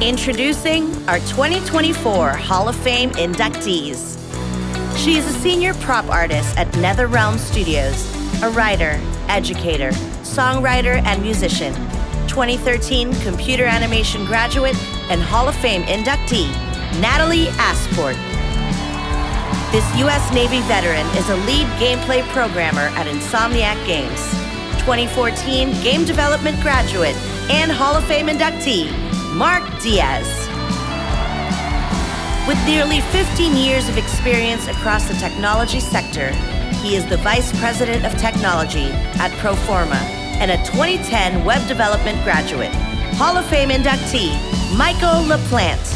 Introducing our 2024 Hall of Fame inductees. She is a senior prop artist at NetherRealm Studios, a writer, educator, songwriter, and musician. 2013 computer animation graduate and Hall of Fame inductee, Natalie Asport. This U.S. Navy veteran is a lead gameplay programmer at Insomniac Games. 2014 game development graduate and Hall of Fame inductee, Mark Diaz. With nearly 15 years of experience across the technology sector, he is the Vice President of Technology at Proforma and a 2010 web development graduate. Hall of Fame inductee, LaPlante.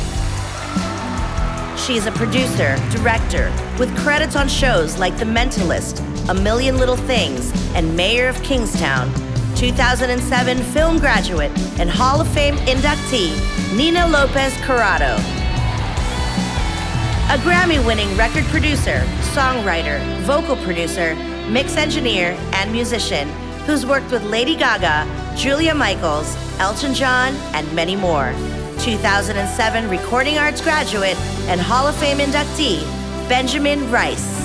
She is a producer, director, with credits on shows like The Mentalist, A Million Little Things, and Mayor of Kingstown. 2007 film graduate and Hall of Fame inductee, Lopez-Corrado. A Grammy-winning record producer, songwriter, vocal producer, mix engineer, and musician who's worked with Lady Gaga, Julia Michaels, Elton John, and many more. 2007 Recording Arts graduate and Hall of Fame inductee, Benjamin Rice.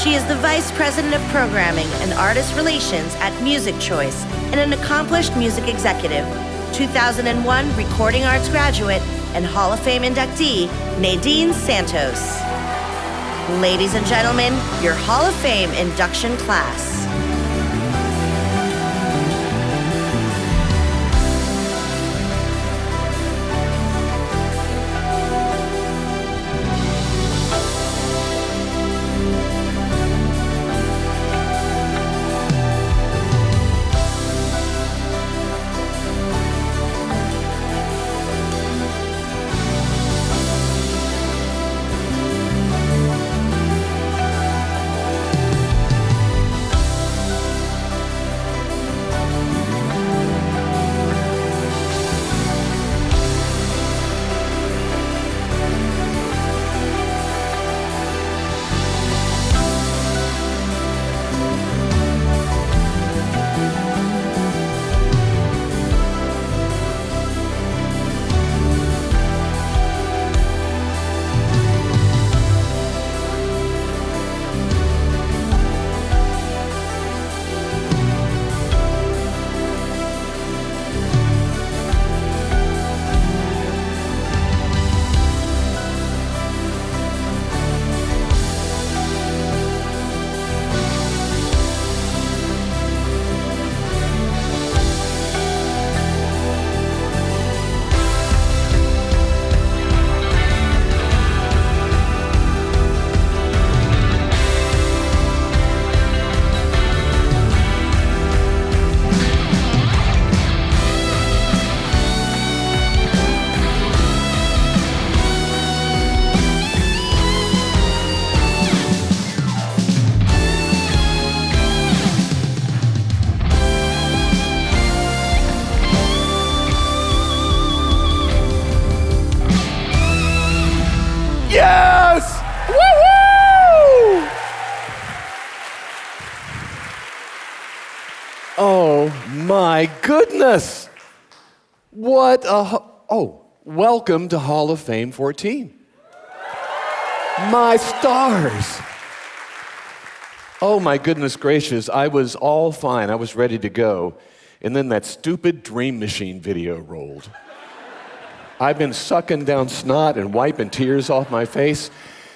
She is the Vice President of Programming and Artist Relations at Music Choice and an accomplished music executive. 2001 Recording Arts graduate and Hall of Fame inductee, Naen Santos. Ladies and gentlemen, your Hall of Fame induction class. Yes! Woo-woo! Oh my goodness! What a... welcome to Hall of Fame 14. My stars! Oh my goodness gracious, I was all fine. I was ready to go. And then that stupid Dream Machine video rolled. I've been sucking down snot and wiping tears off my face.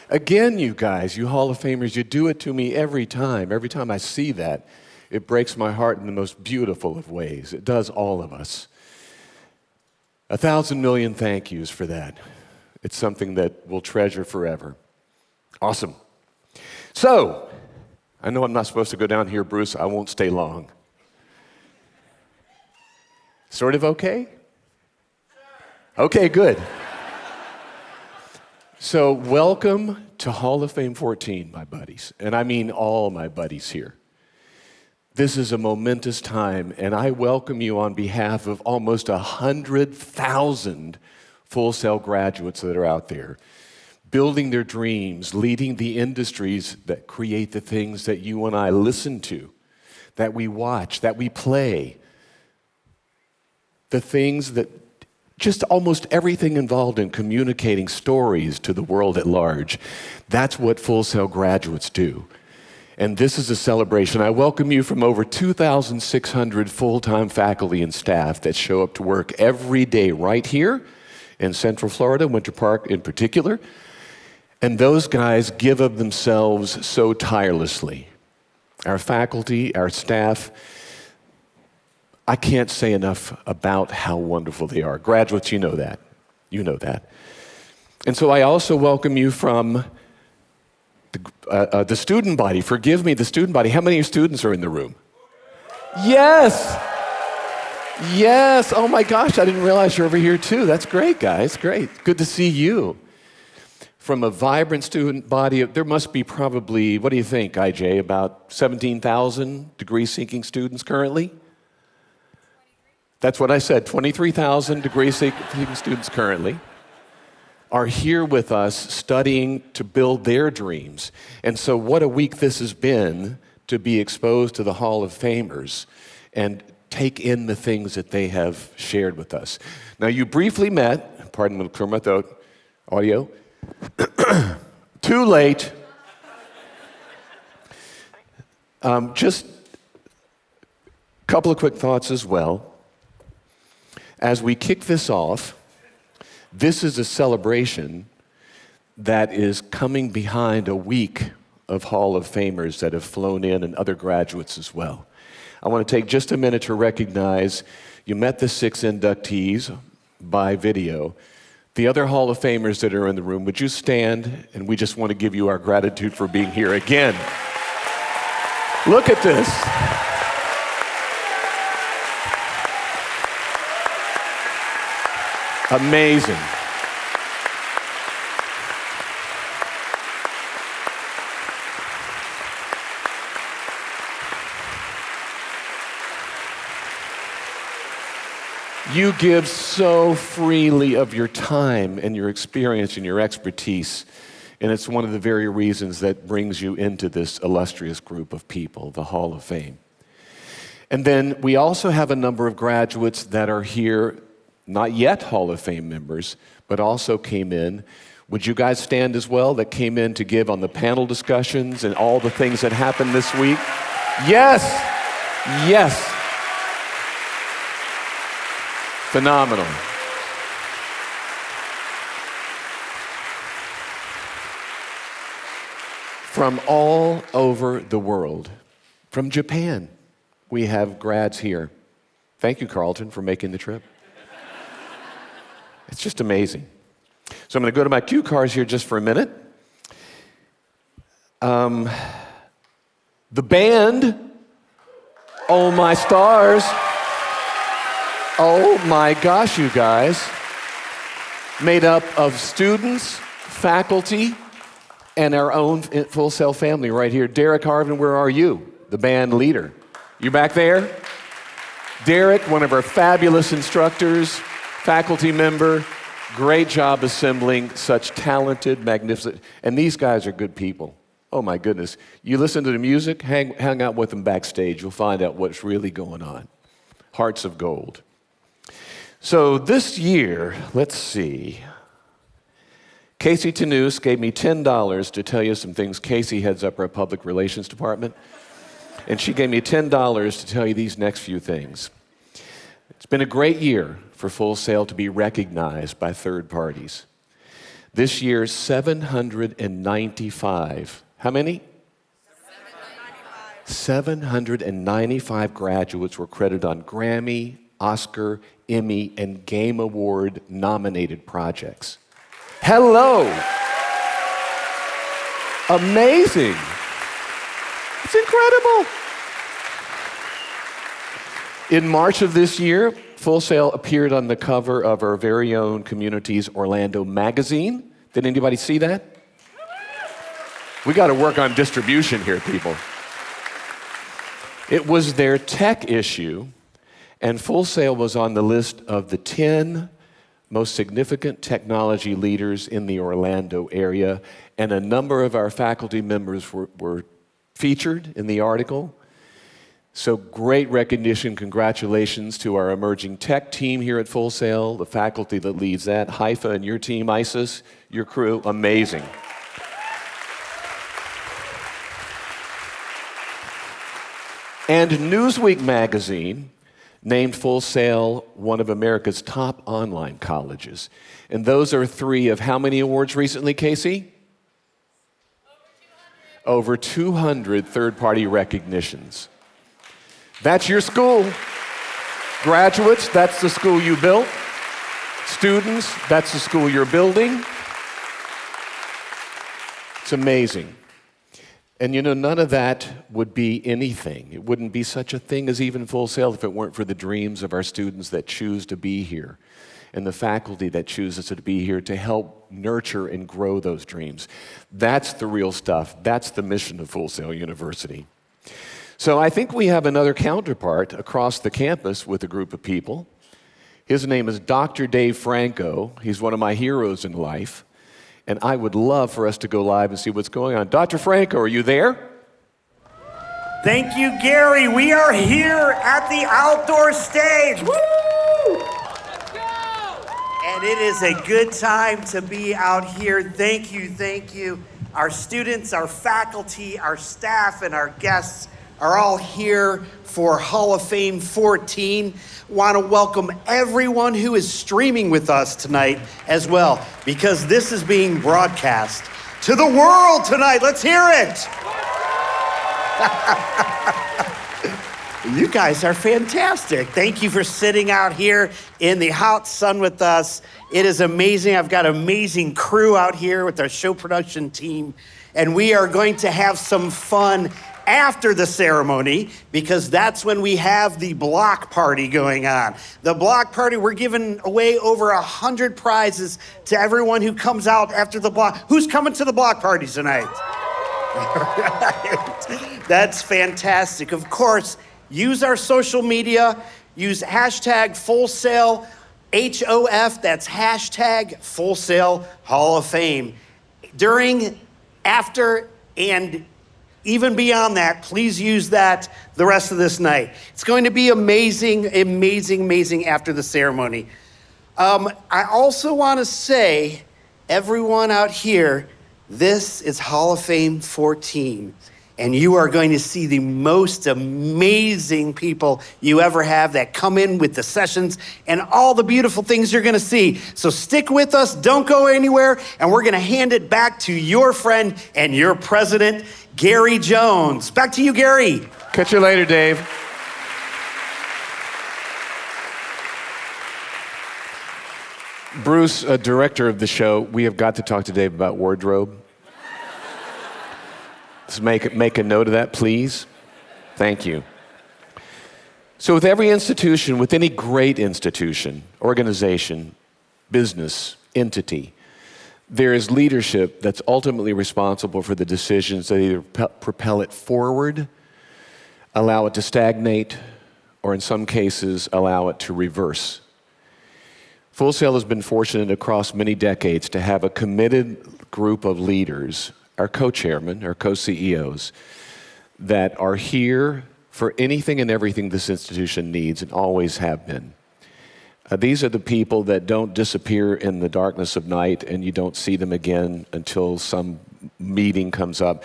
Again, you guys, you Hall of Famers, you do it to me every time. Every time I see that, it breaks my heart in the most beautiful of ways. It does all of us. 1,000 million thank yous for that. It's something that we'll treasure forever. Awesome. So, I know I'm not supposed to go down here, Bruce. I won't stay long. Sort of okay? Okay, good. So welcome to Hall of Fame 14, my buddies. And I mean all my buddies here. This is a momentous time, and I welcome you on behalf of almost 100,000 Full Sail graduates that are out there, building their dreams, leading the industries that create the things that you and I listen to, that we watch, that we play, the things that just almost everything involved in communicating stories to the world at large. That's what Full Sail graduates do. And this is a celebration. I welcome you from over 2,600 full-time faculty and staff that show up to work every day right here in Central Florida, Winter Park in particular. And those guys give of themselves so tirelessly. Our faculty, our staff, I can't say enough about how wonderful they are. Graduates, you know that. You know that. And so I also welcome you from the student body. Forgive me, the student body. How many students are in the room? Yes! Yes! Oh my gosh, I didn't realize you're over here too. That's great, guys. Great. Good to see you. From a vibrant student body, there must be probably, what do you think, IJ, about 17,000 degree-seeking students currently? That's what I said, 23,000 degree-seeking students currently are here with us studying to build their dreams. And so what a week this has been to be exposed to the Hall of Famers and take in the things that they have shared with us. Now you briefly met, pardon me, clear my throat, audio, too late. Just a couple of quick thoughts as well. As we kick this off, this is a celebration that is coming behind a week of Hall of Famers that have flown in and other graduates as well. I want to take just a minute to recognize you met the 6 inductees by video. The other Hall of Famers that are in the room, would you stand? And we just want to give you our gratitude for being here again. Look at this. Amazing. You give so freely of your time and your experience and your expertise, and it's one of the very reasons that brings you into this illustrious group of people, the Hall of Fame. And then we also have a number of graduates that are here, not yet Hall of Fame members, but also came in. Would you guys stand as well, that came in to give on the panel discussions and all the things that happened this week? Yes, yes. Phenomenal. From all over the world, from Japan, we have grads here. Thank you, Carlton, for making the trip. It's just amazing. So I'm going to go to my cue cards here just for a minute. The band, oh my stars. Oh my gosh, you guys. Made up of students, faculty, and our own Full Sail family right here. Derek Harvin, where are you? The band leader. You back there? Derek, one of our fabulous instructors, faculty member, great job assembling such talented, magnificent, and these guys are good people. Oh my goodness. You listen to the music, hang out with them backstage, you'll find out what's really going on. Hearts of gold. So this year, let's see, Casey Tanous gave me $10 to tell you some things. Casey heads up our public relations department, and she gave me $10 to tell you these next few things. It's been a great year for Full Sail to be recognized by third parties. This year, 795. How many? 795 graduates were credited on Grammy, Oscar, Emmy, and Game Award nominated projects. Hello! Amazing! It's incredible! In March of this year, Full Sail appeared on the cover of our very own community's Orlando magazine. Did anybody see that? We got to work on distribution here, people. It was their tech issue, and Full Sail was on the list of the 10 most significant technology leaders in the Orlando area, and a number of our faculty members were featured in the article. So great recognition, congratulations to our emerging tech team here at Full Sail, the faculty that leads that, Haifa and your team, Isis, your crew, amazing. And Newsweek magazine named Full Sail one of America's top online colleges. And those are 3 of how many awards recently, Casey? Over 200 third-party recognitions. That's your school. Graduates, that's the school you built. Students, that's the school you're building. It's amazing. And you know, none of that would be anything. It wouldn't be such a thing as even Full Sail if it weren't for the dreams of our students that choose to be here and the faculty that chooses to be here to help nurture and grow those dreams. That's the real stuff. That's the mission of Full Sail University. So I think we have another counterpart across the campus with a group of people. His name is Dr. Dave Franco. He's one of my heroes in life. And I would love for us to go live and see what's going on. Dr. Franco, are you there? Thank you, Gary. We are here at the outdoor stage. Woo! Let's go! And it is a good time to be out here. Thank you, thank you. Our students, our faculty, our staff, and our guests are all here for Hall of Fame 14. Want to welcome everyone who is streaming with us tonight as well, because this is being broadcast to the world tonight. Let's hear it. You guys are fantastic. Thank you for sitting out here in the hot sun with us. It is amazing. I've got an amazing crew out here with our show production team, and we are going to have some fun after the ceremony, because that's when we have the block party going on. The block party, we're giving away over 100 prizes to everyone who comes out after the block. Who's coming to the block party tonight? Right. That's fantastic. Of course, use our social media, use hashtag Full Sail HOF, that's hashtag Full Sail Hall of Fame. During, after, and even beyond that, please use that the rest of this night. It's going to be amazing, amazing, amazing after the ceremony. I also want to say, everyone out here, this is Hall of Fame 14, and you are going to see the most amazing people you ever have that come in with the sessions and all the beautiful things you're going to see. So stick with us, don't go anywhere, and we're going to hand it back to your friend and your president, Gary Jones. Back to you, Gary. Catch you later, Dave. Bruce, director of the show, we have got to talk to Dave about wardrobe. Let's make a note of that, please. Thank you. So with every institution, with any great institution, organization, business, entity, there is leadership that's ultimately responsible for the decisions that either propel it forward, allow it to stagnate, or in some cases, allow it to reverse. Full Sail has been fortunate across many decades to have a committed group of leaders, our co-chairmen, our co-CEOs, that are here for anything and everything this institution needs and always have been. These are the people that don't disappear in the darkness of night and you don't see them again until some meeting comes up.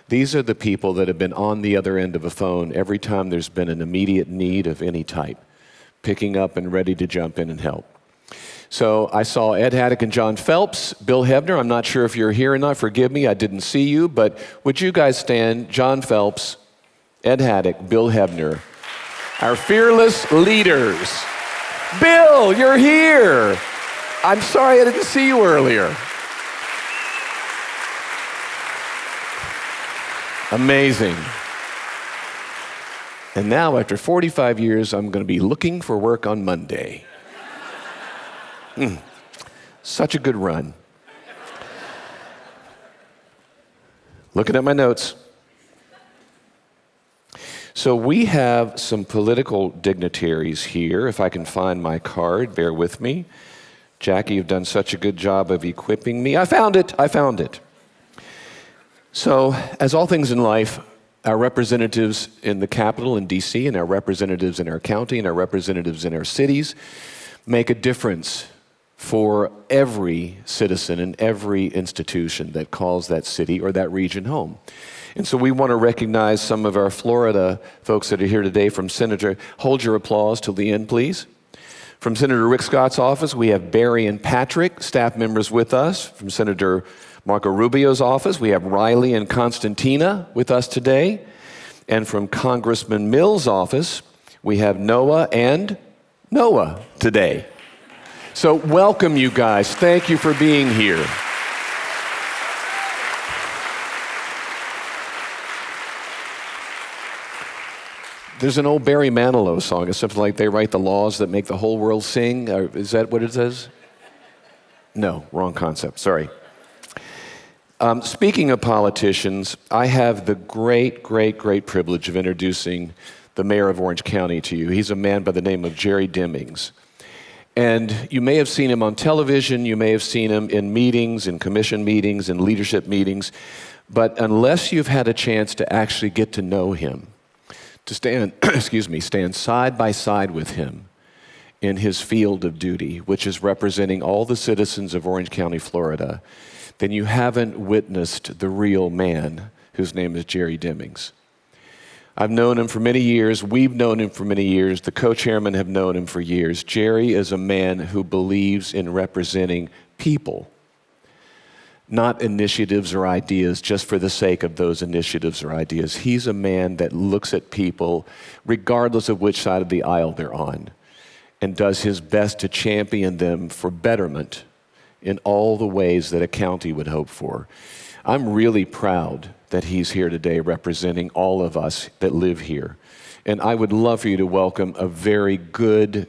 These are the people that have been on the other end of a phone every time there's been an immediate need of any type, picking up and ready to jump in and help. So I saw Ed Haddock and John Phelps, Bill Hebner. I'm not sure if you're here or not. Forgive me, I didn't see you. But would you guys stand? John Phelps, Ed Haddock, Bill Hebner, our fearless leaders. Bill, you're here. I'm sorry I didn't see you earlier. Amazing. And now, after 45 years, I'm going to be looking for work on Monday. Such a good run. Looking at my notes. So we have some political dignitaries here. If I can find my card, bear with me. Jackie, you've done such a good job of equipping me. I found it. So, as all things in life, Our representatives in the Capitol in DC, and our representatives in our county, and our representatives in our cities make a difference for every citizen in every institution that calls that city or that region home. And so we want to recognize some of our Florida folks that are here today. From Senator, hold your applause till the end, please. From Senator Rick Scott's office, we have Barry and Patrick, staff members with us. From Senator Marco Rubio's office, we have Riley and Constantina with us today. And from Congressman Mills' office, we have Noah and Noah today. So welcome, you guys. Thank you for being here. There's an old Barry Manilow song. It's something like, they write the laws that make the whole world sing. Is that what it says? No, wrong concept. Sorry. Speaking of politicians, I have the great privilege of introducing the mayor of Orange County to you. He's a man by the name of Jerry Demings. And you may have seen him on television, you may have seen him in meetings, in commission meetings, in leadership meetings, but unless you've had a chance to actually get to know him, to stand, stand side by side with him in his field of duty, which is representing all the citizens of Orange County, Florida, then you haven't witnessed the real man whose name is Jerry Demings. I've known him for many years. We've known him for many years. The co-chairmen have known him for years. Jerry is a man who believes in representing people, not initiatives or ideas just for the sake of those initiatives or ideas. He's a man that looks at people regardless of which side of the aisle they're on and does his best to champion them for betterment in all the ways that a county would hope for. I'm really proud that he's here today representing all of us that live here. And I would love for you to welcome a very good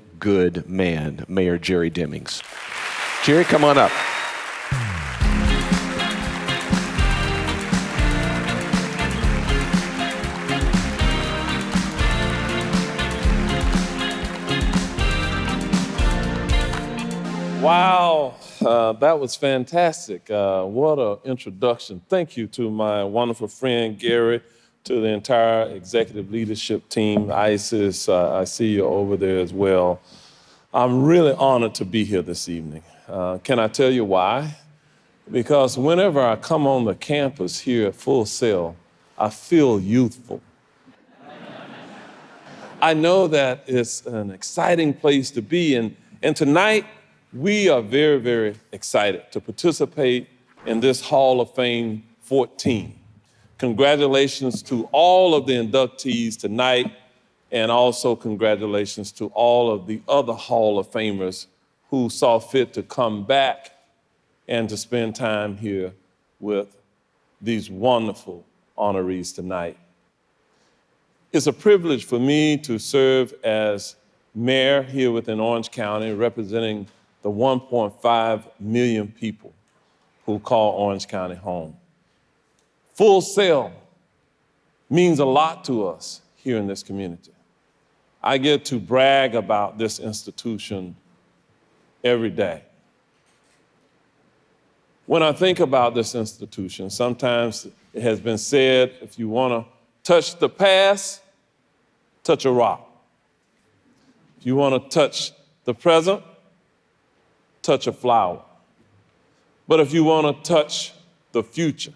man, Mayor Jerry Demings. Jerry, come on up. Wow, that was fantastic. What an introduction. Thank you to my wonderful friend, Gary, to the entire executive leadership team, ISIS. I see you over there as well. I'm really honored to be here this evening. Can I tell you why? Because whenever I come on the campus here at Full Sail, I feel youthful. I know that it's an exciting place to be, and tonight, we are very excited to participate in this Hall of Fame 14. Congratulations to all of the inductees tonight, and also congratulations to all of the other Hall of Famers who saw fit to come back and to spend time here with these wonderful honorees tonight. It's a privilege for me to serve as mayor here within Orange County, representing the 1.5 million people who call Orange County home. Full Sail means a lot to us here in this community. I get to brag about this institution every day. When I think about this institution, sometimes it has been said, if you want to touch the past, touch a rock. If you want to touch the present, touch a flower. But if you want to touch the future,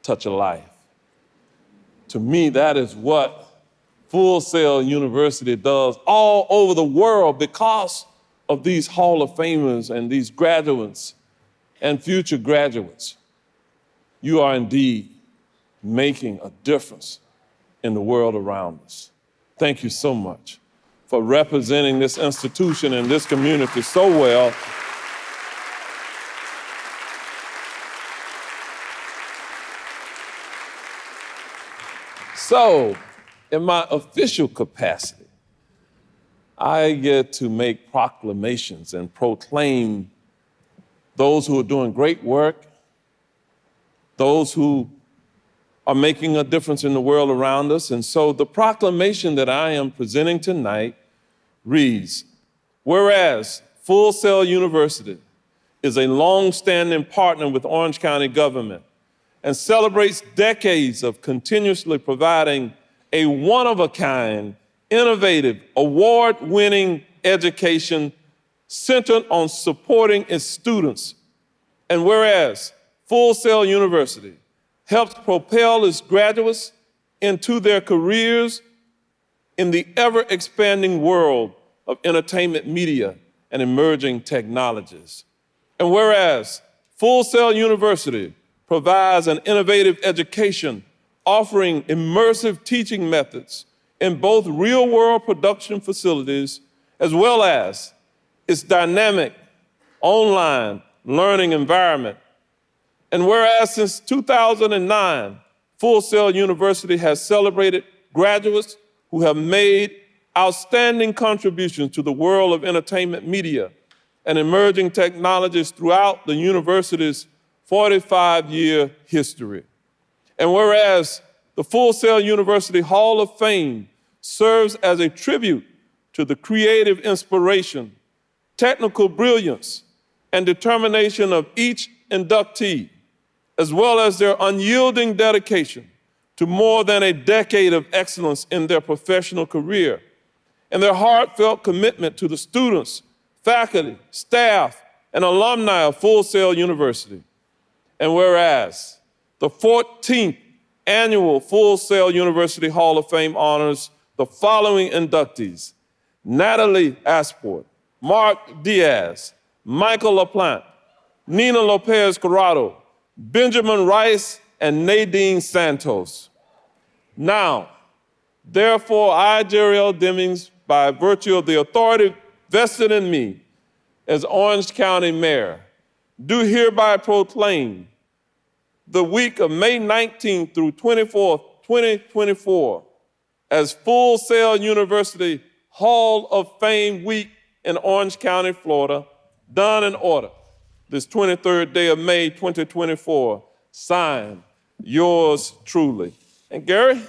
touch a life. To me, that is what Full Sail University does all over the world because of these Hall of Famers and these graduates and future graduates. You are indeed making a difference in the world around us. Thank you so much for representing this institution and this community so well. So, in my official capacity, I get to make proclamations and proclaim those who are doing great work, those who are making a difference in the world around us. And so the proclamation that I am presenting tonight reads, whereas Full Sail University is a long-standing partner with Orange County government and celebrates decades of continuously providing a one-of-a-kind, innovative, award-winning education centered on supporting its students. And whereas Full Sail University helps propel its graduates into their careers in the ever-expanding world of entertainment media and emerging technologies. And whereas Full Sail University provides an innovative education offering immersive teaching methods in both real-world production facilities as well as its dynamic online learning environment. And whereas since 2009, Full Sail University has celebrated graduates who have made outstanding contributions to the world of entertainment media and emerging technologies throughout the university's 45-year history. And whereas the Full Sail University Hall of Fame serves as a tribute to the creative inspiration, technical brilliance, and determination of each inductee, as well as their unyielding dedication to more than a decade of excellence in their professional career, and their heartfelt commitment to the students, faculty, staff, and alumni of Full Sail University. And whereas the 14th annual Full Sail University Hall of Fame honors the following inductees: Natalie Asport, Mark Diaz, Michael LaPlante, Nina Lopez-Corrado, Benjamin Rice, and Naen Santos. Now, therefore, I, Jerry Demings, by virtue of the authority vested in me as Orange County Mayor, do hereby proclaim the week of May 19th through 24th, 2024 as Full Sail University Hall of Fame Week in Orange County, Florida, done in order. This 23rd day of May, 2024, signed, yours truly. And Gary?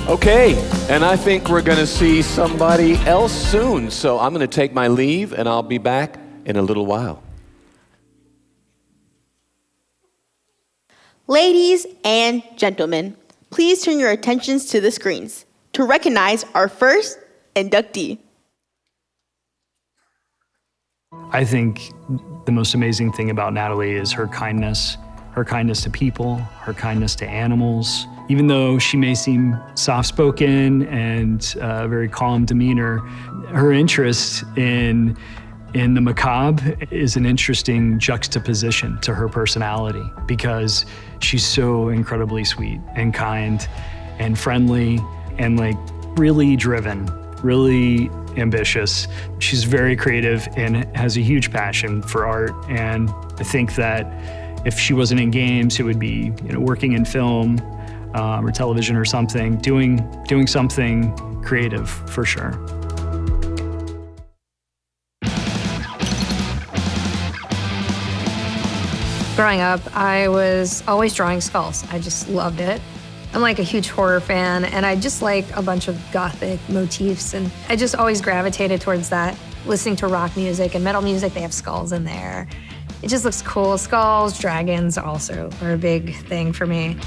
Okay, and I think we're going to see somebody else soon. So I'm going to take my leave, and I'll be back in a little while. Ladies and gentlemen, please turn your attentions to the screens to recognize our first inductee. I think the most amazing thing about Natalie is her kindness to people, her kindness to animals. Even though she may seem soft-spoken and very calm demeanor, her interest in the macabre is an interesting juxtaposition to her personality because she's so incredibly sweet and kind and friendly and like really driven, really ambitious. She's very creative and has a huge passion for art. And I think that if she wasn't in games, it would be working in film or television or something, doing something creative for sure. Growing up, I was always drawing skulls. I just loved it. I'm like a huge horror fan, and I just like a bunch of gothic motifs, and I just always gravitated towards that. Listening to rock music and metal music, they have skulls in there. It just looks cool. Skulls, dragons also are a big thing for me.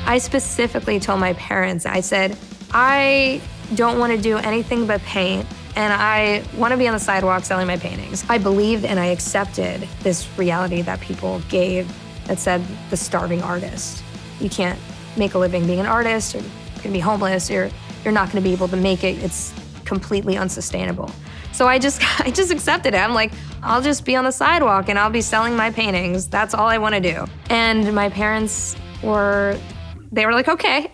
I specifically told my parents, I said, I don't want to do anything but paint, and I want to be on the sidewalk selling my paintings. I believed and I accepted this reality that people gave that said the starving artist. You can't make a living being an artist, or you're gonna be homeless, you're not gonna be able to make it. It's completely unsustainable. So I just accepted it. I'm like, I'll just be on the sidewalk and I'll be selling my paintings. That's all I want to do. And my parents were like, okay.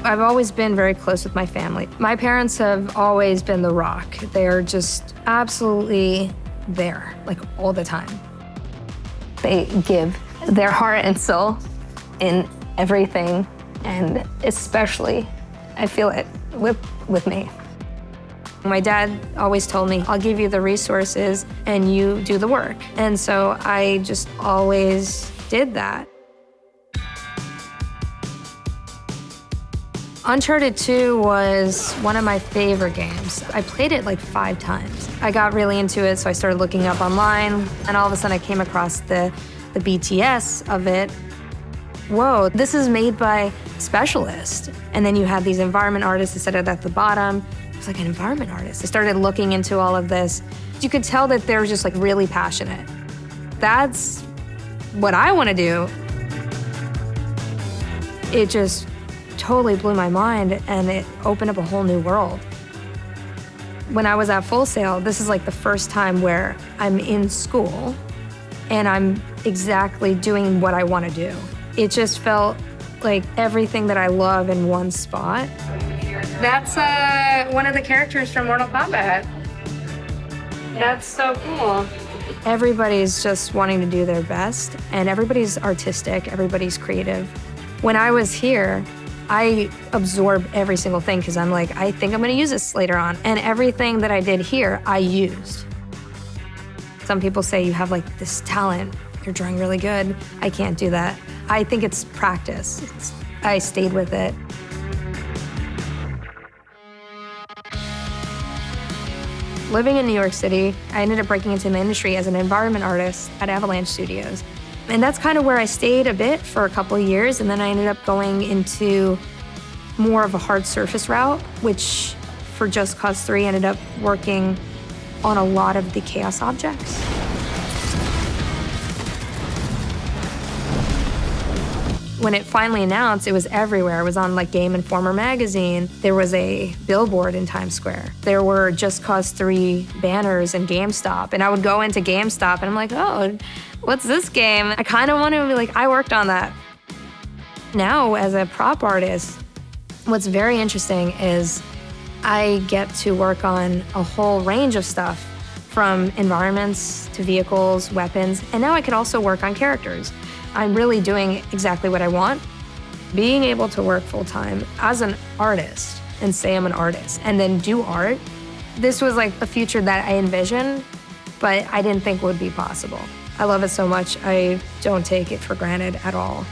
I've always been very close with my family. My parents have always been the rock. They're just absolutely there, like all the time. They give their heart and soul in everything, and especially, I feel it with me. My dad always told me, I'll give you the resources and you do the work. And so I just always did that. Uncharted 2 was one of my favorite games. I played it like 5 times. I got really into it, so I started looking up online, and all of a sudden I came across the BTS of it. Whoa, this is made by specialists. And then you had these environment artists that said it at the bottom. I was like, an environment artist. I started looking into all of this. You could tell that they were just like really passionate. That's what I want to do. It just totally blew my mind, and it opened up a whole new world. When I was at Full Sail, this is like the first time where I'm in school and I'm exactly doing what I want to do. It just felt like everything that I love in one spot. That's one of the characters from Mortal Kombat. That's so cool. Everybody's just wanting to do their best, and everybody's artistic, everybody's creative. When I was here, I absorbed every single thing because I'm like, I think I'm gonna use this later on. And everything that I did here, I used. Some people say you have like this talent, you're drawing really good. I can't do that. I think it's practice. I stayed with it. Living in New York City, I ended up breaking into the industry as an environment artist at Avalanche Studios. And that's kind of where I stayed a bit for a couple of years, and then I ended up going into more of a hard surface route, which for Just Cause 3 ended up working on a lot of the chaos objects. When it finally announced, it was everywhere. It was on like Game Informer magazine. There was a billboard in Times Square. There were Just Cause 3 banners in GameStop. And I would go into GameStop and I'm like, oh, what's this game? I kind of want to be like, I worked on that. Now, as a prop artist, what's very interesting is I get to work on a whole range of stuff, from environments to vehicles, weapons, and now I can also work on characters. I'm really doing exactly what I want. Being able to work full-time as an artist and say I'm an artist and then do art, this was like a future that I envisioned, but I didn't think would be possible. I love it so much, I don't take it for granted at all.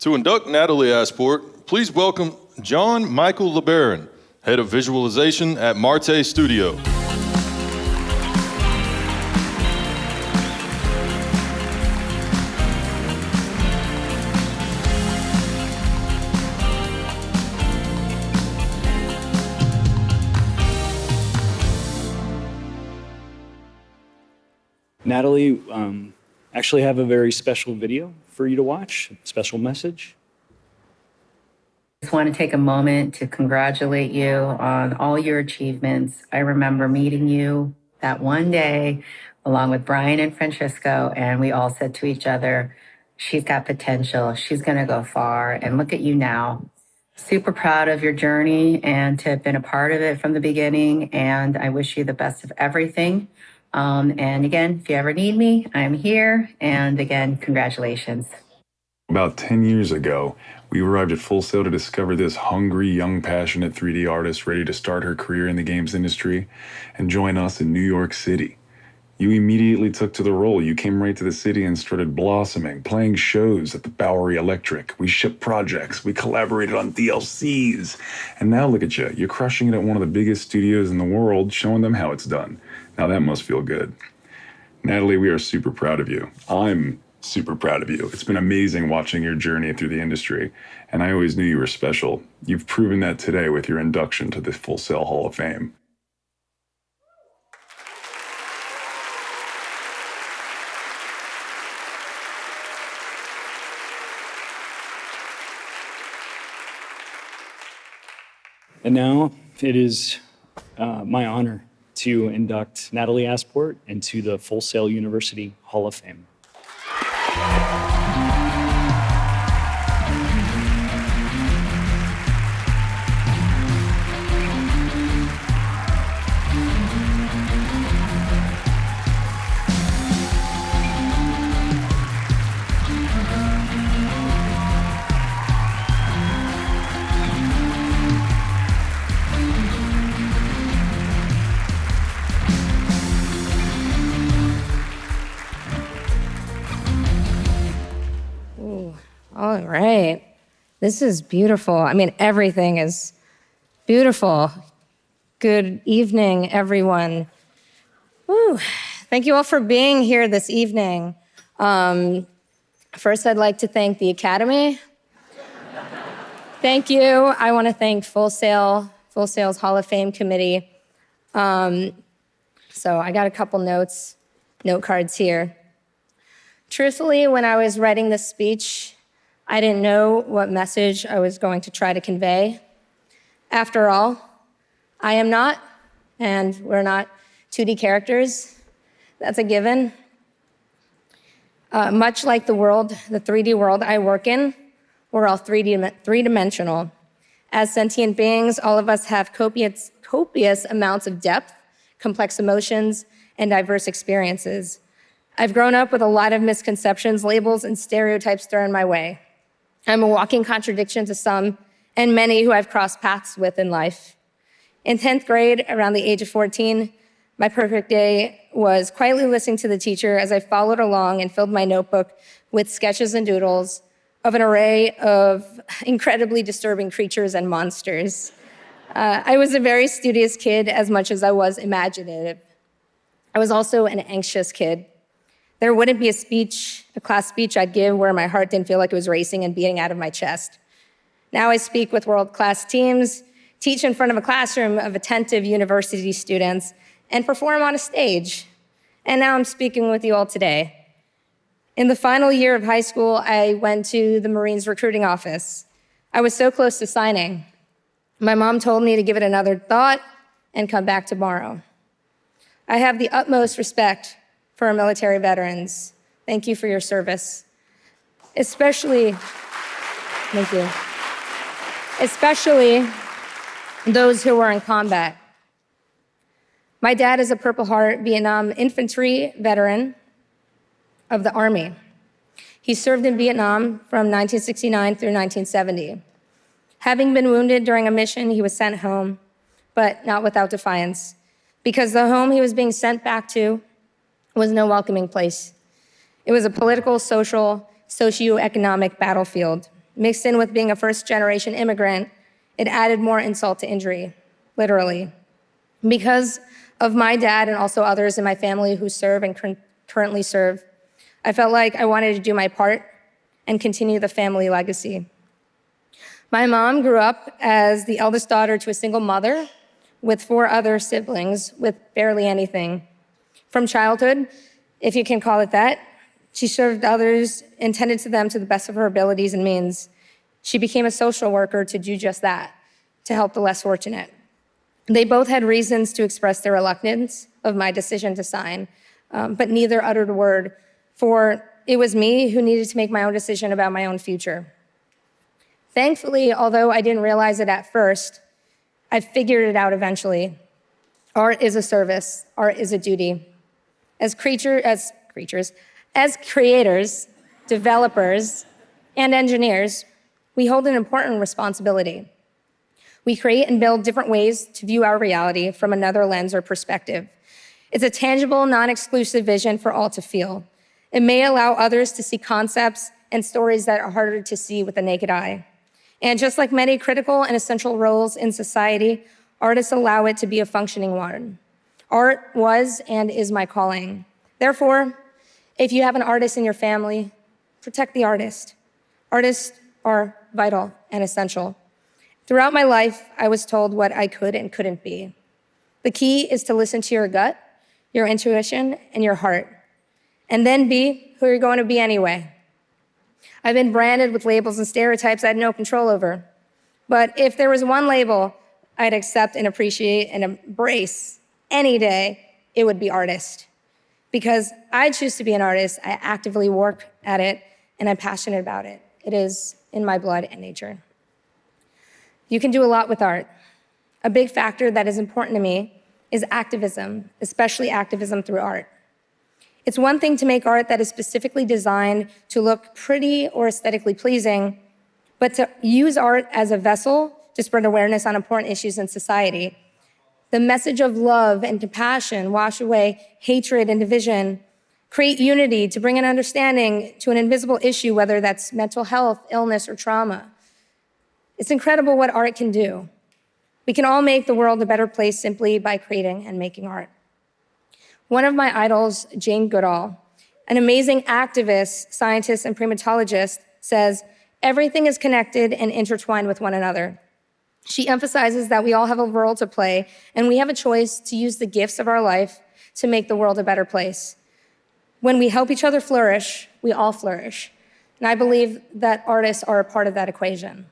To induct Natalie Asport, please welcome John Michael LeBaron, Head of Visualization at Marte Studio. Natalie, actually have a very special video for you to watch, special message. I just want to take a moment to congratulate you on all your achievements. I remember meeting you that one day along with Brian and Francisco, and we all said to each other, she's got potential, she's going to go far, and look at you now. Super proud of your journey and to have been a part of it from the beginning, and I wish you the best of everything. And again, if you ever need me, I'm here. And again, congratulations. About 10 years ago, we arrived at Full Sail to discover this hungry, young, passionate 3D artist ready to start her career in the games industry and join us in New York City. You immediately took to the role. You came right to the city and started blossoming, playing shows at the Bowery Electric. We shipped projects. We collaborated on DLCs. And now look at you. You're crushing it at one of the biggest studios in the world, showing them how it's done. Now that must feel good. Natalie, we are super proud of you. I'm super proud of you. It's been amazing watching your journey through the industry, and I always knew you were special. You've proven that today with your induction to the Full Sail Hall of Fame. And now it is my honor to induct Natalie Asport into the Full Sail University Hall of Fame. All right. This is beautiful. I mean, everything is beautiful. Good evening, everyone. Woo. Thank you all for being here this evening. First, I'd like to thank the Academy. Thank you. I want to thank Full Sail's Hall of Fame Committee. So I got a couple note cards here. Truthfully, when I was writing this speech, I didn't know what message I was going to try to convey. After all, I am not, and we're not 2D characters. That's a given. Much like the 3D world I work in, we're all three-dimensional. As sentient beings, all of us have copious amounts of depth, complex emotions, and diverse experiences. I've grown up with a lot of misconceptions, labels, and stereotypes thrown my way. I'm a walking contradiction to some and many who I've crossed paths with in life. In 10th grade, around the age of 14, my perfect day was quietly listening to the teacher as I followed along and filled my notebook with sketches and doodles of an array of incredibly disturbing creatures and monsters. I was a very studious kid as much as I was imaginative. I was also an anxious kid. There wouldn't be a class speech I'd give where my heart didn't feel like it was racing and beating out of my chest. Now I speak with world-class teams, teach in front of a classroom of attentive university students, and perform on a stage. And now I'm speaking with you all today. In the final year of high school, I went to the Marines recruiting office. I was so close to signing. My mom told me to give it another thought and come back tomorrow. I have the utmost respect for our military veterans. Thank you for your service. Especially those who were in combat. My dad is a Purple Heart Vietnam infantry veteran of the Army. He served in Vietnam from 1969 through 1970. Having been wounded during a mission, he was sent home, but not without defiance, because the home he was being sent back to was no welcoming place. It was a political, social, socioeconomic battlefield. Mixed in with being a first-generation immigrant, it added more insult to injury, literally. Because of my dad and also others in my family who serve and currently serve, I felt like I wanted to do my part and continue the family legacy. My mom grew up as the eldest daughter to a single mother with 4 other siblings with barely anything. From childhood, if you can call it that, she served others and tended to them to the best of her abilities and means. She became a social worker to do just that, to help the less fortunate. They both had reasons to express their reluctance of my decision to sign, but neither uttered a word, for it was me who needed to make my own decision about my own future. Thankfully, although I didn't realize it at first, I figured it out eventually. Art is a service, art is a duty. As creators, developers, and engineers, we hold an important responsibility. We create and build different ways to view our reality from another lens or perspective. It's a tangible, non-exclusive vision for all to feel. It may allow others to see concepts and stories that are harder to see with the naked eye. And just like many critical and essential roles in society, artists allow it to be a functioning one. Art was and is my calling. Therefore, if you have an artist in your family, protect the artist. Artists are vital and essential. Throughout my life, I was told what I could and couldn't be. The key is to listen to your gut, your intuition, and your heart, and then be who you're going to be anyway. I've been branded with labels and stereotypes I had no control over. But if there was one label I'd accept and appreciate and embrace any day, it would be artist. Because I choose to be an artist, I actively work at it, and I'm passionate about it. It is in my blood and nature. You can do a lot with art. A big factor that is important to me is activism, especially activism through art. It's one thing to make art that is specifically designed to look pretty or aesthetically pleasing, but to use art as a vessel to spread awareness on important issues in society. The message of love and compassion wash away hatred and division, create unity to bring an understanding to an invisible issue, whether that's mental health, illness, or trauma. It's incredible what art can do. We can all make the world a better place simply by creating and making art. One of my idols, Jane Goodall, an amazing activist, scientist, and primatologist, says, "Everything is connected and intertwined with one another." She emphasizes that we all have a role to play, and we have a choice to use the gifts of our life to make the world a better place. When we help each other flourish, we all flourish. And I believe that artists are a part of that equation.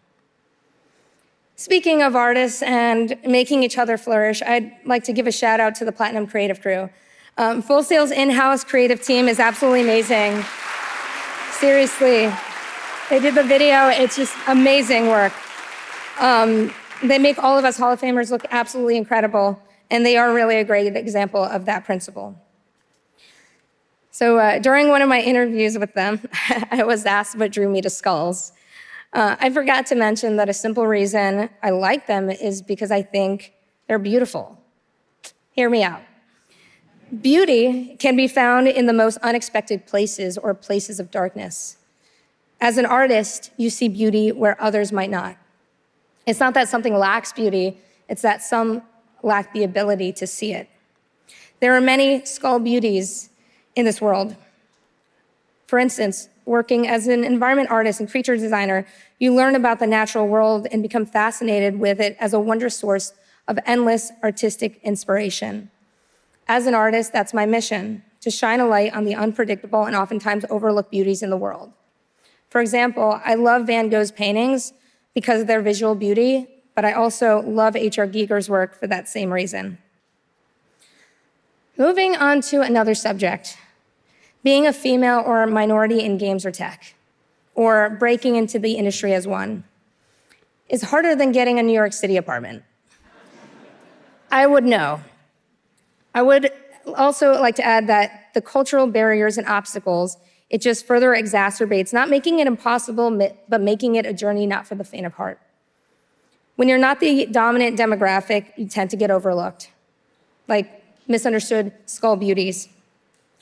Speaking of artists and making each other flourish, I'd like to give a shout out to the Platinum Creative Crew. Full Sail's in-house creative team is absolutely amazing. Seriously, they did the video, it's just amazing work. They make all of us Hall of Famers look absolutely incredible, and they are really a great example of that principle. So during one of my interviews with them, I was asked what drew me to skulls. I forgot to mention that a simple reason I like them is because I think they're beautiful. Hear me out. Beauty can be found in the most unexpected places or places of darkness. As an artist, you see beauty where others might not. It's not that something lacks beauty, it's that some lack the ability to see it. There are many skull beauties in this world. For instance, working as an environment artist and creature designer, you learn about the natural world and become fascinated with it as a wondrous source of endless artistic inspiration. As an artist, that's my mission, to shine a light on the unpredictable and oftentimes overlooked beauties in the world. For example, I love Van Gogh's paintings because of their visual beauty, but I also love H.R. Giger's work for that same reason. Moving on to another subject, being a female or a minority in games or tech, or breaking into the industry as one, is harder than getting a New York City apartment. I would know. I would also like to add that the cultural barriers and obstacles, it just further exacerbates, not making it impossible, but making it a journey not for the faint of heart. When you're not the dominant demographic, you tend to get overlooked, like misunderstood skull beauties.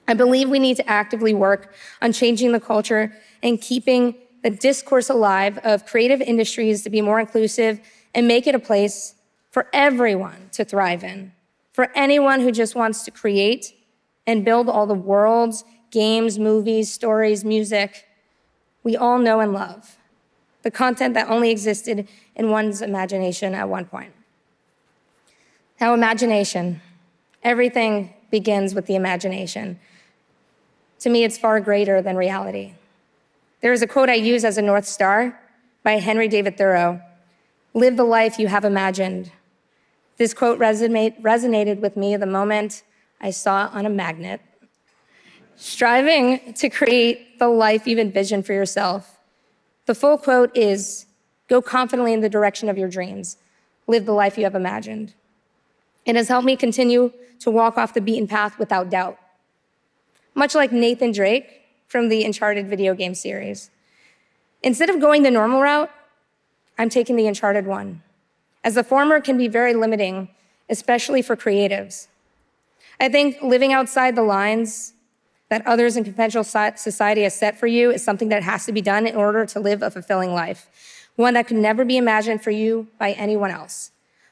I believe we need to actively work on changing the culture and keeping the discourse alive of creative industries to be more inclusive and make it a place for everyone to thrive in, for anyone who just wants to create and build all the worlds, games, movies, stories, music we all know and love, the content that only existed in one's imagination at one point. Now, imagination. Everything begins with the imagination. To me, it's far greater than reality. There is a quote I use as a North Star by Henry David Thoreau: "Live the life you have imagined." This quote resonated with me the moment I saw it on a magnet. Striving to create the life you've envisioned for yourself. The full quote is, "Go confidently in the direction of your dreams. Live the life you have imagined." It has helped me continue to walk off the beaten path without doubt. Much like Nathan Drake from the Uncharted video game series. Instead of going the normal route, I'm taking the Uncharted one, as the former can be very limiting, especially for creatives. I think living outside the lines that others in conventional society has set for you is something that has to be done in order to live a fulfilling life, one that could never be imagined for you by anyone else.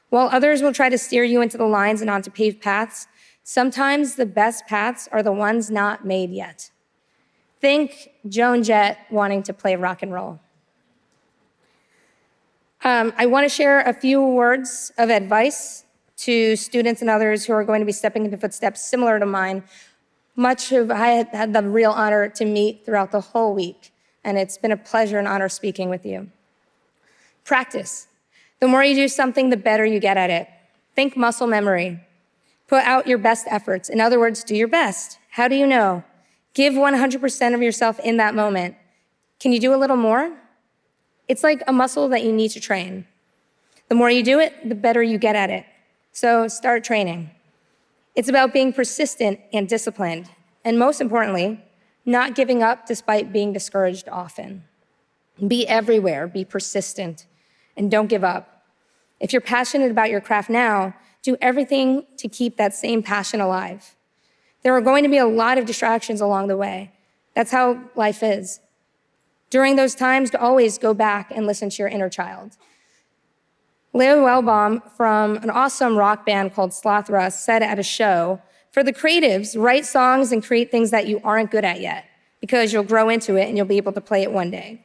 While others will try to steer you into the lines and onto paved paths, sometimes the best paths are the ones not made yet. Think Joan Jett wanting to play rock and roll. I want to share a few words of advice to students and others who are going to be stepping into footsteps similar to mine, much of I had the real honor to meet throughout the whole week, and it's been a pleasure and honor speaking with you. Practice. The more you do something, the better you get at it. Think muscle memory. Put out your best efforts. In other words, do your best. How do you know? Give 100% of yourself in that moment. Can you do a little more? It's like a muscle that you need to train. The more you do it, the better you get at it. So start training. It's about being persistent and disciplined, and most importantly, not giving up despite being discouraged often. Be everywhere, be persistent, and don't give up. If you're passionate about your craft now, do everything to keep that same passion alive. There are going to be a lot of distractions along the way. That's how life is. During those times, always go back and listen to your inner child. Leo Wellbaum from an awesome rock band called Sloth Rust said at a show, for the creatives, write songs and create things that you aren't good at yet, because you'll grow into it and you'll be able to play it one day.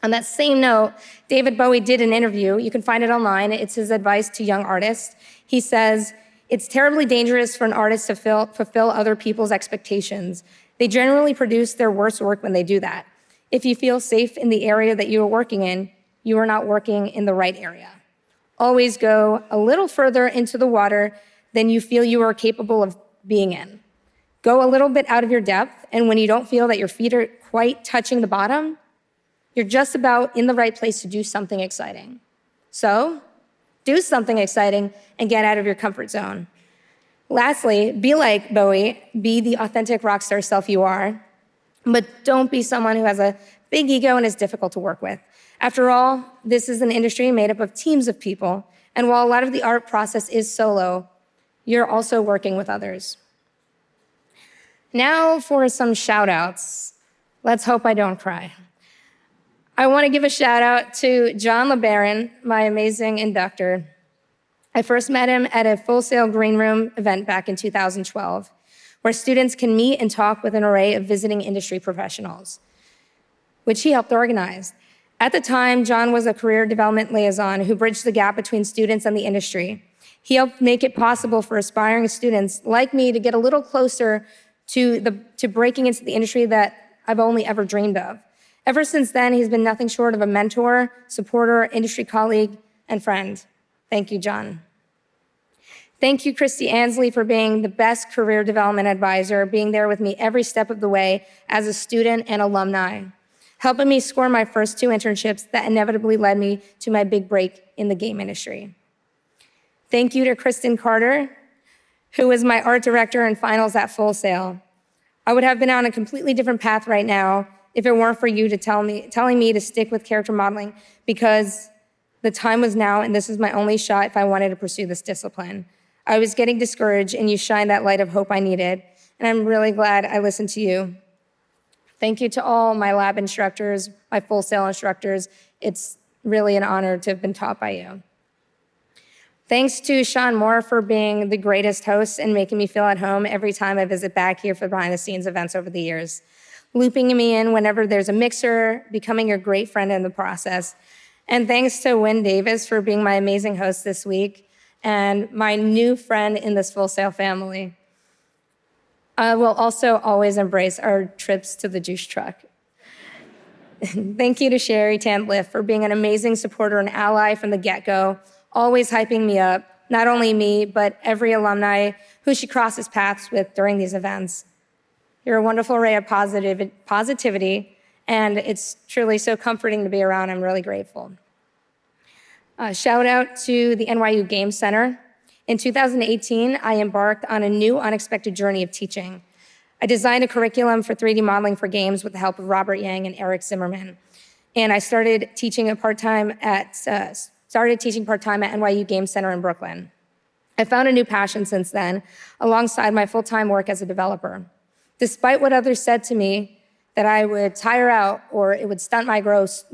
On that same note, David Bowie did an interview. You can find it online. It's his advice to young artists. He says, it's terribly dangerous for an artist to fulfill other people's expectations. They generally produce their worst work when they do that. If you feel safe in the area that you are working in, you are not working in the right area. Always go a little further into the water than you feel you are capable of being in. Go a little bit out of your depth, and when you don't feel that your feet are quite touching the bottom, you're just about in the right place to do something exciting. So, do something exciting and get out of your comfort zone. Lastly, be like Bowie, be the authentic rock star self you are, but don't be someone who has a big ego and is difficult to work with. After all, this is an industry made up of teams of people, and while a lot of the art process is solo, you're also working with others. Now for some shout outs. Let's hope I don't cry. I want to give a shout out to John LeBaron, my amazing inductor. I first met him at a Full Sail Green Room event back in 2012, where students can meet and talk with an array of visiting industry professionals, which he helped organize. At the time, John was a career development liaison who bridged the gap between students and the industry. He helped make it possible for aspiring students like me to get a little closer to breaking into the industry that I've only ever dreamed of. Ever since then, he's been nothing short of a mentor, supporter, industry colleague, and friend. Thank you, John. Thank you, Christy Ansley, for being the best career development advisor, being there with me every step of the way as a student and alumni, helping me score my first 2 internships that inevitably led me to my big break in the game industry. Thank you to Kristen Carter, who was my art director in finals at Full Sail. I would have been on a completely different path right now if it weren't for you telling me to stick with character modeling, because the time was now and this was my only shot if I wanted to pursue this discipline. I was getting discouraged and you shined that light of hope I needed, and I'm really glad I listened to you. Thank you to all my lab instructors, my Full Sail instructors. It's really an honor to have been taught by you. Thanks to Sean Moore for being the greatest host and making me feel at home every time I visit back here for behind the scenes events over the years. Looping me in whenever there's a mixer, becoming your great friend in the process. And thanks to Wynn Davis for being my amazing host this week and my new friend in this Full Sail family. I will also always embrace our trips to the juice truck. Thank you to Sherry Tandliff for being an amazing supporter and ally from the get-go, always hyping me up, not only me, but every alumni who she crosses paths with during these events. You're a wonderful ray of positivity, and it's truly so comforting to be around. I'm really grateful. Shout out to the NYU Game Center. In 2018, I embarked on a new unexpected journey of teaching. I designed a curriculum for 3D modeling for games with the help of Robert Yang and Eric Zimmerman. And I started teaching part-time at NYU Game Center in Brooklyn. I found a new passion since then, alongside my full-time work as a developer. Despite what others said to me, that I would tire out or it would stunt my growth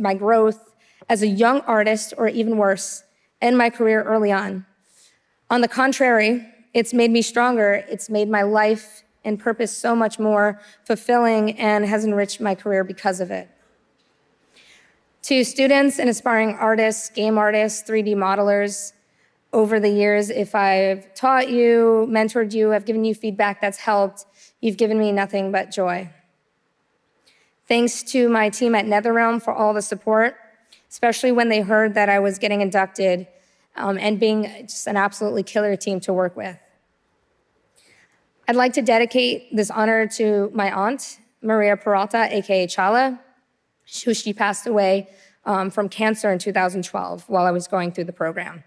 as a young artist, or even worse, end my career early on. On the contrary, it's made me stronger. It's made my life and purpose so much more fulfilling and has enriched my career because of it. To students and aspiring artists, game artists, 3D modelers, over the years, if I've taught you, mentored you, I've given you feedback that's helped, you've given me nothing but joy. Thanks to my team at NetherRealm for all the support. especially when they heard that I was getting inducted and being just an absolutely killer team to work with. I'd like to dedicate this honor to my aunt, Maria Peralta, AKA Chala, she passed away from cancer in 2012 while I was going through the program,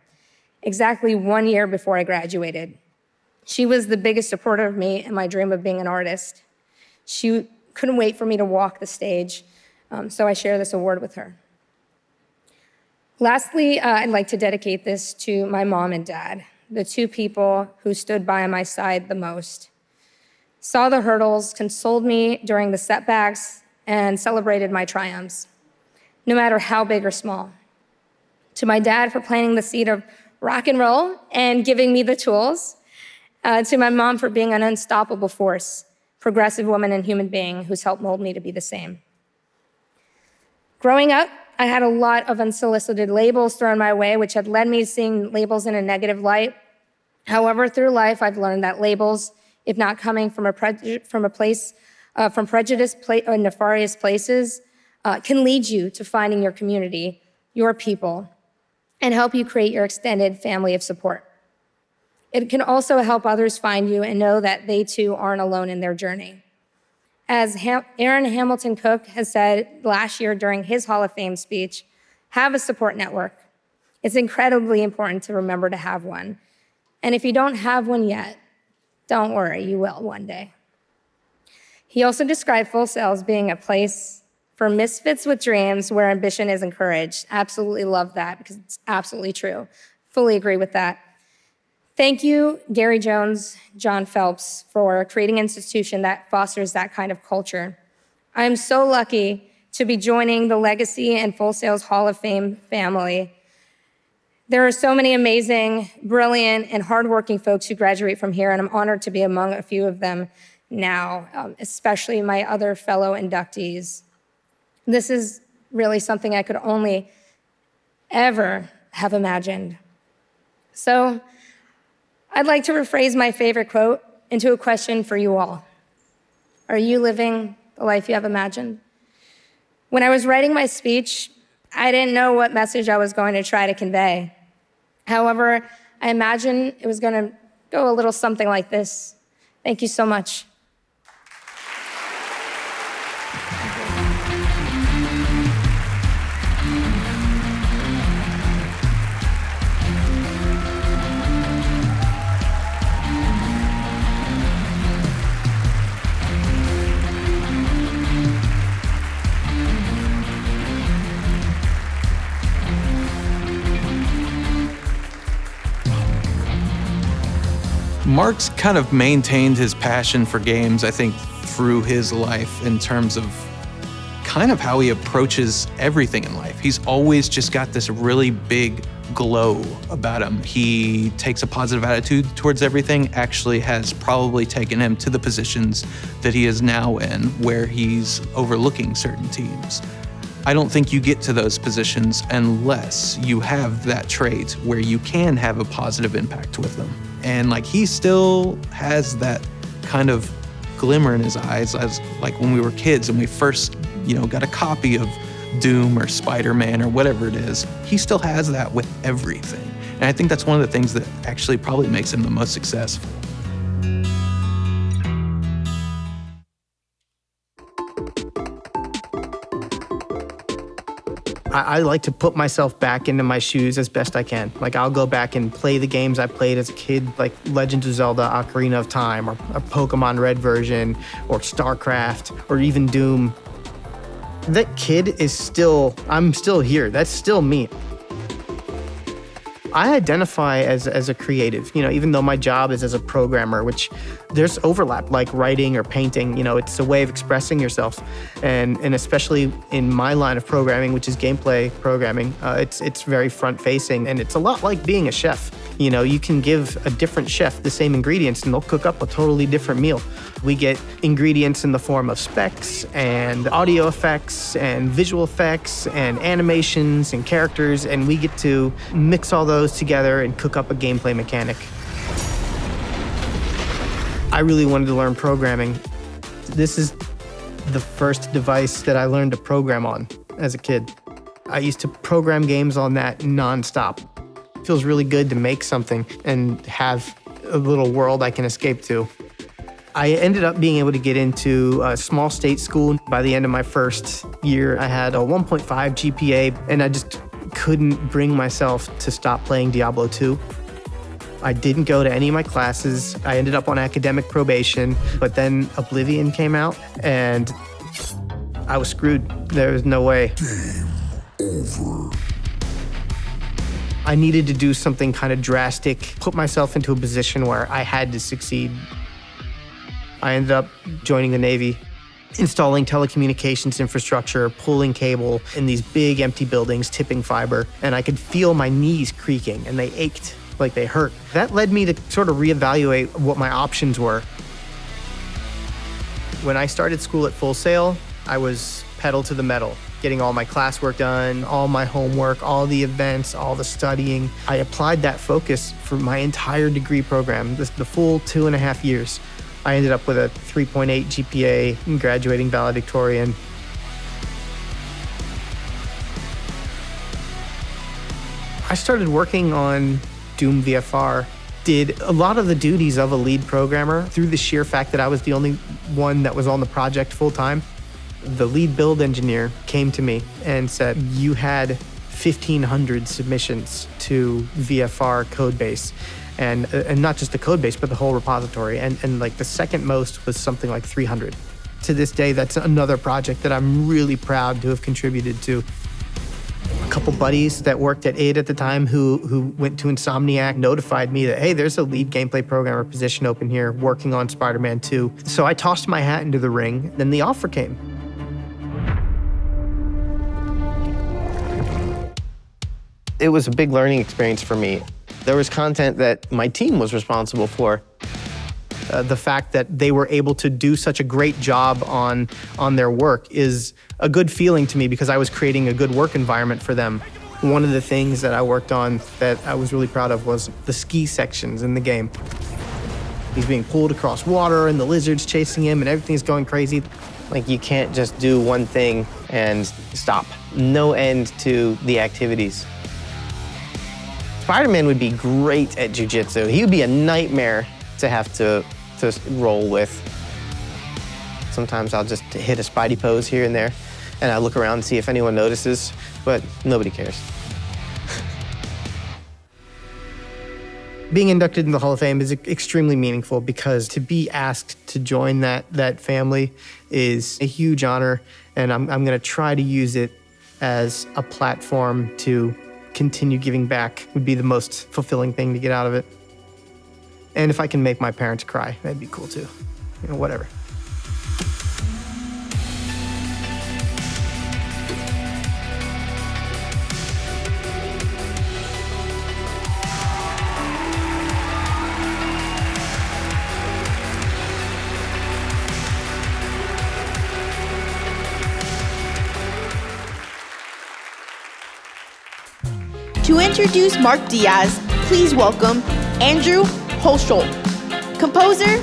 exactly 1 year before I graduated. She was the biggest supporter of me and my dream of being an artist. She couldn't wait for me to walk the stage, so I share this award with her. Lastly, I'd like to dedicate this to my mom and dad, the two people who stood by my side the most, saw the hurdles, consoled me during the setbacks, and celebrated my triumphs, no matter how big or small. To my dad for planting the seed of rock and roll and giving me the tools. To my mom for being an unstoppable force, progressive woman and human being who's helped mold me to be the same. Growing up, I had a lot of unsolicited labels thrown my way, which had led me to seeing labels in a negative light. However, through life, I've learned that labels, if not coming from prejudice or nefarious places, can lead you to finding your community, your people, and help you create your extended family of support. It can also help others find you and know that they too aren't alone in their journey. As Aaron Hamilton Cook has said last year during his Hall of Fame speech, have a support network. It's incredibly important to remember to have one. And if you don't have one yet, don't worry, you will one day. He also described Full Sail as being a place for misfits with dreams where ambition is encouraged. Absolutely love that because it's absolutely true. Fully agree with that. Thank you, Gary Jones, John Phelps, for creating an institution that fosters that kind of culture. I am so lucky to be joining the Legacy and Full Sail's Hall of Fame family. There are so many amazing, brilliant, and hardworking folks who graduate from here, and I'm honored to be among a few of them now, especially my other fellow inductees. This is really something I could only ever have imagined. So I'd like to rephrase my favorite quote into a question for you all. Are you living the life you have imagined? When I was writing my speech, I didn't know what message I was going to try to convey. However, I imagine it was going to go a little something like this. Thank you so much. Mark's kind of maintained his passion for games, I think, through his life in terms of kind of how he approaches everything in life. He's always just got this really big glow about him. He takes a positive attitude towards everything, actually has probably taken him to the positions that he is now in, where he's overlooking certain teams. I don't think you get to those positions unless you have that trait where you can have a positive impact with them. And like he still has that kind of glimmer in his eyes as like when we were kids and we first, got a copy of Doom or Spider-Man or whatever it is. He still has that with everything. And I think that's one of the things that actually probably makes him the most successful. I like to put myself back into my shoes as best I can. Like I'll go back and play the games I played as a kid, like Legend of Zelda, Ocarina of Time, or a Pokemon Red version, or StarCraft, or even Doom. That kid I'm still here. That's still me. I identify as a creative, even though my job is as a programmer, which there's overlap, like writing or painting, it's a way of expressing yourself. And especially in my line of programming, which is gameplay programming, it's very front-facing, and it's a lot like being a chef. You can give a different chef the same ingredients and they'll cook up a totally different meal. We get ingredients in the form of specs and audio effects and visual effects and animations and characters, and we get to mix all those together and cook up a gameplay mechanic. I really wanted to learn programming. This is the first device that I learned to program on as a kid. I used to program games on that nonstop. It feels really good to make something and have a little world I can escape to. I ended up being able to get into a small state school. By the end of my first year, I had a 1.5 GPA, and I just couldn't bring myself to stop playing Diablo 2. I didn't go to any of my classes. I ended up on academic probation, but then Oblivion came out, and I was screwed. There was no way. Game over. I needed to do something kind of drastic, put myself into a position where I had to succeed. I ended up joining the Navy, installing telecommunications infrastructure, pulling cable in these big empty buildings, tipping fiber, and I could feel my knees creaking, and they ached like they hurt. That led me to sort of reevaluate what my options were. When I started school at Full Sail, I was pedal to the metal, getting all my classwork done, all my homework, all the events, all the studying. I applied that focus for my entire degree program, the full 2.5 years. I ended up with a 3.8 GPA and graduating valedictorian. I started working on Doom VFR, did a lot of the duties of a lead programmer through the sheer fact that I was the only one that was on the project full time. The lead build engineer came to me and said, you had 1,500 submissions to VFR codebase. And not just the code base, but the whole repository. And like the second most was something like 300. To this day, that's another project that I'm really proud to have contributed to. A couple buddies that worked at id at the time who went to Insomniac notified me that, hey, there's a lead gameplay programmer position open here working on Spider-Man 2. So I tossed my hat into the ring, then the offer came. It was a big learning experience for me. There was content that my team was responsible for. The fact that they were able to do such a great job on their work is a good feeling to me because I was creating a good work environment for them. One of the things that I worked on that I was really proud of was the ski sections in the game. He's being pulled across water and the lizard's chasing him and everything's going crazy. Like, you can't just do one thing and stop. No end to the activities. Spider-Man would be great at jiu-jitsu. He would be a nightmare to have to roll with. Sometimes I'll just hit a Spidey pose here and there, and I look around and see if anyone notices, but nobody cares. Being inducted in the Hall of Fame is extremely meaningful because to be asked to join that family is a huge honor, and I'm gonna try to use it as a platform to continue giving back. Would be the most fulfilling thing to get out of it. And if I can make my parents cry, that'd be cool too. You know, whatever. To introduce Mark Diaz, please welcome Andrew Holsholt, composer,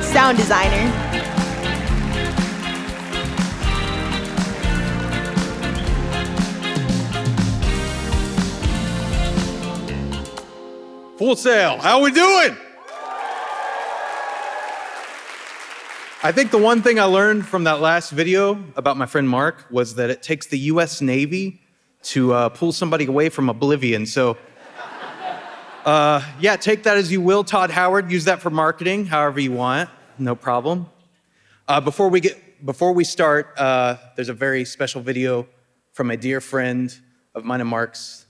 sound designer. Full Sail, how we doing? I think the one thing I learned from that last video about my friend Mark was that it takes the US Navy to pull somebody away from Oblivion. So, yeah, take that as you will, Todd Howard. Use that for marketing, however you want. No problem. Before we start, there's a very special video from a dear friend of mine and Mark's.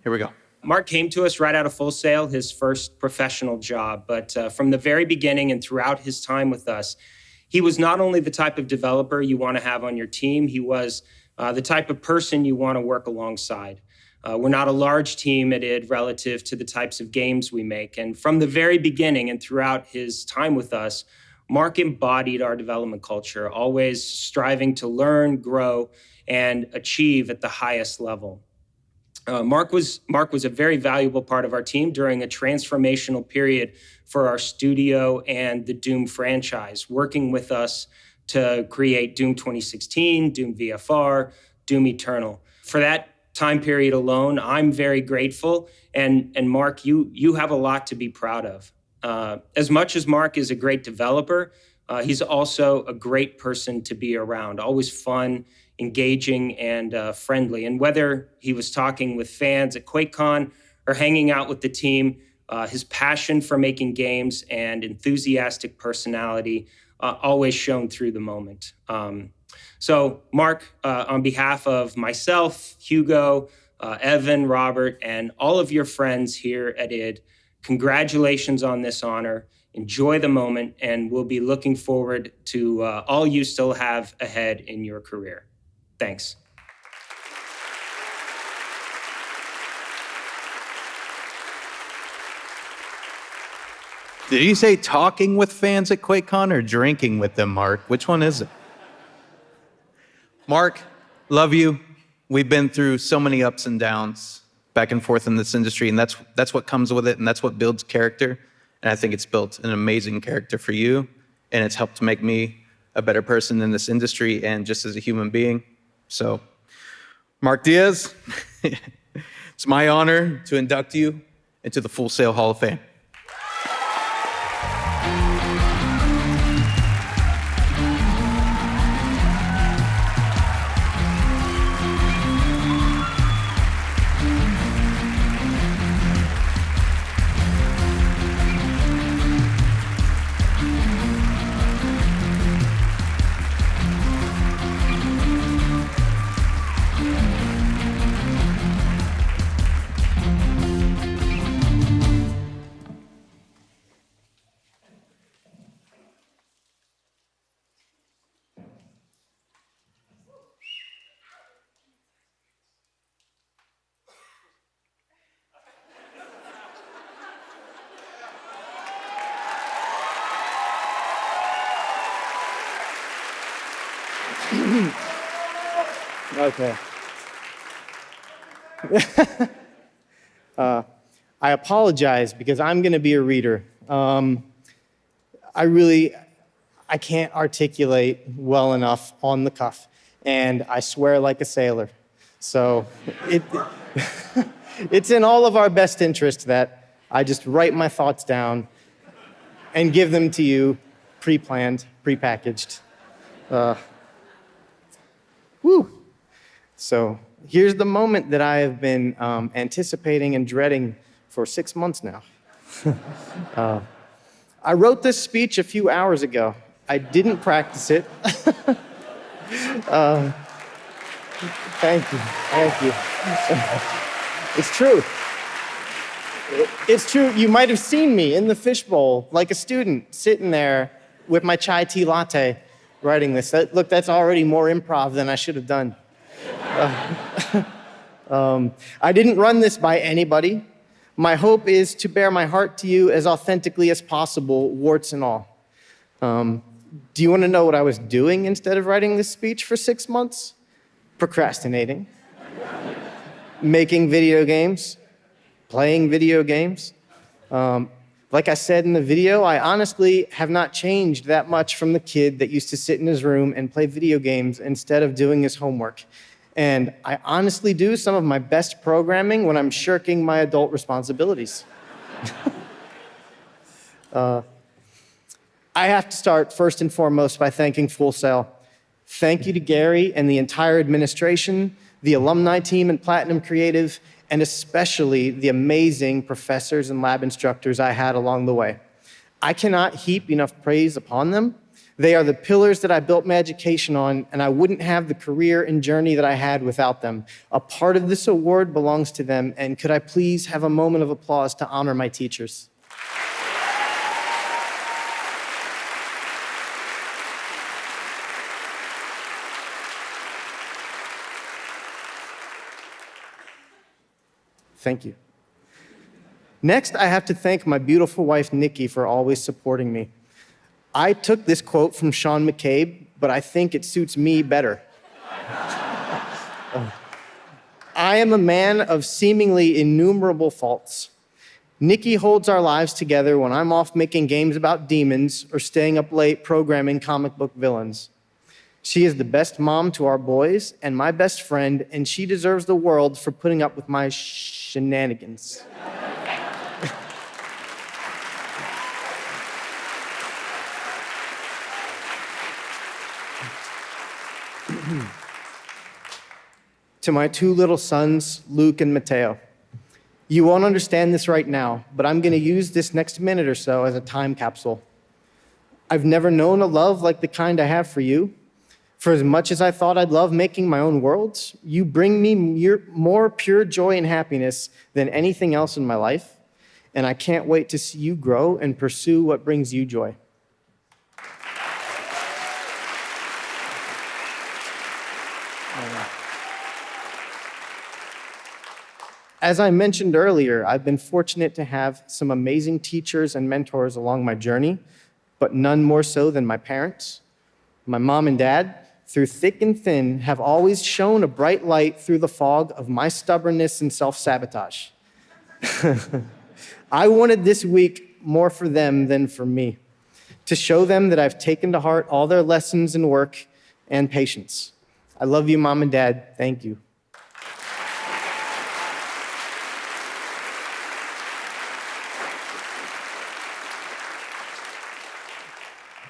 Here we go. Mark came to us right out of Full Sail, his first professional job. But from the very beginning and throughout his time with us, he was not only the type of developer you want to have on your team, he was the type of person you want to work alongside. We're not a large team at id relative to the types of games we make. And from the very beginning and throughout his time with us, Mark embodied our development culture, always striving to learn, grow, and achieve at the highest level. Mark was a very valuable part of our team during a transformational period for our studio and the Doom franchise, working with us to create Doom 2016, Doom VFR, doom eternal. For that time period alone, I'm very grateful. And Mark, you have a lot to be proud of. As much as Mark is a great developer, he's also a great person to be around, always fun, engaging, and friendly. And whether he was talking with fans at QuakeCon or hanging out with the team, his passion for making games and enthusiastic personality always shone through the moment. So Mark, on behalf of myself, Hugo, Evan, Robert, and all of your friends here at ID, congratulations on this honor. Enjoy the moment, and we'll be looking forward to all you still have ahead in your career. Thanks. Did you say talking with fans at QuakeCon or drinking with them, Mark? Which one is it? Mark, love you. We've been through so many ups and downs back and forth in this industry, and that's what comes with it, and that's what builds character. And I think it's built an amazing character for you, and it's helped to make me a better person in this industry and just as a human being. So, Mark Diaz, it's my honor to induct you into the Full Sail Hall of Fame. Okay. I apologize because I'm going to be a reader. I can't articulate well enough on the cuff, and I swear like a sailor. So it's in all of our best interest that I just write my thoughts down and give them to you pre-planned, pre-packaged. So here's the moment that I have been anticipating and dreading for 6 months now. I wrote this speech a few hours ago. I didn't practice it. Thank you. It's true. It's true. You might have seen me in the fishbowl, like a student, sitting there with my chai tea latte, writing this. Look, that's already more improv than I should have done. I didn't run this by anybody. My hope is to bear my heart to you as authentically as possible, warts and all. Do you want to know what I was doing instead of writing this speech for 6 months? Procrastinating. Making video games. Playing video games. Like I said in the video, I honestly have not changed that much from the kid that used to sit in his room and play video games instead of doing his homework. And I honestly do some of my best programming when I'm shirking my adult responsibilities. I have to start first and foremost by thanking Full Sail. Thank you to Gary and the entire administration, the alumni team and Platinum Creative, and especially the amazing professors and lab instructors I had along the way. I cannot heap enough praise upon them. They are the pillars that I built my education on, and I wouldn't have the career and journey that I had without them. A part of this award belongs to them, and could I please have a moment of applause to honor my teachers? Thank you. Next, I have to thank my beautiful wife, Nikki, for always supporting me. I took this quote from Sean McCabe, but I think it suits me better. I am a man of seemingly innumerable faults. Nikki holds our lives together when I'm off making games about demons or staying up late programming comic book villains. She is the best mom to our boys and my best friend, and she deserves the world for putting up with my shenanigans. To my two little sons, Luke and Mateo. You won't understand this right now, but I'm going to use this next minute or so as a time capsule. I've never known a love like the kind I have for you. For as much as I thought I'd love making my own worlds, you bring me more pure joy and happiness than anything else in my life, and I can't wait to see you grow and pursue what brings you joy. As I mentioned earlier, I've been fortunate to have some amazing teachers and mentors along my journey, but none more so than my parents. My mom and dad, through thick and thin, have always shone a bright light through the fog of my stubbornness and self-sabotage. I wanted this week more for them than for me, to show them that I've taken to heart all their lessons and work and patience. I love you, Mom and Dad. Thank you.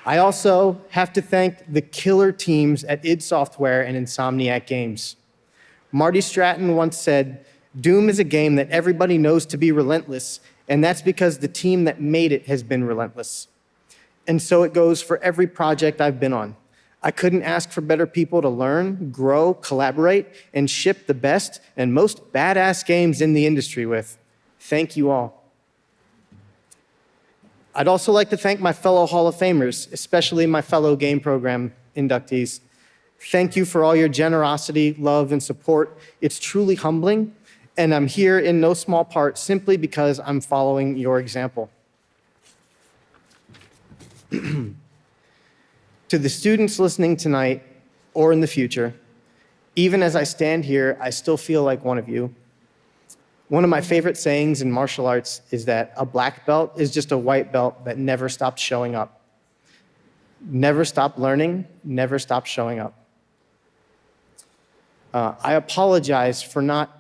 I also have to thank the killer teams at id Software and Insomniac Games. Marty Stratton once said, "Doom is a game that everybody knows to be relentless, and that's because the team that made it has been relentless." And so it goes for every project I've been on. I couldn't ask for better people to learn, grow, collaborate, and ship the best and most badass games in the industry with. Thank you all. I'd also like to thank my fellow Hall of Famers, especially my fellow game program inductees. Thank you for all your generosity, love, and support. It's truly humbling, and I'm here in no small part simply because I'm following your example. To the students listening tonight or in the future, even as I stand here, I still feel like one of you. One of my favorite sayings in martial arts is that a black belt is just a white belt that never stopped showing up. Never stopped learning, never stopped showing up. I apologize for not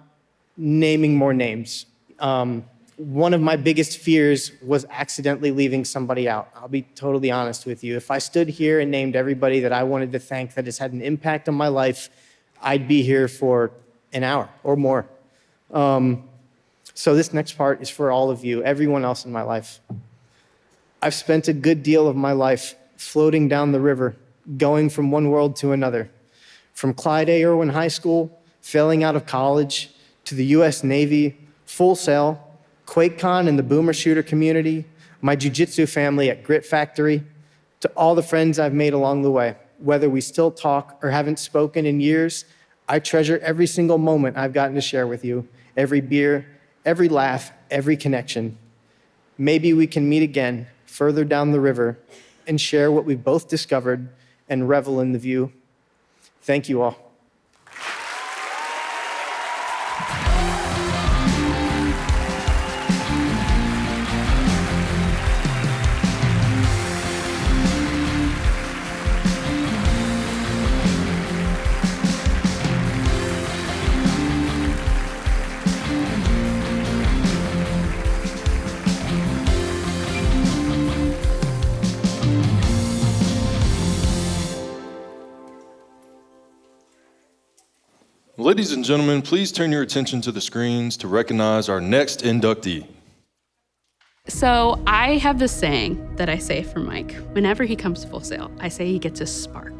naming more names. One of my biggest fears was accidentally leaving somebody out. I'll be totally honest with you. If I stood here and named everybody that I wanted to thank that has had an impact on my life, I'd be here for an hour or more. So this next part is for all of you, everyone else in my life. I've spent a good deal of my life floating down the river, going from one world to another. From Clyde A. Irwin High School, failing out of college, to the US Navy, Full Sail, QuakeCon and the boomer shooter community, my jiu-jitsu family at Grit Factory, to all the friends I've made along the way. Whether we still talk or haven't spoken in years, I treasure every single moment I've gotten to share with you, every beer, every laugh, every connection. Maybe we can meet again further down the river and share what we've both discovered and revel in the view. Thank you all. Ladies and gentlemen, please turn your attention to the screens to recognize our next inductee. So I have this saying that I say for Mike. Whenever he comes to Full Sail, I say he gets a spark.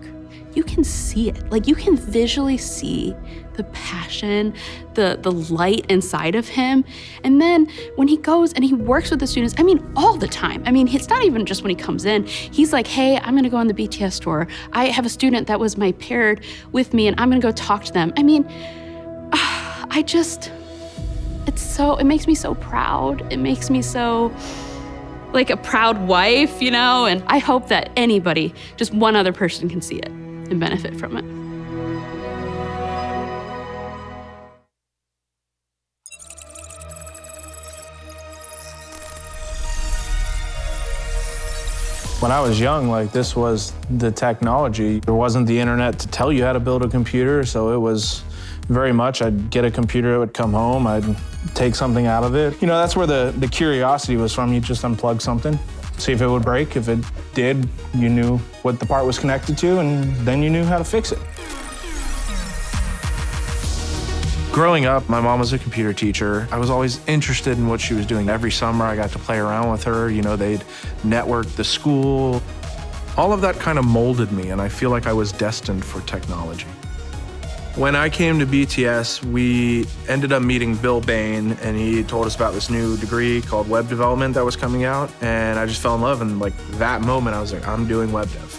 You can see it. Like, you can visually see the passion, the light inside of him. And then when he goes and he works with the students, I mean, all the time. I mean, it's not even just when he comes in. He's like, hey, I'm gonna go on the BTS tour. I have a student that was my paired with me and I'm gonna go talk to them. I mean, it makes me so proud. It makes me so like a proud wife, you know? And I hope that anybody, just one other person can see it and benefit from it. When I was young, like, this was the technology. There wasn't the internet to tell you how to build a computer, so it was very much, I'd get a computer, it would come home, I'd take something out of it. You know, that's where the curiosity was from. You just unplug something, see if it would break. If it did, you knew what the part was connected to, and then you knew how to fix it. Growing up, my mom was a computer teacher. I was always interested in what she was doing. Every summer, I got to play around with her. You know, they'd network the school. All of that kind of molded me, and I feel like I was destined for technology. When I came to BTS, we ended up meeting Bill Bain, and he told us about this new degree called web development that was coming out, and I just fell in love, and like that moment, I was like, I'm doing web dev.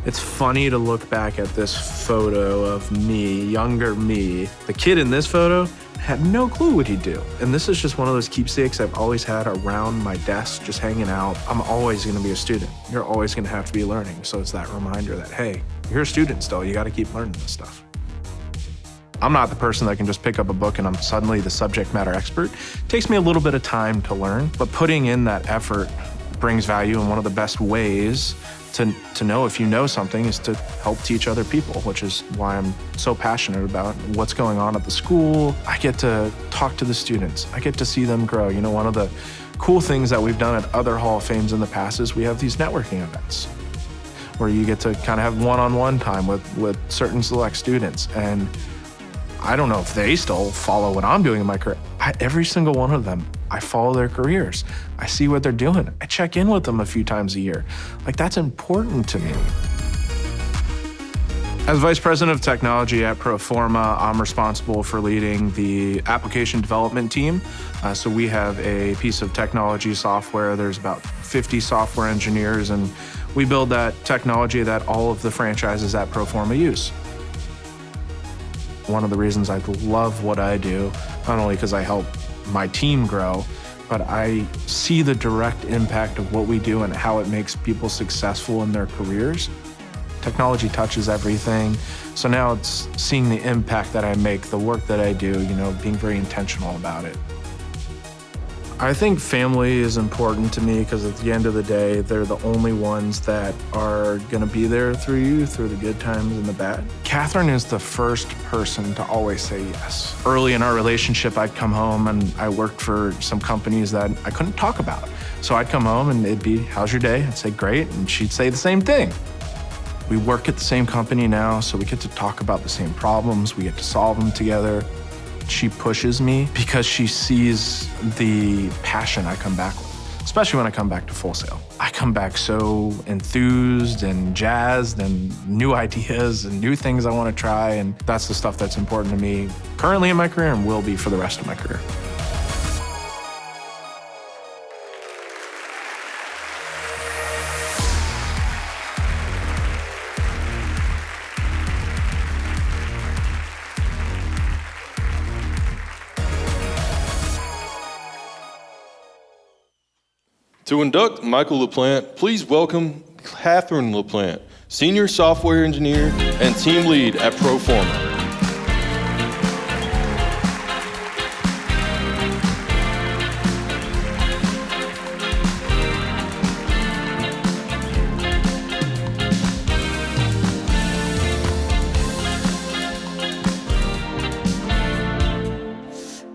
It's funny to look back at this photo of me, younger me. The kid in this photo had no clue what he'd do. And this is just one of those keepsakes I've always had around my desk, just hanging out. I'm always gonna be a student. You're always gonna have to be learning. So it's that reminder that, hey, you're a student still, you gotta keep learning this stuff. I'm not the person that can just pick up a book and I'm suddenly the subject matter expert. It takes me a little bit of time to learn, but putting in that effort brings value, and one of the best ways to know if you know something is to help teach other people, which is why I'm so passionate about what's going on at the school. I get to talk to the students. I get to see them grow. You know, one of the cool things that we've done at other Hall of Fames in the past is we have these networking events where you get to kind of have one-on-one time with certain select students. And I don't know if they still follow what I'm doing in my career. Every single one of them, I follow their careers. I see what they're doing. I check in with them a few times a year. Like, that's important to me. As Vice President of Technology at Proforma, I'm responsible for leading the application development team. So we have a piece of technology software. There's about 50 software engineers, and we build that technology that all of the franchises at Proforma use. One of the reasons I love what I do, not only because I help my team grow, but I see the direct impact of what we do and how it makes people successful in their careers. Technology touches everything. So now it's seeing the impact that I make, the work that I do, you know, being very intentional about it. I think family is important to me because at the end of the day, they're the only ones that are gonna be there through you, through the good times and the bad. Catherine is the first person to always say yes. Early in our relationship, I'd come home and I worked for some companies that I couldn't talk about. So I'd come home and it'd be, how's your day? I'd say, great, and she'd say the same thing. We work at the same company now, so we get to talk about the same problems, we get to solve them together. She pushes me because she sees the passion I come back with, especially when I come back to Full Sail. I come back so enthused and jazzed and new ideas and new things I want to try, and that's the stuff that's important to me currently in my career and will be for the rest of my career. To induct Michael LaPlante, please welcome Catherine LaPlante, Senior Software Engineer and Team Lead at Proforma.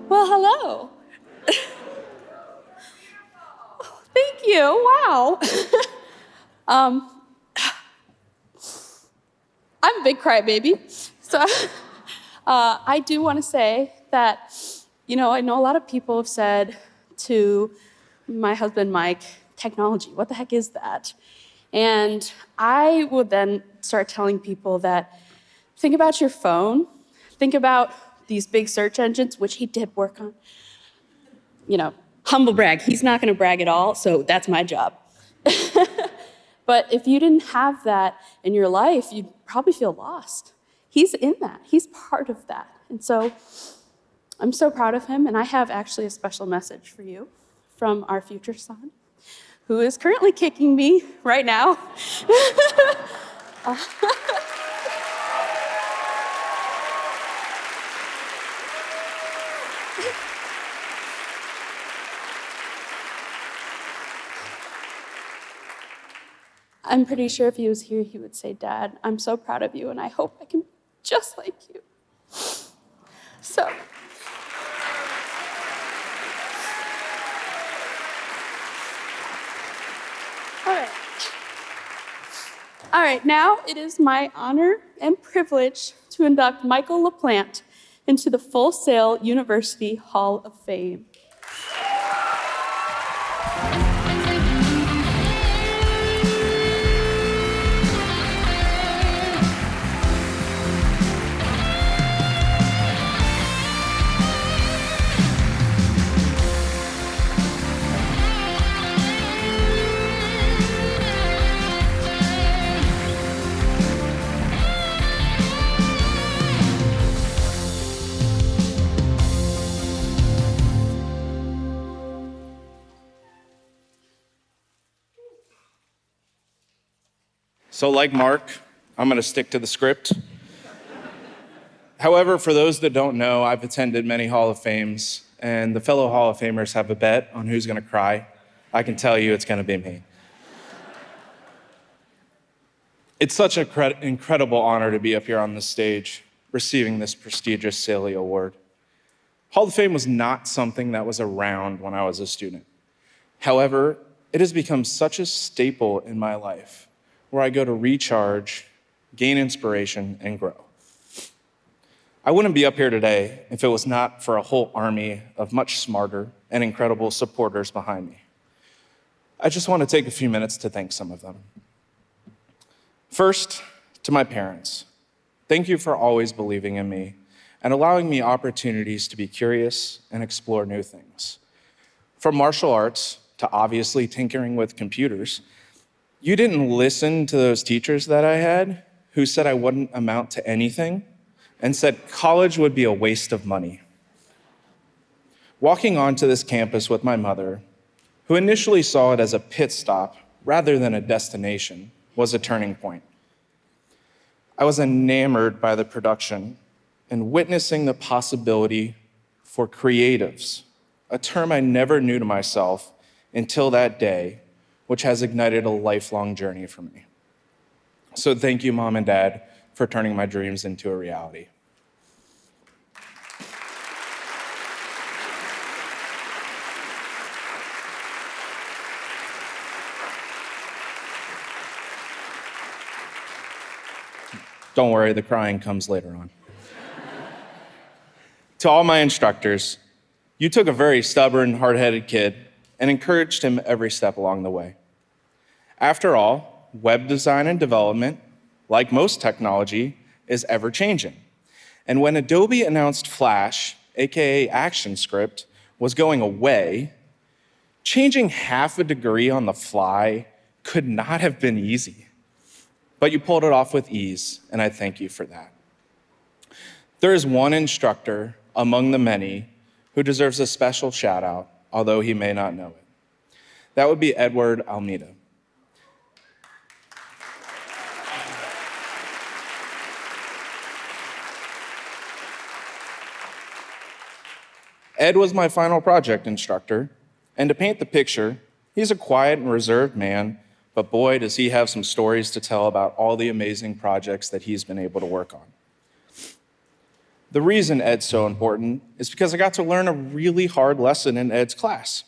Well, hello. Thank you. Wow. I'm a big crybaby. So I do want to say that, you know, I know a lot of people have said to my husband, Mike, technology, what the heck is that? And I would then start telling people that, think about your phone, think about these big search engines, which he did work on. You know, humble brag, he's not gonna brag at all, so that's my job. But if you didn't have that in your life, you'd probably feel lost. He's in that, he's part of that. And so I'm so proud of him, and I have actually a special message for you from our future son, who is currently kicking me right now. I'm pretty sure if he was here, he would say, Dad, I'm so proud of you, and I hope I can be just like you. So, all right, now it is my honor and privilege to induct Michael LaPlante into the Full Sail University Hall of Fame. So like Mark, I'm gonna stick to the script. However, for those that don't know, I've attended many Hall of Fames, and the fellow Hall of Famers have a bet on who's gonna cry. I can tell you it's gonna be me. It's such an incredible honor to be up here on this stage, receiving this prestigious Saley Award. Hall of Fame was not something that was around when I was a student. However, it has become such a staple in my life, where I go to recharge, gain inspiration, and grow. I wouldn't be up here today if it was not for a whole army of much smarter and incredible supporters behind me. I just want to take a few minutes to thank some of them. First, to my parents. Thank you for always believing in me and allowing me opportunities to be curious and explore new things. From martial arts to obviously tinkering with computers, you didn't listen to those teachers that I had who said I wouldn't amount to anything and said college would be a waste of money. Walking onto this campus with my mother, who initially saw it as a pit stop rather than a destination, was a turning point. I was enamored by the production and witnessing the possibility for creatives, a term I never knew to myself until that day, which has ignited a lifelong journey for me. So thank you, Mom and Dad, for turning my dreams into a reality. Don't worry, the crying comes later on. To all my instructors, you took a very stubborn, hard-headed kid and encouraged him every step along the way. After all, web design and development, like most technology, is ever-changing. And when Adobe announced Flash, aka ActionScript, was going away, changing half a degree on the fly could not have been easy. But you pulled it off with ease, and I thank you for that. There is one instructor among the many who deserves a special shout out, although he may not know it. That would be Edward Almeida. Ed was my final project instructor, and to paint the picture, he's a quiet and reserved man, but boy, does he have some stories to tell about all the amazing projects that he's been able to work on. The reason Ed's so important is because I got to learn a really hard lesson in Ed's class.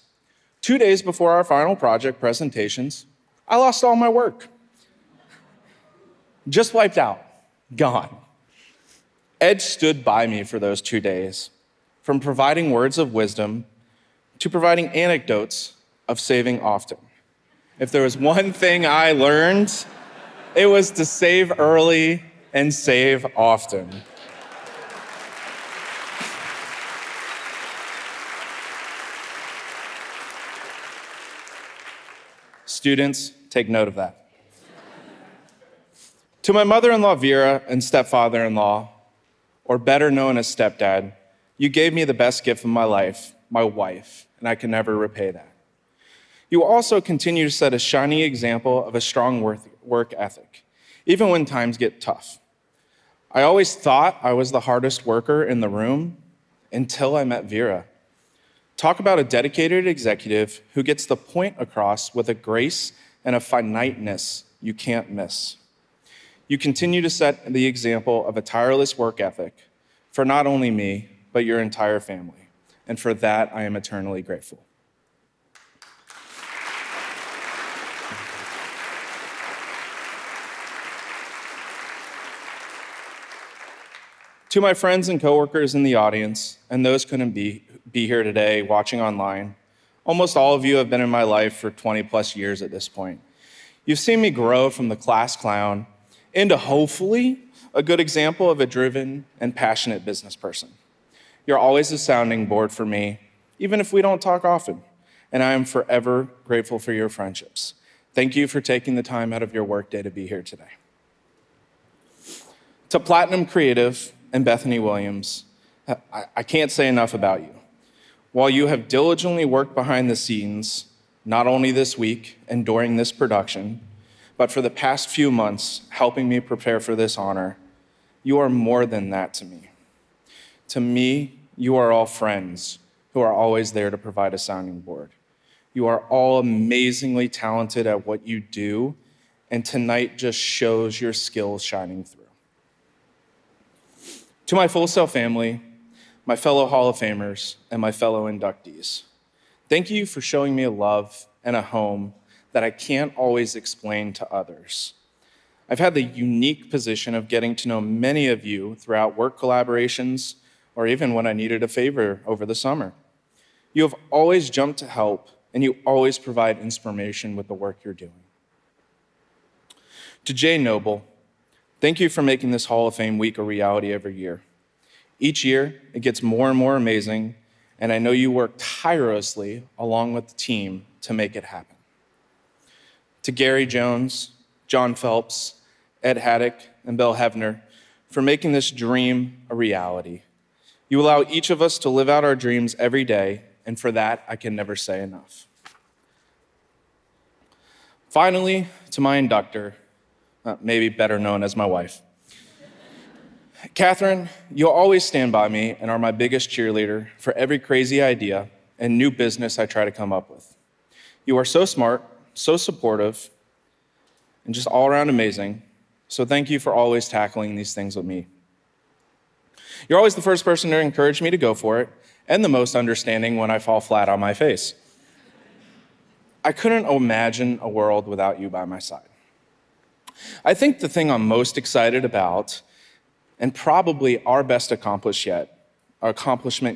2 days before our final project presentations, I lost all my work. Just wiped out, gone. Ed stood by me for those 2 days, from providing words of wisdom to providing anecdotes of saving often. If there was one thing I learned, it was to save early and save often. Students, take note of that. To my mother-in-law, Vera, and stepfather-in-law, or better known as stepdad, you gave me the best gift of my life, my wife, and I can never repay that. You also continue to set a shining example of a strong work ethic, even when times get tough. I always thought I was the hardest worker in the room until I met Vera. Talk about a dedicated executive who gets the point across with a grace and a finiteness you can't miss. You continue to set the example of a tireless work ethic for not only me, but your entire family. And for that, I am eternally grateful. To my friends and coworkers in the audience, and those couldn't be here today watching online, almost all of you have been in my life for 20 plus years at this point. You've seen me grow from the class clown into hopefully a good example of a driven and passionate business person. You're always a sounding board for me, even if we don't talk often, and I am forever grateful for your friendships. Thank you for taking the time out of your workday to be here today. To Platinum Creative and Bethany Williams, I can't say enough about you. While you have diligently worked behind the scenes, not only this week and during this production, but for the past few months, helping me prepare for this honor, you are more than that to me. To me, you are all friends who are always there to provide a sounding board. You are all amazingly talented at what you do, and tonight just shows your skills shining through. To my Full Sail family, my fellow Hall of Famers, and my fellow inductees, thank you for showing me a love and a home that I can't always explain to others. I've had the unique position of getting to know many of you throughout work collaborations, or even when I needed a favor over the summer. You have always jumped to help, and you always provide inspiration with the work you're doing. To Jay Noble, thank you for making this Hall of Fame week a reality every year. Each year, it gets more and more amazing, and I know you work tirelessly along with the team to make it happen. To Gary Jones, John Phelps, Ed Haddock, and Bill Hevner for making this dream a reality. You allow each of us to live out our dreams every day, and for that, I can never say enough. Finally, to my inductor, maybe better known as my wife. Catherine, you'll always stand by me and are my biggest cheerleader for every crazy idea and new business I try to come up with. You are so smart, so supportive, and just all around amazing. So thank you for always tackling these things with me. You're always the first person to encourage me to go for it, and the most understanding when I fall flat on my face. I couldn't imagine a world without you by my side. I think the thing I'm most excited about, and probably our best accomplishment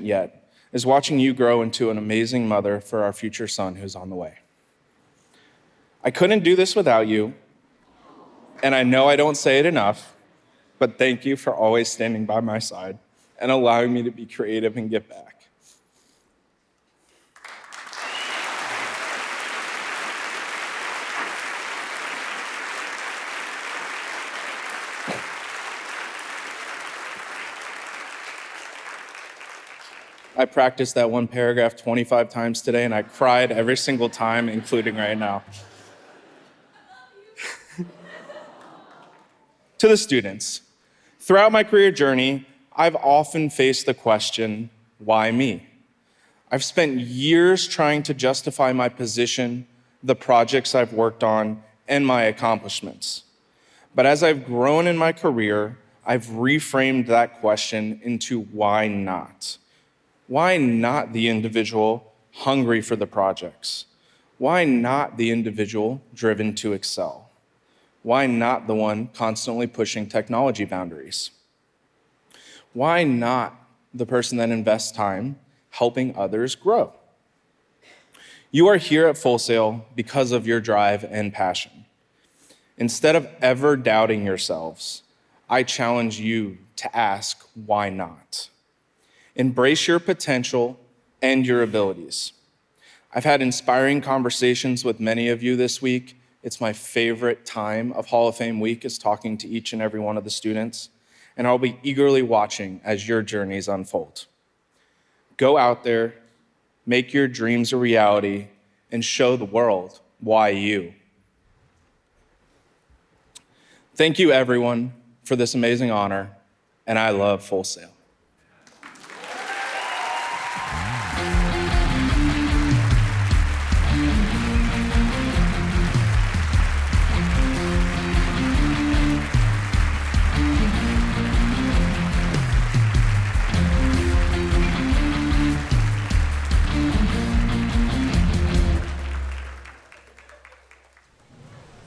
yet, is watching you grow into an amazing mother for our future son who's on the way. I couldn't do this without you, and I know I don't say it enough, but thank you for always standing by my side and allowing me to be creative and give back. I practiced that one paragraph 25 times today, and I cried every single time, including right now. To the students, throughout my career journey, I've often faced the question, why me? I've spent years trying to justify my position, the projects I've worked on, and my accomplishments. But as I've grown in my career, I've reframed that question into why not? Why not the individual hungry for the projects? Why not the individual driven to excel? Why not the one constantly pushing technology boundaries? Why not the person that invests time helping others grow? You are here at Full Sail because of your drive and passion. Instead of ever doubting yourselves, I challenge you to ask, why not? Embrace your potential and your abilities. I've had inspiring conversations with many of you this week. It's my favorite time of Hall of Fame week is talking to each and every one of the students, and I'll be eagerly watching as your journeys unfold. Go out there, make your dreams a reality, and show the world why you. Thank you, everyone, for this amazing honor, and I love Full Sail.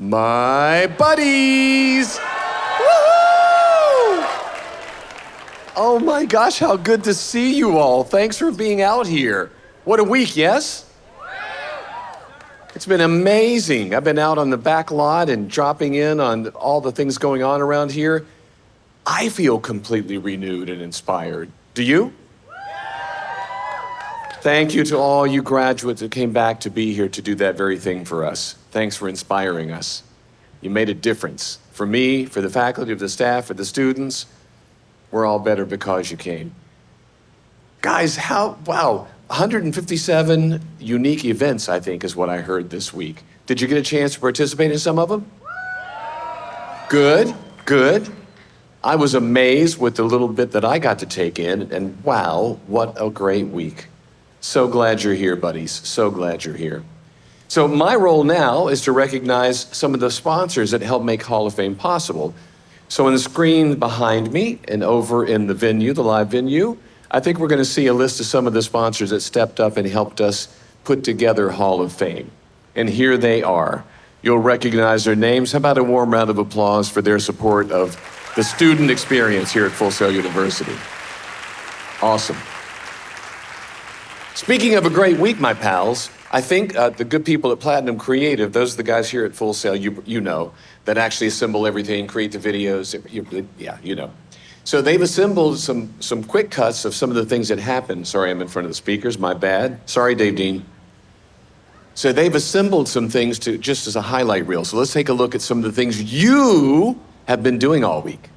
my buddies. Oh my gosh, how good to see you all. Thanks for being out here. What a week, yes? It's been amazing. I've been out on the back lot and dropping in on all the things going on around here. I feel completely renewed and inspired. Do you? Thank you to all you graduates that came back to be here to do that very thing for us. Thanks for inspiring us. You made a difference. For me, for the faculty, for the staff, for the students. We're all better because you came. Guys, wow, 157 unique events, I think, is what I heard this week. Did you get a chance to participate in some of them? Good, good. I was amazed with the little bit that I got to take in, and wow, what a great week. So glad you're here, buddies. So glad you're here. So my role now is to recognize some of the sponsors that help make Hall of Fame possible. So on the screen behind me and over in the venue, the live venue, I think we're going to see a list of some of the sponsors that stepped up and helped us put together Hall of Fame. And here they are. You'll recognize their names. How about a warm round of applause for their support of the student experience here at Full Sail University? Awesome. Speaking of a great week, my pals, I think the good people at Platinum Creative, those are the guys here at Full Sail, you know, that actually assemble everything, create the videos, yeah, you know. So they've assembled some quick cuts of some of the things that happened. Sorry, I'm in front of the speakers, my bad. Sorry, Dave Dean. So they've assembled some things to just as a highlight reel. So let's take a look at some of the things you have been doing all week.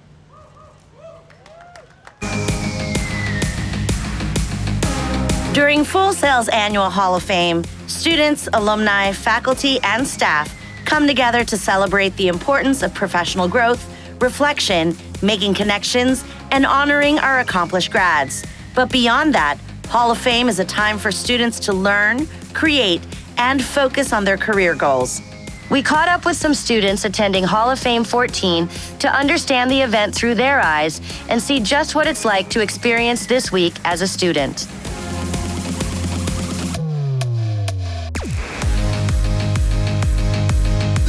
During Full Sail's annual Hall of Fame, students, alumni, faculty, and staff come together to celebrate the importance of professional growth, reflection, making connections, and honoring our accomplished grads. But beyond that, Hall of Fame is a time for students to learn, create, and focus on their career goals. We caught up with some students attending Hall of Fame 14 to understand the event through their eyes and see just what it's like to experience this week as a student.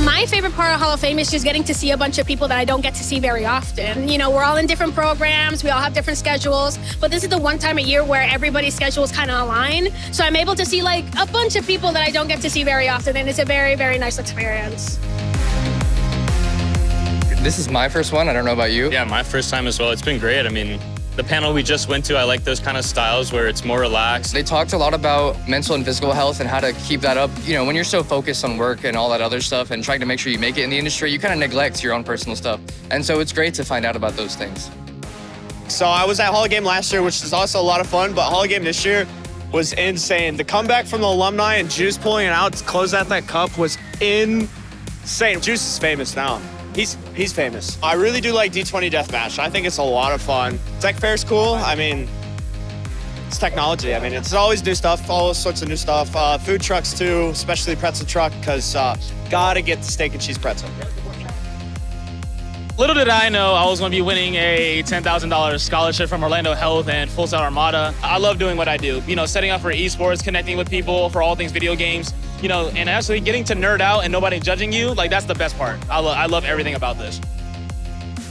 My favorite part of Hall of Fame is just getting to see a bunch of people that I don't get to see very often. You know, we're all in different programs, we all have different schedules, but this is the one time a year where everybody's schedules kind of align. So I'm able to see like a bunch of people that I don't get to see very often, and it's a very, very nice experience. This is my first one, I don't know about you. Yeah, my first time as well. It's been great. I mean, the panel we just went to, I like those kind of styles where it's more relaxed. They talked a lot about mental and physical health and how to keep that up. You know, when you're so focused on work and all that other stuff and trying to make sure you make it in the industry, you kind of neglect your own personal stuff. And so it's great to find out about those things. So I was at Hall of Game last year, which is also a lot of fun, but Hall of Game this year was insane. The comeback from the alumni and Juice pulling it out to close out that cup was insane. Juice is famous now. He's famous. I really do like D20 Deathmatch. I think it's a lot of fun. Tech Fair's cool. I mean, it's technology. I mean, it's always new stuff, all sorts of new stuff. Food trucks too, especially pretzel truck, because gotta get the steak and cheese pretzel. Little did I know I was going to be winning a $10,000 scholarship from Orlando Health and Full Sail Armada. I love doing what I do. You know, setting up for esports, connecting with people for all things video games. You know, and actually getting to nerd out and nobody judging you, like that's the best part. I love everything about this.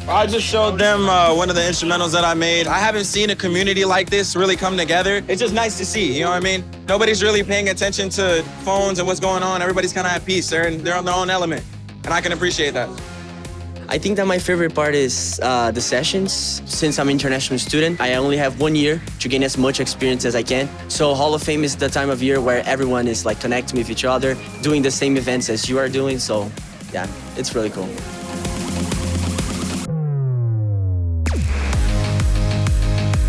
I just showed them one of the instrumentals that I made. I haven't seen a community like this really come together. It's just nice to see, you know what I mean? Nobody's really paying attention to phones and what's going on. Everybody's kind of at peace. They're on their own element, and I can appreciate that. I think that my favorite part is the sessions. Since I'm an international student, I only have 1 year to gain as much experience as I can. So Hall of Fame is the time of year where everyone is like connecting with each other, doing the same events as you are doing. So yeah, it's really cool.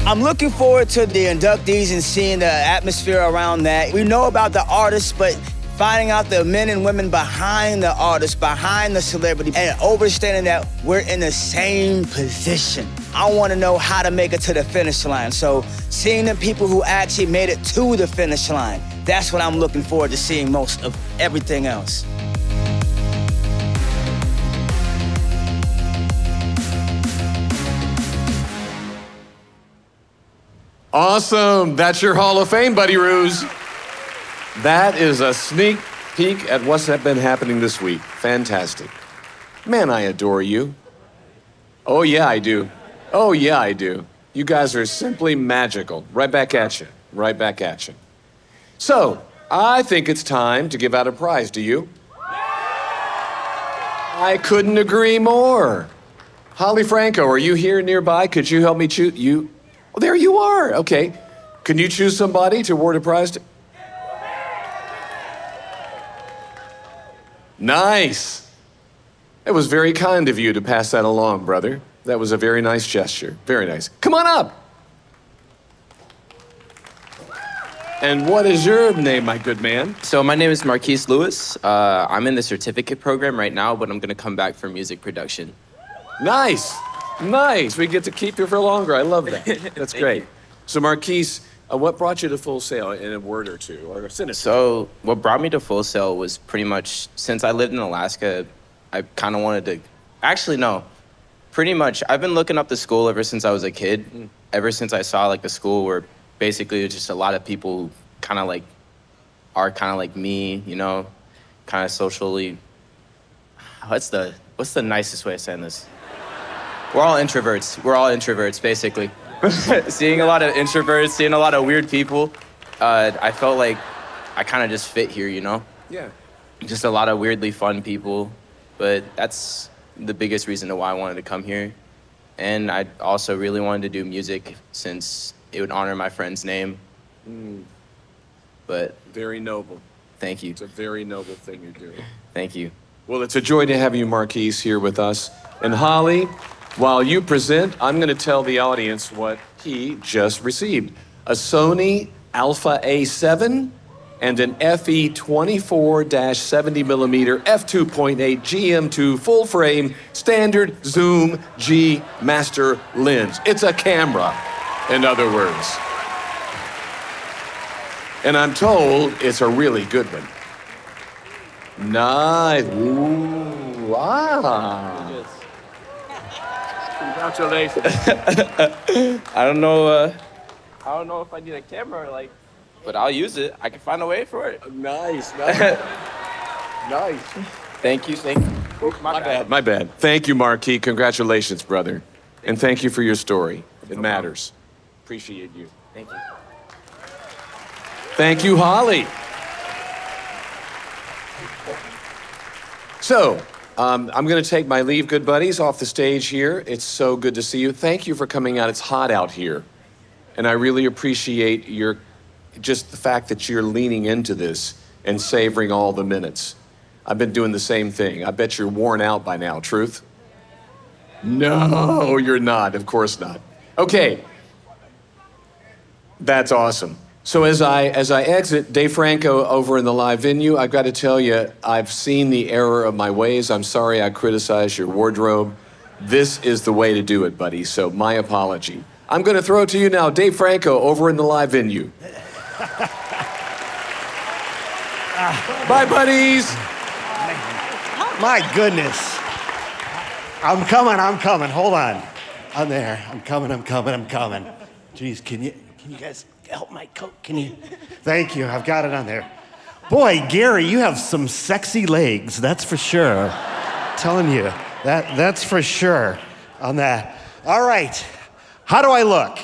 I'm looking forward to the inductees and seeing the atmosphere around that. We know about the artists, but finding out the men and women behind the artist, behind the celebrity, and understanding that we're in the same position. I want to know how to make it to the finish line. So seeing the people who actually made it to the finish line, that's what I'm looking forward to seeing most of everything else. Awesome. That's your Hall of Fame, Buddy Ruse. That is a sneak peek at what's been happening this week. Fantastic. Man, I adore you. Oh, yeah, I do. Oh, yeah, I do. You guys are simply magical. Right back at you. Right back at you. So, I think it's time to give out a prize. Do you? I couldn't agree more. Holly Franco, are you here nearby? Could you help me choose? You? Oh, there you are. Okay. Can you choose somebody to award a prize to? Nice. It was very kind of you to pass that along, brother. That was a very nice gesture. Very nice. Come on up. And what is your name, my good man? So my name is Marquise Lewis. I'm in the certificate program right now, but I'm gonna come back for music production. Nice, nice. We get to keep you for longer. I love that. That's great. So Marquise, what brought you to Full Sail in a word or two, or a sentence? So what brought me to Full Sail was pretty much, since I lived in Alaska, I kind of wanted to, actually no, pretty much, I've been looking up the school ever since I was a kid. Ever since I saw like the school where basically just a lot of people who kind of like are kind of like me, you know, kind of socially. What's the nicest way of saying this? We're all introverts. We're all introverts, basically. Seeing a lot of introverts, seeing a lot of weird people, I felt like I kind of just fit here, you know? Yeah. Just a lot of weirdly fun people, but that's the biggest reason why I wanted to come here. And I also really wanted to do music since it would honor my friend's name. But very noble. Thank you. It's a very noble thing you're doing. Thank you. Well, it's a joy to have you, Marquise, here with us. And Holly, while you present, I'm going to tell the audience what he just received. A Sony Alpha A7 and an FE 24-70mm f2.8 GM2 full frame standard zoom G master lens. It's a camera, in other words. And I'm told it's a really good one. Nice. Ooh, ah. Congratulations. I don't know if I need a camera, but I'll use it. I can find a way for it. Nice, nice. Nice. Thank you. My bad. Thank you, Marquis. Congratulations, brother. And thank you for your story. It matters. Appreciate you. Thank you. Thank you, Holly. So, I'm going to take my leave, good buddies, off the stage here. It's so good to see you. Thank you for coming out. It's hot out here. And I really appreciate just the fact that you're leaning into this and savoring all the minutes. I've been doing the same thing. I bet you're worn out by now. Truth? No, you're not. Of course not. Okay. That's awesome. So as I exit Dave Franco over in the live venue, I've got to tell you, I've seen the error of my ways. I'm sorry I criticized your wardrobe. This is the way to do it, buddy, so my apology. I'm going to throw it to you now, Dave Franco over in the live venue. Bye, buddies. My goodness. I'm coming. Hold on. I'm there. I'm coming. Jeez, can you guys help my coat? Can you? Thank you. I've got it on there. Boy, Gary, you have some sexy legs. That's for sure. Telling you, that's for sure on that. All right. How do I look?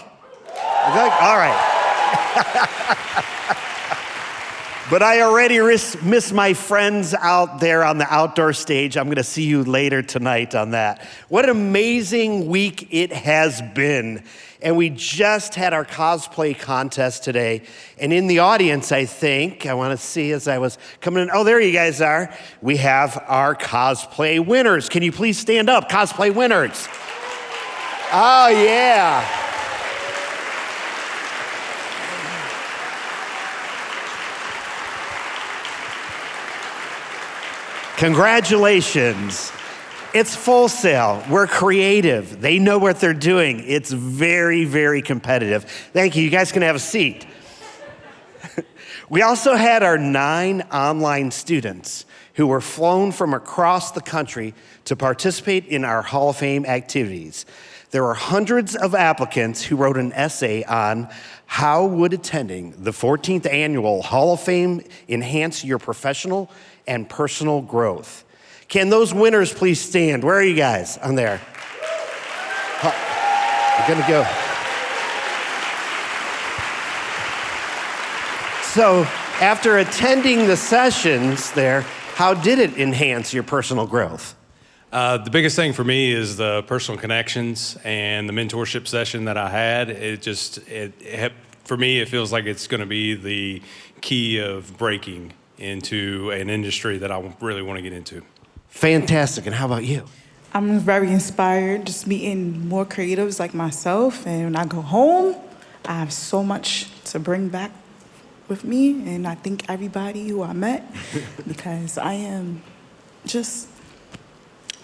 All right. But I already miss my friends out there on the outdoor stage. I'm going to see you later tonight on that. What an amazing week it has been. And we just had our cosplay contest today. And in the audience, I want to see as I was coming in. Oh, there you guys are. We have our cosplay winners. Can you please stand up, cosplay winners? Oh, yeah. Congratulations. It's Full Sail. We're creative. They know what they're doing. It's very, very competitive. Thank you. You guys can have a seat. We also had our 9 online students who were flown from across the country to participate in our Hall of Fame activities. There are hundreds of applicants who wrote an essay on how would attending the 14th annual Hall of Fame enhance your professional and personal growth. Can those winners please stand? Where are you guys on there? We're gonna go. So after attending the sessions there, how did it enhance your personal growth? The biggest thing for me is the personal connections and the mentorship session that I had. For me, it feels like it's going to be the key of breaking into an industry that I really want to get into. Fantastic. And how about you? I'm very inspired just meeting more creatives like myself. And when I go home, I have so much to bring back with me. And I thank everybody who I met because I am just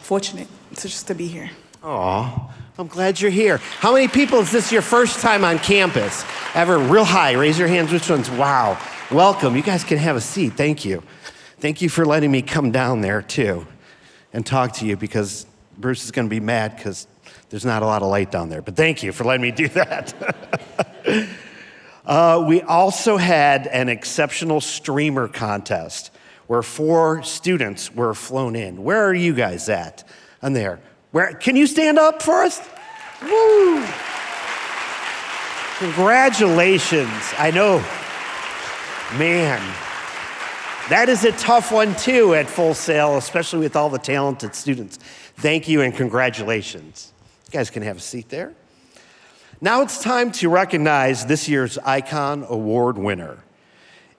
fortunate to be here. Aw, I'm glad you're here. How many people is this your first time on campus? Ever? Real high, raise your hands. Which ones? Wow. Welcome. You guys can have a seat. Thank you. Thank you for letting me come down there too and talk to you because Bruce is going to be mad because there's not a lot of light down there. But thank you for letting me do that. We also had an exceptional streamer contest where 4 students were flown in. Where are you guys at? On there. Where? Can you stand up for us? Woo! Congratulations. I know. Man, that is a tough one too at Full Sail, especially with all the talented students. Thank you and congratulations. You guys can have a seat there. Now it's time to recognize this year's Icon Award winner.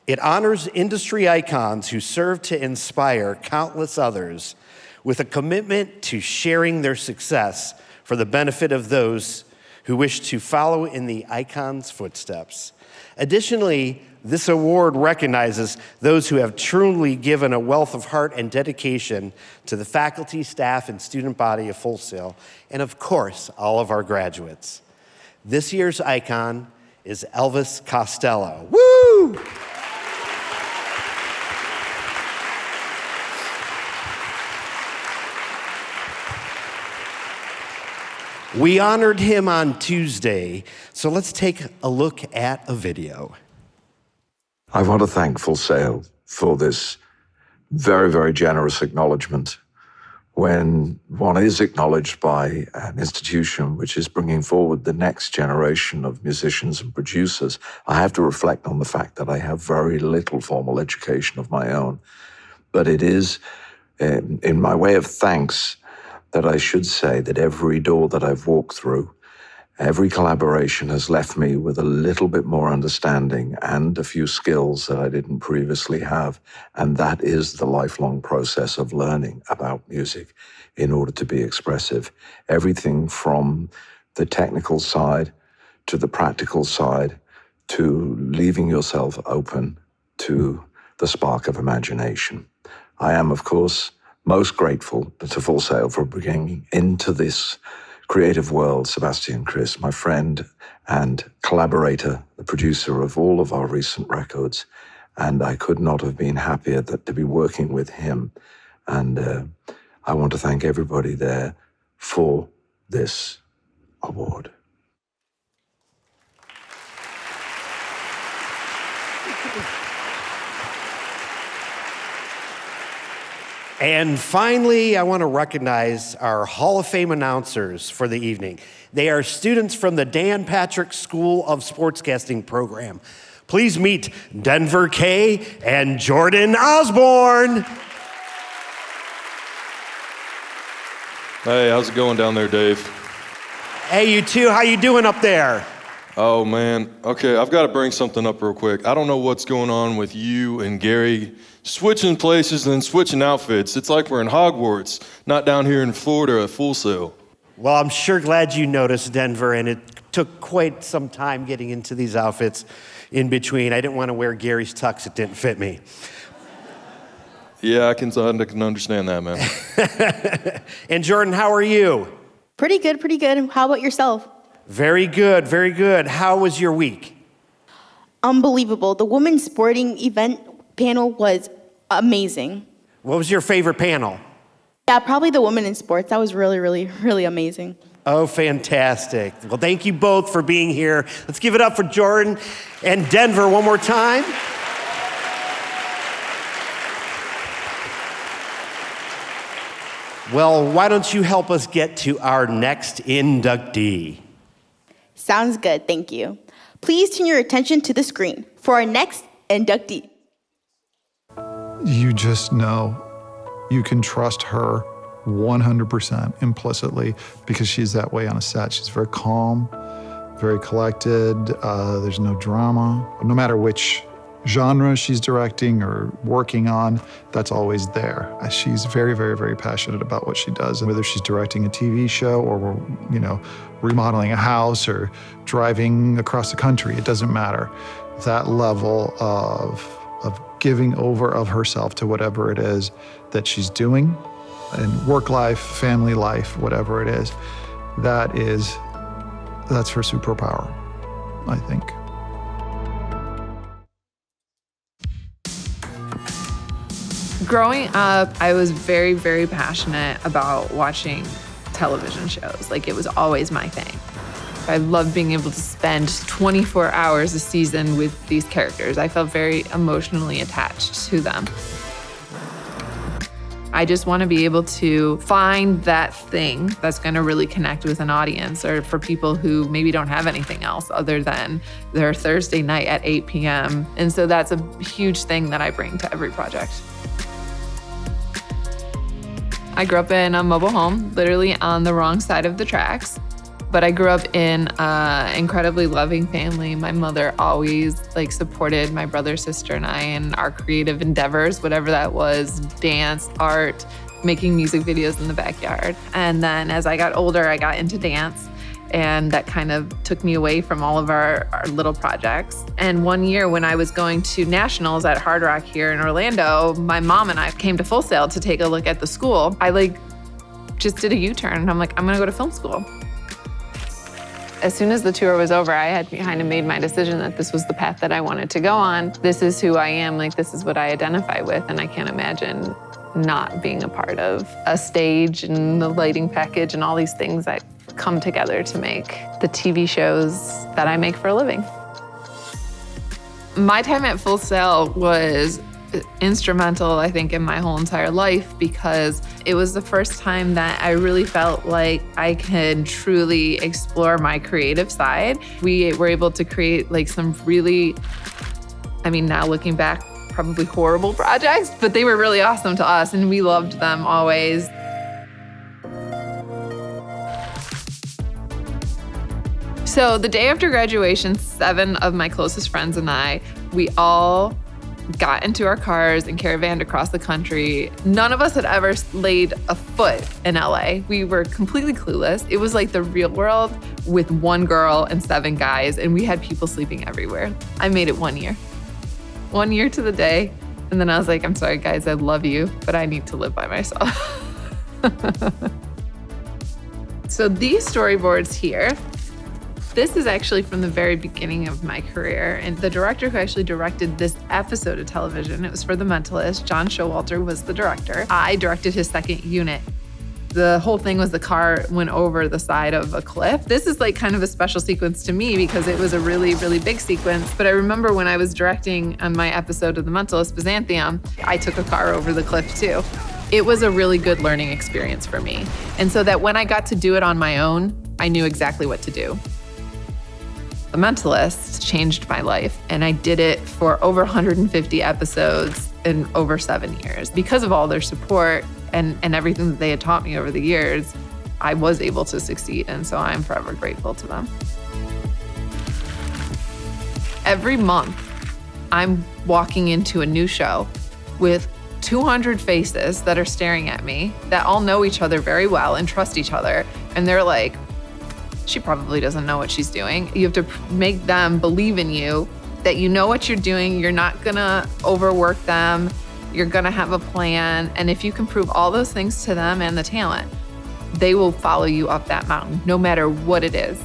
It honors industry icons who serve to inspire countless others with a commitment to sharing their success for the benefit of those who wish to follow in the icon's footsteps. Additionally, this award recognizes those who have truly given a wealth of heart and dedication to the faculty, staff, and student body of Full Sail, and of course, all of our graduates. This year's icon is Elvis Costello. Woo! We honored him on Tuesday, so let's take a look at a video. I want to thank Full Sail for this very, very generous acknowledgement. When one is acknowledged by an institution which is bringing forward the next generation of musicians and producers, I have to reflect on the fact that I have very little formal education of my own. But it is, in my way of thanks, that I should say that every door that I've walked through, every collaboration has left me with a little bit more understanding and a few skills that I didn't previously have. And that is the lifelong process of learning about music in order to be expressive. Everything from the technical side to the practical side to leaving yourself open to the spark of imagination. I am, of course, most grateful to Full Sail for bringing into this creative world Sebastian Chris, my friend and collaborator, the producer of all of our recent records. And I could not have been happier to be working with him. And I want to thank everybody there for this award. And finally, I want to recognize our Hall of Fame announcers for the evening. They are students from the Dan Patrick School of Sportscasting program. Please meet Denver Kay and Jordan Osborne. Hey, how's it going down there, Dave? Hey, you two, how you doing up there? Oh, man. Okay, I've got to bring something up real quick. I don't know what's going on with you and Gary switching places and then switching outfits. It's like we're in Hogwarts, not down here in Florida at Full Sail. Well, I'm sure glad you noticed, Denver, and it took quite some time getting into these outfits in between. I didn't want to wear Gary's tux. It didn't fit me. Yeah, I can understand that, man. And Jordan, how are you? Pretty good, pretty good. How about yourself? Very good, very good. How was your week? Unbelievable. The women's sporting event panel was amazing. What was your favorite panel? Yeah, probably the women in sports. That was really, really, really amazing. Oh, fantastic. Well, thank you both for being here. Let's give it up for Jordan and Denver one more time. Well, why don't you help us get to our next inductee? Sounds good, thank you. Please turn your attention to the screen for our next inductee. You just know you can trust her 100% implicitly because she's that way on a set. She's very calm, very collected. There's no drama. No matter which genre she's directing or working on, that's always there. She's very, very, very passionate about what she does. And whether she's directing a TV show or, remodeling a house or driving across the country, it doesn't matter. That level of giving over of herself to whatever it is that she's doing, and work life, family life, whatever it is, that's her superpower, I think. Growing up, I was very, very passionate about watching television shows. Like, it was always my thing. I loved being able to spend 24 hours a season with these characters. I felt very emotionally attached to them. I just want to be able to find that thing that's going to really connect with an audience, or for people who maybe don't have anything else other than their Thursday night at 8 p.m. And so that's a huge thing that I bring to every project. I grew up in a mobile home, literally on the wrong side of the tracks. But I grew up in an incredibly loving family. My mother always supported my brother, sister, and I in our creative endeavors, whatever that was, dance, art, making music videos in the backyard. And then as I got older, I got into dance, and that kind of took me away from all of our little projects. And one year when I was going to nationals at Hard Rock here in Orlando, my mom and I came to Full Sail to take a look at the school. I just did a U-turn, and I'm like, I'm gonna go to film school. As soon as the tour was over, I had kind of made my decision that this was the path that I wanted to go on. This is who I am, this is what I identify with, and I can't imagine not being a part of a stage and the lighting package and all these things that come together to make the TV shows that I make for a living. My time at Full Sail was instrumental, I think, in my whole entire life, because it was the first time that I really felt like I could truly explore my creative side. We were able to create some really, now looking back, probably horrible projects, but they were really awesome to us and we loved them always. So the day after graduation, 7 of my closest friends and I, we all got into our cars and caravanned across the country. None of us had ever laid a foot in LA. We were completely clueless. It was like the real world with 1 girl and 7 guys, and we had people sleeping everywhere. I made it 1 year. 1 year to the day. And then I was like, I'm sorry guys, I love you, but I need to live by myself. So these storyboards here, this is actually from the very beginning of my career. And the director who actually directed this episode of television, it was for The Mentalist, John Showalter was the director. I directed his second unit. The whole thing was the car went over the side of a cliff. This is kind of a special sequence to me because it was a really, really big sequence. But I remember when I was directing on my episode of The Mentalist, Byzantium, I took a car over the cliff too. It was a really good learning experience for me. And so that when I got to do it on my own, I knew exactly what to do. The Mentalist changed my life, and I did it for over 150 episodes in over 7 years. Because of all their support and everything that they had taught me over the years, I was able to succeed, and so I'm forever grateful to them. Every month, I'm walking into a new show with 200 faces that are staring at me that all know each other very well and trust each other, and they're like, she probably doesn't know what she's doing. You have to make them believe in you, that you know what you're doing, you're not gonna overwork them, you're gonna have a plan, and if you can prove all those things to them and the talent, they will follow you up that mountain, no matter what it is.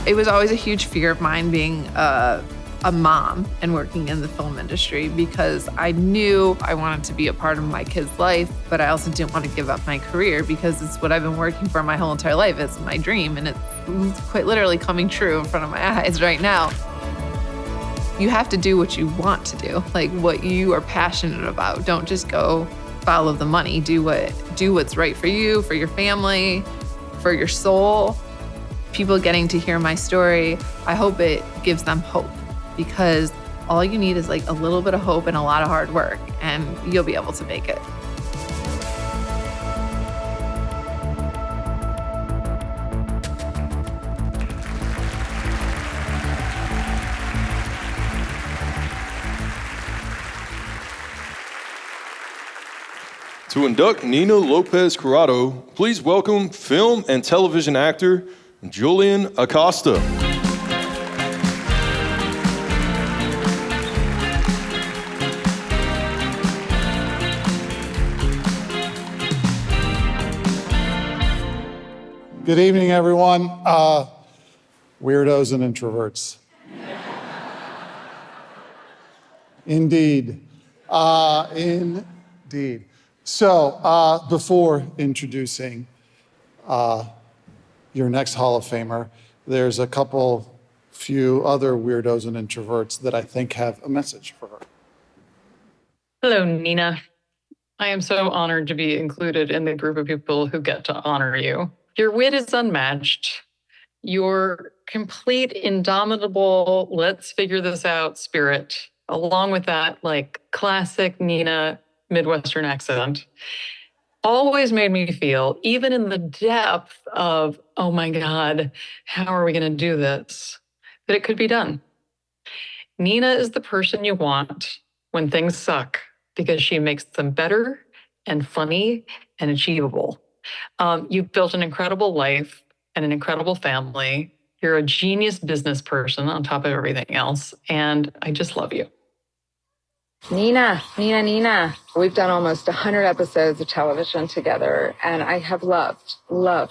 It was always a huge fear of mine being a a mom and working in the film industry because I knew I wanted to be a part of my kid's life, but I also didn't want to give up my career because it's what I've been working for my whole entire life. It's my dream, and it's quite literally coming true in front of my eyes right now. You have to do what you want to do, like what you are passionate about. Don't just go follow the money. Do what's right for you, for your family, for your soul. People getting to hear my story, I hope it gives them hope, because all you need is like a little bit of hope and a lot of hard work, and you'll be able to make it. To induct Nina Lopez-Corrado, please welcome film and television actor Julian Acosta. Good evening, everyone. Weirdos and introverts. Indeed. Indeed. So, before introducing your next Hall of Famer, there's a few other weirdos and introverts that I think have a message for her. Hello, Nina. I am so honored to be included in the group of people who get to honor you. Your wit is unmatched. Your complete, indomitable, let's figure this out spirit, along with that, like, classic Nina Midwestern accent, always made me feel, even in the depth of, oh my God, how are we going to do this, that it could be done. Nina is the person you want when things suck, because she makes them better and funny and achievable. You've built an incredible life and an incredible family. You're a genius business person on top of everything else, and I just love you. Nina. We've done almost 100 episodes of television together, and I have loved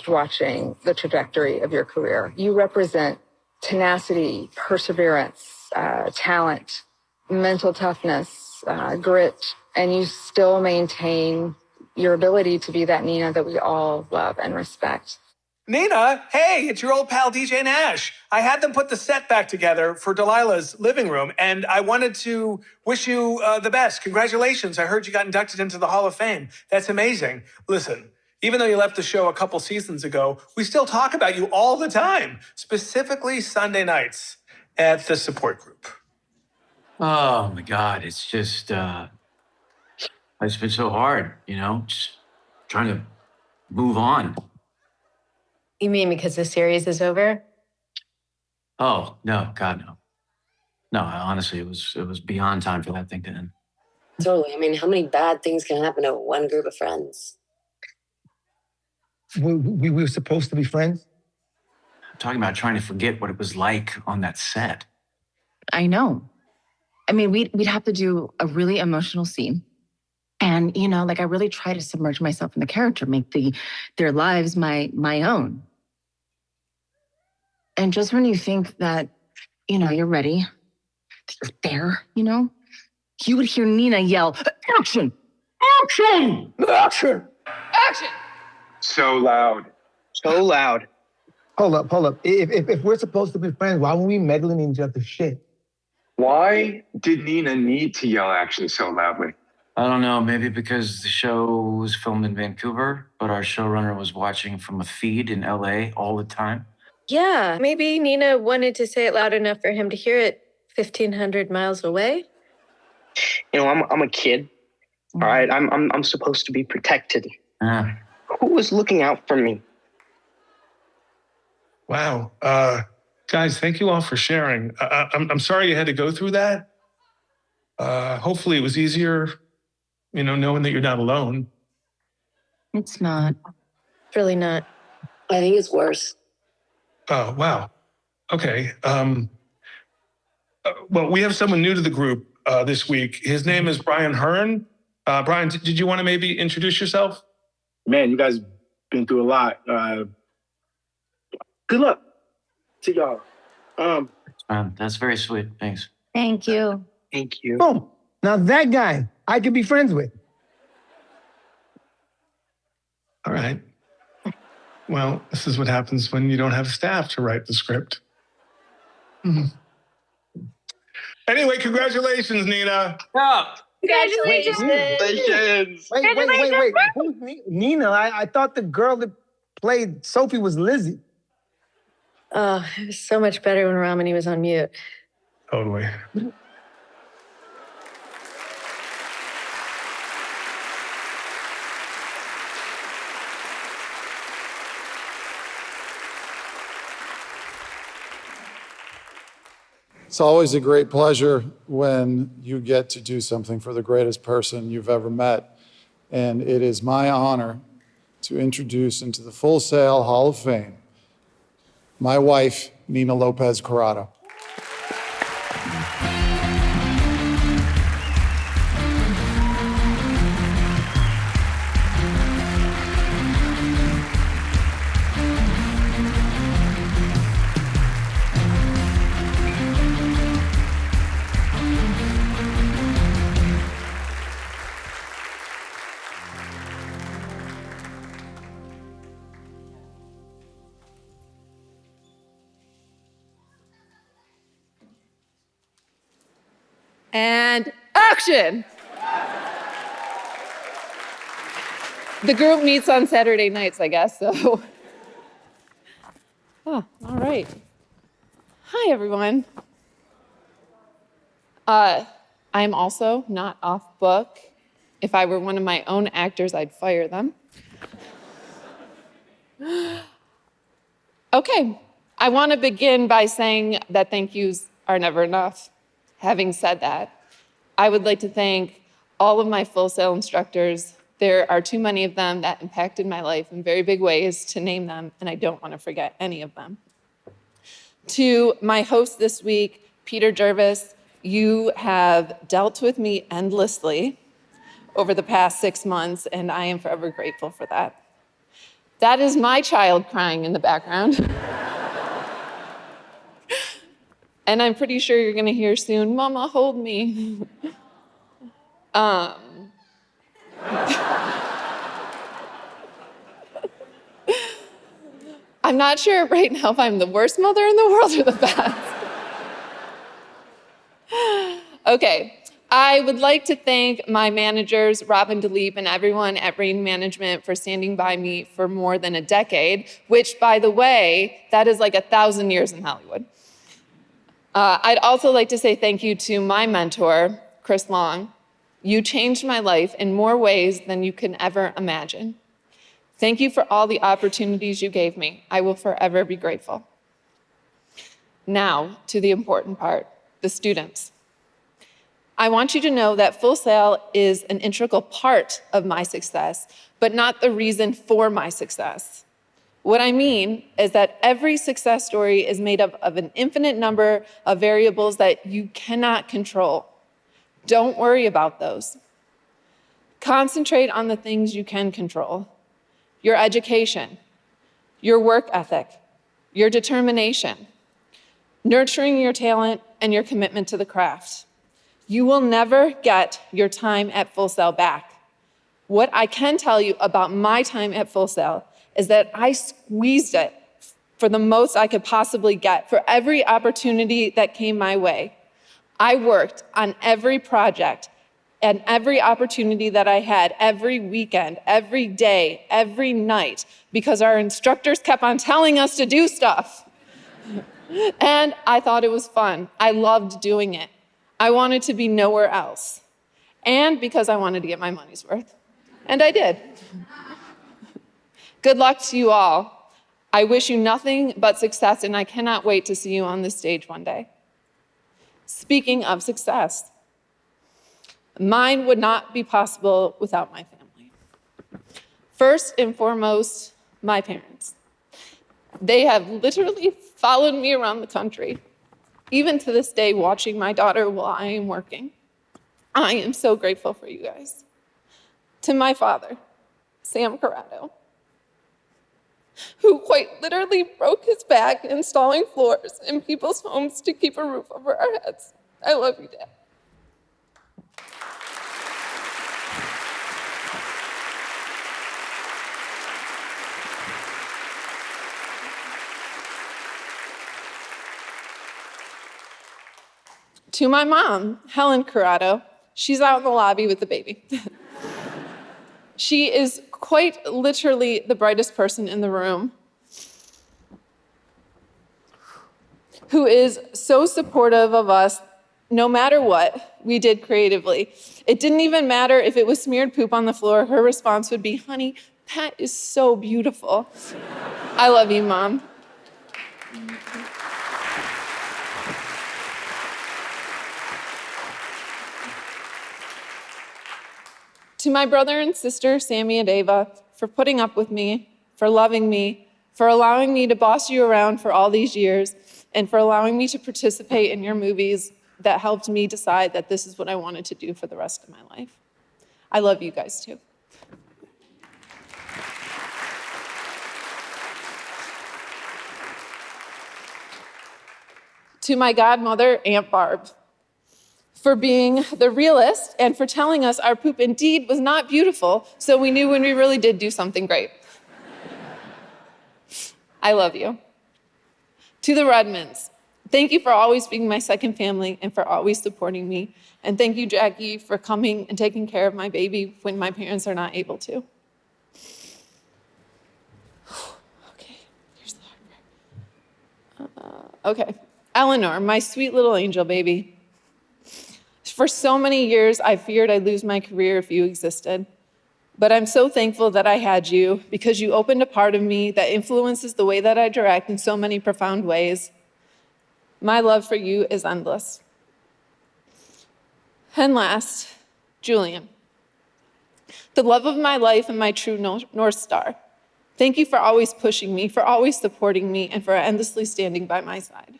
watching the trajectory of your career. You represent tenacity, perseverance, talent, mental toughness, grit, and you still maintain your ability to be that Nina that we all love and respect. Nina, hey, it's your old pal DJ Nash. I had them put the set back together for Delilah's living room, and I wanted to wish you the best. Congratulations. I heard you got inducted into the Hall of Fame. That's amazing. Listen, even though you left the show a couple seasons ago, we still talk about you all the time, specifically Sunday nights at the support group. Oh my God, it's just, it's been so hard, just trying to move on. You mean because the series is over? Oh, no, God, no. No, honestly, it was beyond time for that thing to end. Totally. I mean, how many bad things can happen to one group of friends? We were supposed to be friends? I'm talking about trying to forget what it was like on that set. I know. I mean, we'd have to do a really emotional scene. And, I really try to submerge myself in the character, make their lives my own. And just when you think that, you're ready, you're there, you would hear Nina yell, "Action! Action! Action! Action!" So loud. So loud. Hold up. If we're supposed to be friends, why were we meddling in each other's shit? Why did Nina need to yell action so loudly? I don't know, maybe because the show was filmed in Vancouver, but our showrunner was watching from a feed in LA all the time. Yeah, maybe Nina wanted to say it loud enough for him to hear it 1,500 miles away. I'm a kid. All right, I'm supposed to be protected. Who was looking out for me? Wow, guys, thank you all for sharing. I'm sorry you had to go through that. Hopefully, it was easier, knowing that you're not alone. It's not. It's really not. I think it's worse. Oh, wow. Okay. Well, we have someone new to the group this week. His name is Brian Hearn. Brian, did you want to maybe introduce yourself? Man, you guys been through a lot. Good luck to y'all. That's very sweet. Thanks. Thank you. Thank you. Boom. Now that guy, I could be friends with. All right. Well, this is what happens when you don't have staff to write the script. Anyway, congratulations, Nina. Oh, Congratulations. Wait. Who's Nina? I thought the girl that played Sophie was Lizzie. Oh, it was so much better when Ramani was on mute. Totally. It's always a great pleasure when you get to do something for the greatest person you've ever met. And it is my honor to introduce into the Full Sail Hall of Fame my wife, Nina Lopez-Corrado. And action! The group meets on Saturday nights, I guess, so. Oh, all right. Hi, everyone. I'm also not off book. If I were one of my own actors, I'd fire them. Okay, I want to begin by saying that thank yous are never enough. Having said that, I would like to thank all of my Full Sail instructors. There are too many of them that impacted my life in very big ways to name them, and I don't want to forget any of them. To my host this week, Peter Jervis, you have dealt with me endlessly over the past 6 months, and I am forever grateful for that. That is my child crying in the background. And I'm pretty sure you're gonna hear soon, Mama, hold me. I'm not sure right now if I'm the worst mother in the world or the best. Okay, I would like to thank my managers, Robin DeLeep, and everyone at Rain Management for standing by me for more than a decade, which, by the way, that is like 1,000 years in Hollywood. I'd also like to say thank you to my mentor, Chris Long. You changed my life in more ways than you can ever imagine. Thank you for all the opportunities you gave me. I will forever be grateful. Now, to the important part, the students. I want you to know that Full Sail is an integral part of my success, but not the reason for my success. What I mean is that every success story is made up of an infinite number of variables that you cannot control. Don't worry about those. Concentrate on the things you can control. Your education, your work ethic, your determination, nurturing your talent, and your commitment to the craft. You will never get your time at Full Sail back. What I can tell you about my time at Full Sail is that I squeezed it for the most I could possibly get for every opportunity that came my way. I worked on every project and every opportunity that I had, every weekend, every day, every night, because our instructors kept on telling us to do stuff. And I thought it was fun. I loved doing it. I wanted to be nowhere else. And because I wanted to get my money's worth. And I did. Good luck to you all. I wish you nothing but success, and I cannot wait to see you on this stage one day. Speaking of success, mine would not be possible without my family. First and foremost, my parents. They have literally followed me around the country, even to this day, watching my daughter while I am working. I am so grateful for you guys. To my father, Sam Corrado, who quite literally broke his back installing floors in people's homes to keep a roof over our heads. I love you, Dad. To my mom, Helen Corrado, she's out in the lobby with the baby. She is quite literally the brightest person in the room, who is so supportive of us no matter what we did creatively. It didn't even matter if it was smeared poop on the floor, her response would be, honey, that is so beautiful. I love you, Mom. To my brother and sister, Sammy and Ava, for putting up with me, for loving me, for allowing me to boss you around for all these years, and for allowing me to participate in your movies that helped me decide that this is what I wanted to do for the rest of my life. I love you guys too. To my godmother, Aunt Barb, for being the realist and for telling us our poop indeed was not beautiful, so we knew when we really did do something great. I love you. To the Redmonds, thank you for always being my second family and for always supporting me. And thank you, Jackie, for coming and taking care of my baby when my parents are not able to. Okay, here's the hard part. Okay, Eleanor, my sweet little angel baby. For so many years, I feared I'd lose my career if you existed. But I'm so thankful that I had you because you opened a part of me that influences the way that I direct in so many profound ways. My love for you is endless. And last, Julian, the love of my life and my true North Star. Thank you for always pushing me, for always supporting me, and for endlessly standing by my side.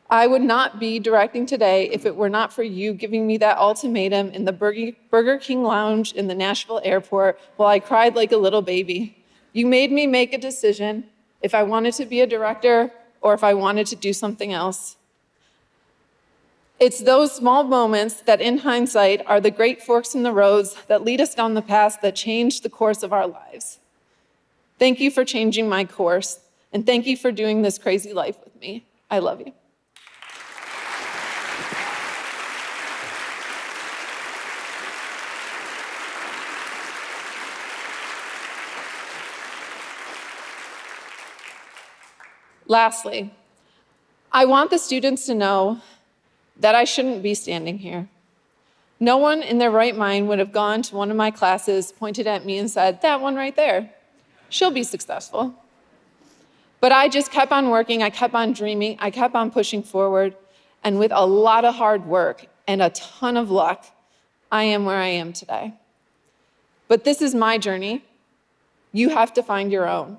I would not be directing today if it were not for you giving me that ultimatum in the Burger King lounge in the Nashville airport while I cried like a little baby. You made me make a decision if I wanted to be a director or if I wanted to do something else. It's those small moments that in hindsight are the great forks in the roads that lead us down the path that change the course of our lives. Thank you for changing my course, and thank you for doing this crazy life with me. I love you. Lastly, I want the students to know that I shouldn't be standing here. No one in their right mind would have gone to one of my classes, pointed at me and said, that one right there, she'll be successful. But I just kept on working, I kept on dreaming, I kept on pushing forward, and with a lot of hard work and a ton of luck, I am where I am today. But this is my journey. You have to find your own.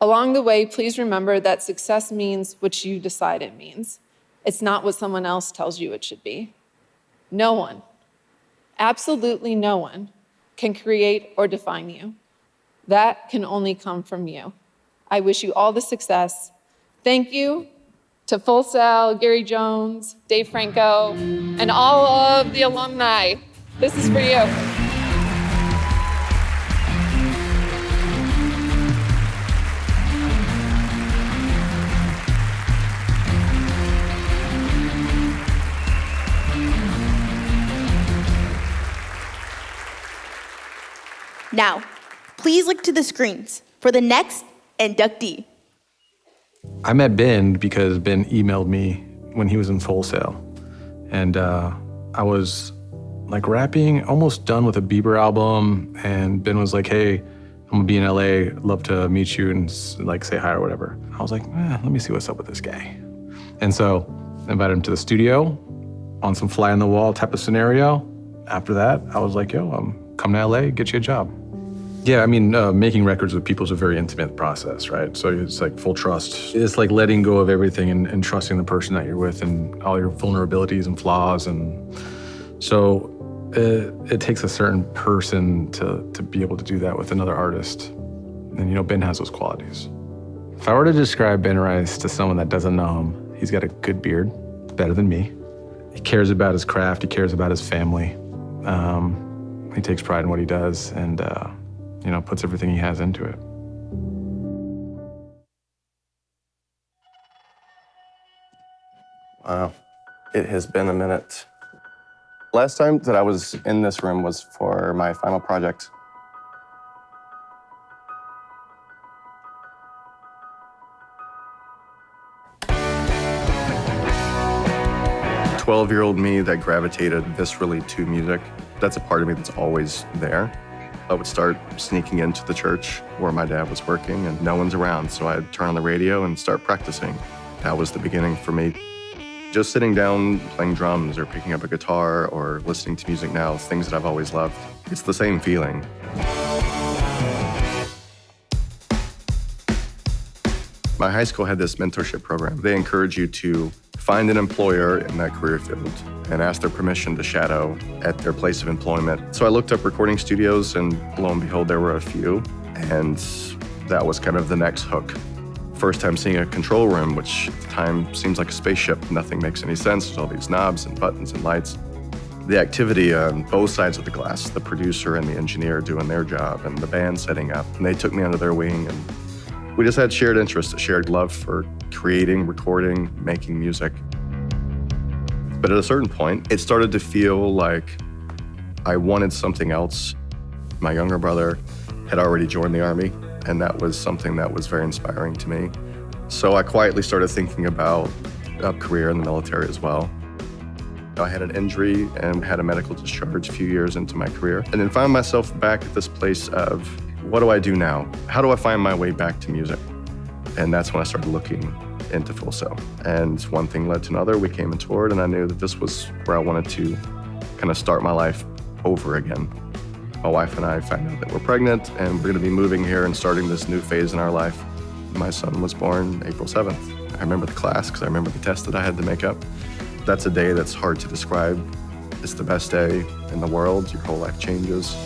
Along the way, please remember that success means what you decide it means. It's not what someone else tells you it should be. No one, absolutely no one, can create or define you. That can only come from you. I wish you all the success. Thank you to Full Sail, Gary Jones, Dave Franco, and all of the alumni. This is for you. Now, please look to the screens for the next inductee. I met Ben because Ben emailed me when he was in Full Sail. And I was like rapping, almost done with a Bieber album. And Ben was like, hey, I'm gonna be in LA, love to meet you and like say hi or whatever. I was like, let me see what's up with this guy. And so I invited him to the studio on some fly on the wall type of scenario. After that, I was like, yo, I'm coming to LA, get you a job. Yeah, I mean, making records with people is a very intimate process, right? So it's like full trust. It's like letting go of everything and trusting the person that you're with and all your vulnerabilities and flaws. And so it takes a certain person to be able to do that with another artist. And Ben has those qualities. If I were to describe Ben Rice to someone that doesn't know him, He's got a good beard, better than me. He cares about his craft, he cares about his family. He takes pride in what he does and, puts everything he has into it. Wow, it has been a minute. Last time that I was in this room was for my final project. 12-year-old me that gravitated viscerally to music, that's a part of me that's always there. I would start sneaking into the church where my dad was working and no one's around, so I'd turn on the radio and start practicing. That was the beginning for me. Just sitting down, playing drums or picking up a guitar or listening to music now, things that I've always loved, it's the same feeling. My high school had this mentorship program. They encourage you to find an employer in that career field and ask their permission to shadow at their place of employment. So I looked up recording studios and lo and behold, there were a few. And that was kind of the next hook. First time seeing a control room, which at the time seems like a spaceship. Nothing makes any sense. There's all these knobs and buttons and lights. The activity on both sides of the glass, the producer and the engineer doing their job and the band setting up. And they took me under their wing and we just had shared interests, a shared love for creating, recording, making music. But at a certain point, it started to feel like I wanted something else. My younger brother had already joined the Army, and that was something that was very inspiring to me. So I quietly started thinking about a career in the military as well. I had an injury and had a medical discharge a few years into my career, and then found myself back at this place of, what do I do now? How do I find my way back to music? And that's when I started looking into Full Sail. And one thing led to another. We came and toured, and I knew that this was where I wanted to kind of start my life over again. My wife and I found out that we're pregnant, and we're gonna be moving here and starting this new phase in our life. My son was born April 7th. I remember the class because I remember the test that I had to make up. That's a day that's hard to describe. It's the best day in the world. Your whole life changes.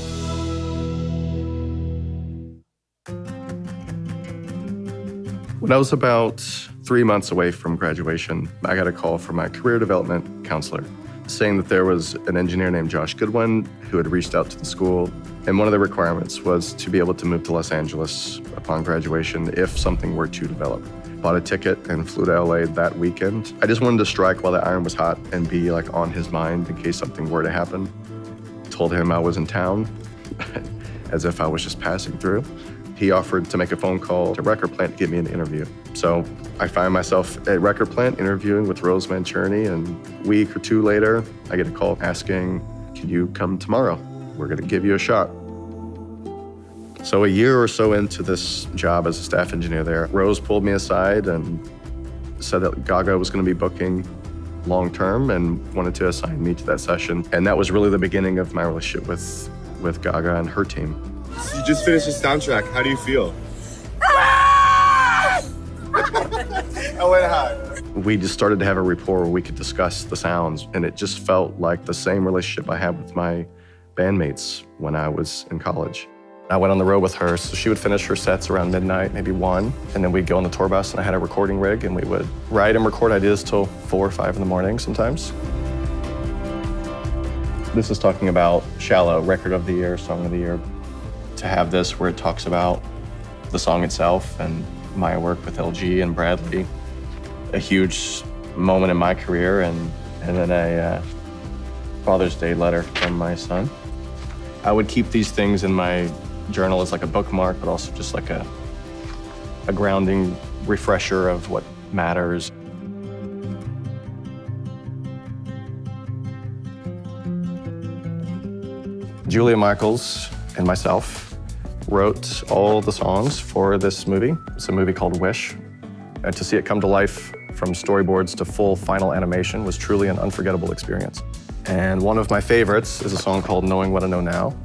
When I was about 3 months away from graduation, I got a call from my career development counselor saying that there was an engineer named Josh Goodwin who had reached out to the school, and one of the requirements was to be able to move to Los Angeles upon graduation if something were to develop. Bought a ticket and flew to LA that weekend. I just wanted to strike while the iron was hot and be like on his mind in case something were to happen. Told him I was in town as if I was just passing through. He offered to make a phone call to Record Plant to get me an interview. So I find myself at Record Plant interviewing with Rose Manchurni, and a week or two later, I get a call asking, can you come tomorrow? We're gonna give you a shot. So a year or so into this job as a staff engineer there, Rose pulled me aside and said that Gaga was gonna be booking long-term and wanted to assign me to that session. And that was really the beginning of my relationship with Gaga and her team. So you just finished the soundtrack. How do you feel? I went high. We just started to have a rapport where we could discuss the sounds, and it just felt like the same relationship I had with my bandmates when I was in college. I went on the road with her, so she would finish her sets around midnight, maybe 1, and then we'd go on the tour bus, and I had a recording rig, and we would write and record ideas till 4 or 5 in the morning sometimes. This is talking about Shallow, Record of the Year, Song of the Year. To have this where it talks about the song itself and my work with LG and Bradley, a huge moment in my career, and then a Father's Day letter from my son. I would keep these things in my journal as like a bookmark, but also just like a grounding refresher of what matters. Julia Michaels and myself wrote all the songs for this movie. It's a movie called Wish. And to see it come to life from storyboards to full final animation was truly an unforgettable experience. And one of my favorites is a song called Knowing What I Know Now.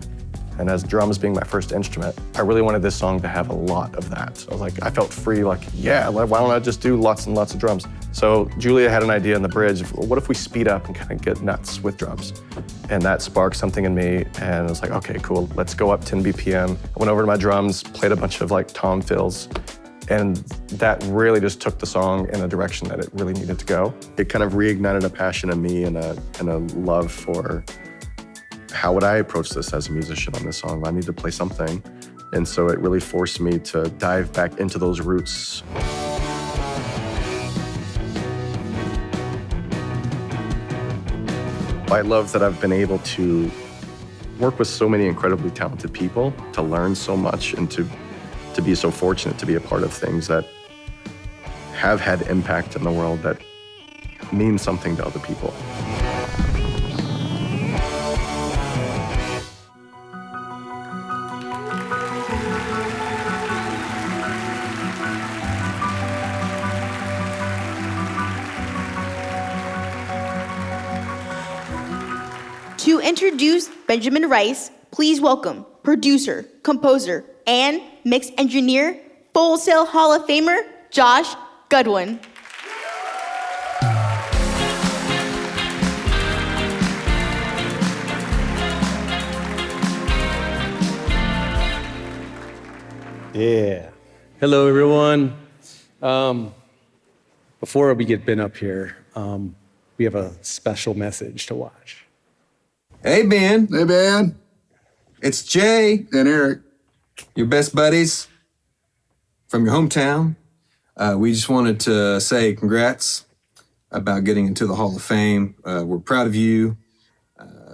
And as drums being my first instrument, I really wanted this song to have a lot of that. So I felt free, like, yeah, why don't I just do lots and lots of drums? So Julia had an idea in the bridge of, what if we speed up and kind of get nuts with drums? And that sparked something in me, and I was like, okay, cool, let's go up 10 BPM. I went over to my drums, played a bunch of like tom fills, And that really just took the song in a direction that it really needed to go. It kind of reignited a passion in me and a love for how would I approach this as a musician on this song. I need to play something. And so it really forced me to dive back into those roots. I love that I've been able to work with so many incredibly talented people, to learn so much, and to be so fortunate to be a part of things that have had impact in the world that mean something to other people. To introduce Benjamin Rice, please welcome producer, composer, and mix engineer, Full Sail Hall of Famer, Josh Goodwin. Yeah. Hello, everyone. Before we get Ben up here, we have a special message to watch. Hey, Ben. Hey, Ben. It's Jay and Eric, your best buddies from your hometown. We just wanted to say congrats about getting into the Hall of Fame. We're proud of you.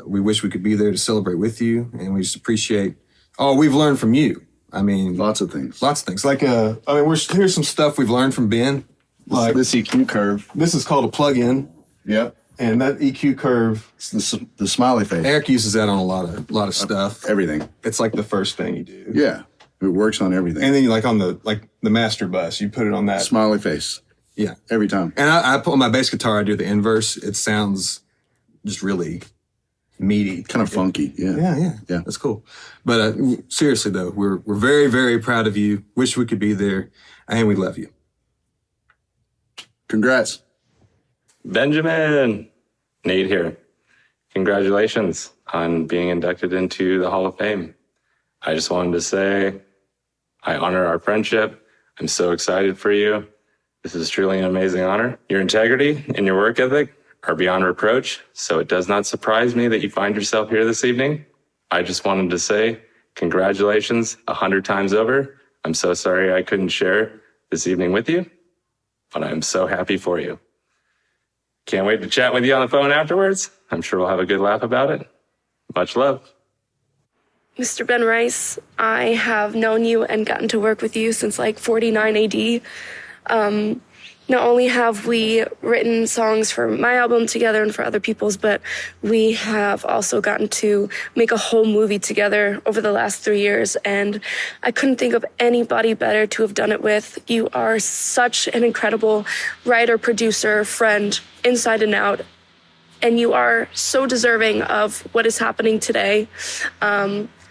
We wish we could be there to celebrate with you, and we just appreciate all we've learned from you. I mean, lots of things. Like, here's some stuff we've learned from Ben. Like this EQ curve. This is called a plug-in. Yep. And that EQ curve, it's the smiley face. Eric uses that on a lot of stuff. Everything. It's like the first thing you do. Yeah, it works on everything. And then like on the master bus, you put it on that smiley face. Yeah, every time. And I put on my bass guitar, I do the inverse. It sounds just really meaty, kind of funky. Yeah. That's cool. But seriously though, we're very, very proud of you. Wish we could be there, and we love you. Congrats. Benjamin, Nate here. Congratulations on being inducted into the Hall of Fame. I just wanted to say I honor our friendship. I'm so excited for you. This is truly an amazing honor. Your integrity and your work ethic are beyond reproach, so it does not surprise me that you find yourself here this evening. I just wanted to say congratulations 100 times over. I'm so sorry I couldn't share this evening with you, but I'm so happy for you. Can't wait to chat with you on the phone afterwards. I'm sure we'll have a good laugh about it. Much love. Mr. Ben Rice, I have known you and gotten to work with you since like 49 AD. Not only have we written songs for my album together and for other people's, but we have also gotten to make a whole movie together over the last 3 years. And I couldn't think of anybody better to have done it with. You are such an incredible writer, producer, friend, inside and out. And you are so deserving of what is happening today.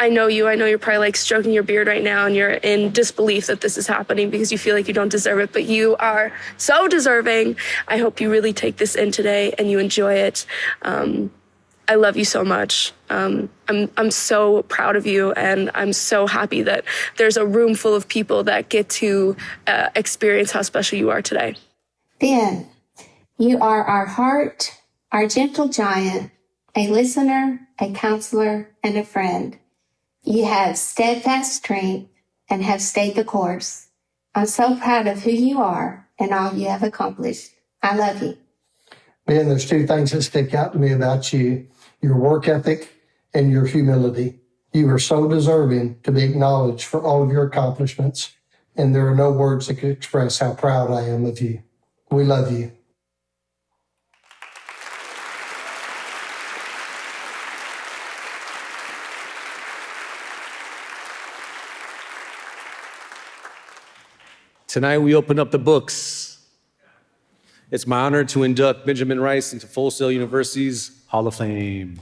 I know you're probably like stroking your beard right now and you're in disbelief that this is happening because you feel like you don't deserve it, but you are so deserving. I hope you really take this in today and you enjoy it. I love you so much. I'm so proud of you, and I'm so happy that there's a room full of people that get to experience how special you are today. Ben, you are our heart, our gentle giant, a listener, a counselor, and a friend. You have steadfast strength and have stayed the course. I'm so proud of who you are and all you have accomplished. I love you. Ben, there's two things that stick out to me about you: your work ethic and your humility. You are so deserving to be acknowledged for all of your accomplishments, and there are no words that could express how proud I am of you. We love you. Tonight we open up the books. It's my honor to induct Benjamin Rice into Full Sail University's Hall of Fame.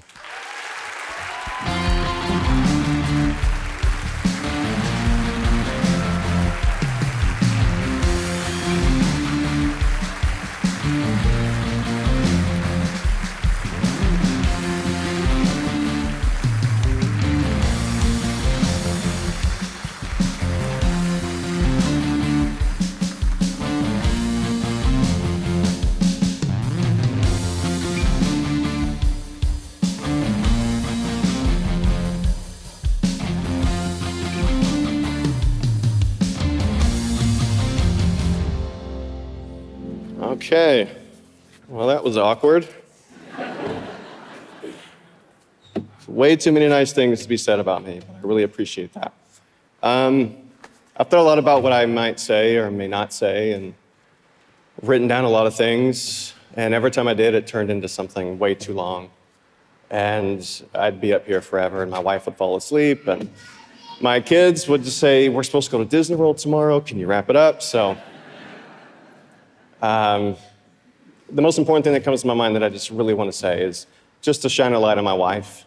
Okay. Well, that was awkward. Way too many nice things to be said about me, but I really appreciate that. I've thought a lot about what I might say or may not say, and written down a lot of things, and every time I did, it turned into something way too long. And I'd be up here forever, and my wife would fall asleep, and my kids would just say, we're supposed to go to Disney World tomorrow, can you wrap it up? So, the most important thing that comes to my mind that I just really want to say is just to shine a light on my wife.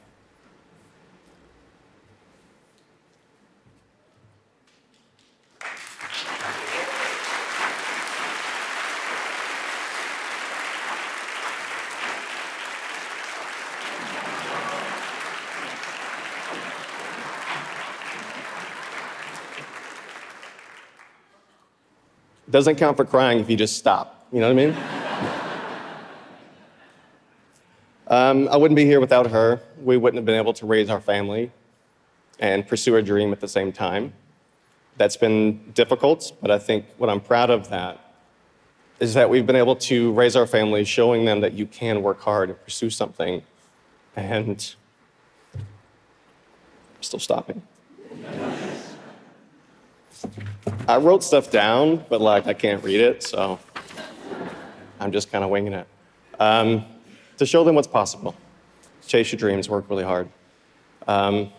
Doesn't count for crying if you just stop, you know what I mean? I wouldn't be here without her. We wouldn't have been able to raise our family and pursue our dream at the same time. That's been difficult, but I think what I'm proud of that is that we've been able to raise our family, showing them that you can work hard and pursue something, and I'm still stopping. I wrote stuff down, but I can't read it, so I'm just kind of winging it. To show them what's possible. Chase your dreams, work really hard. I'm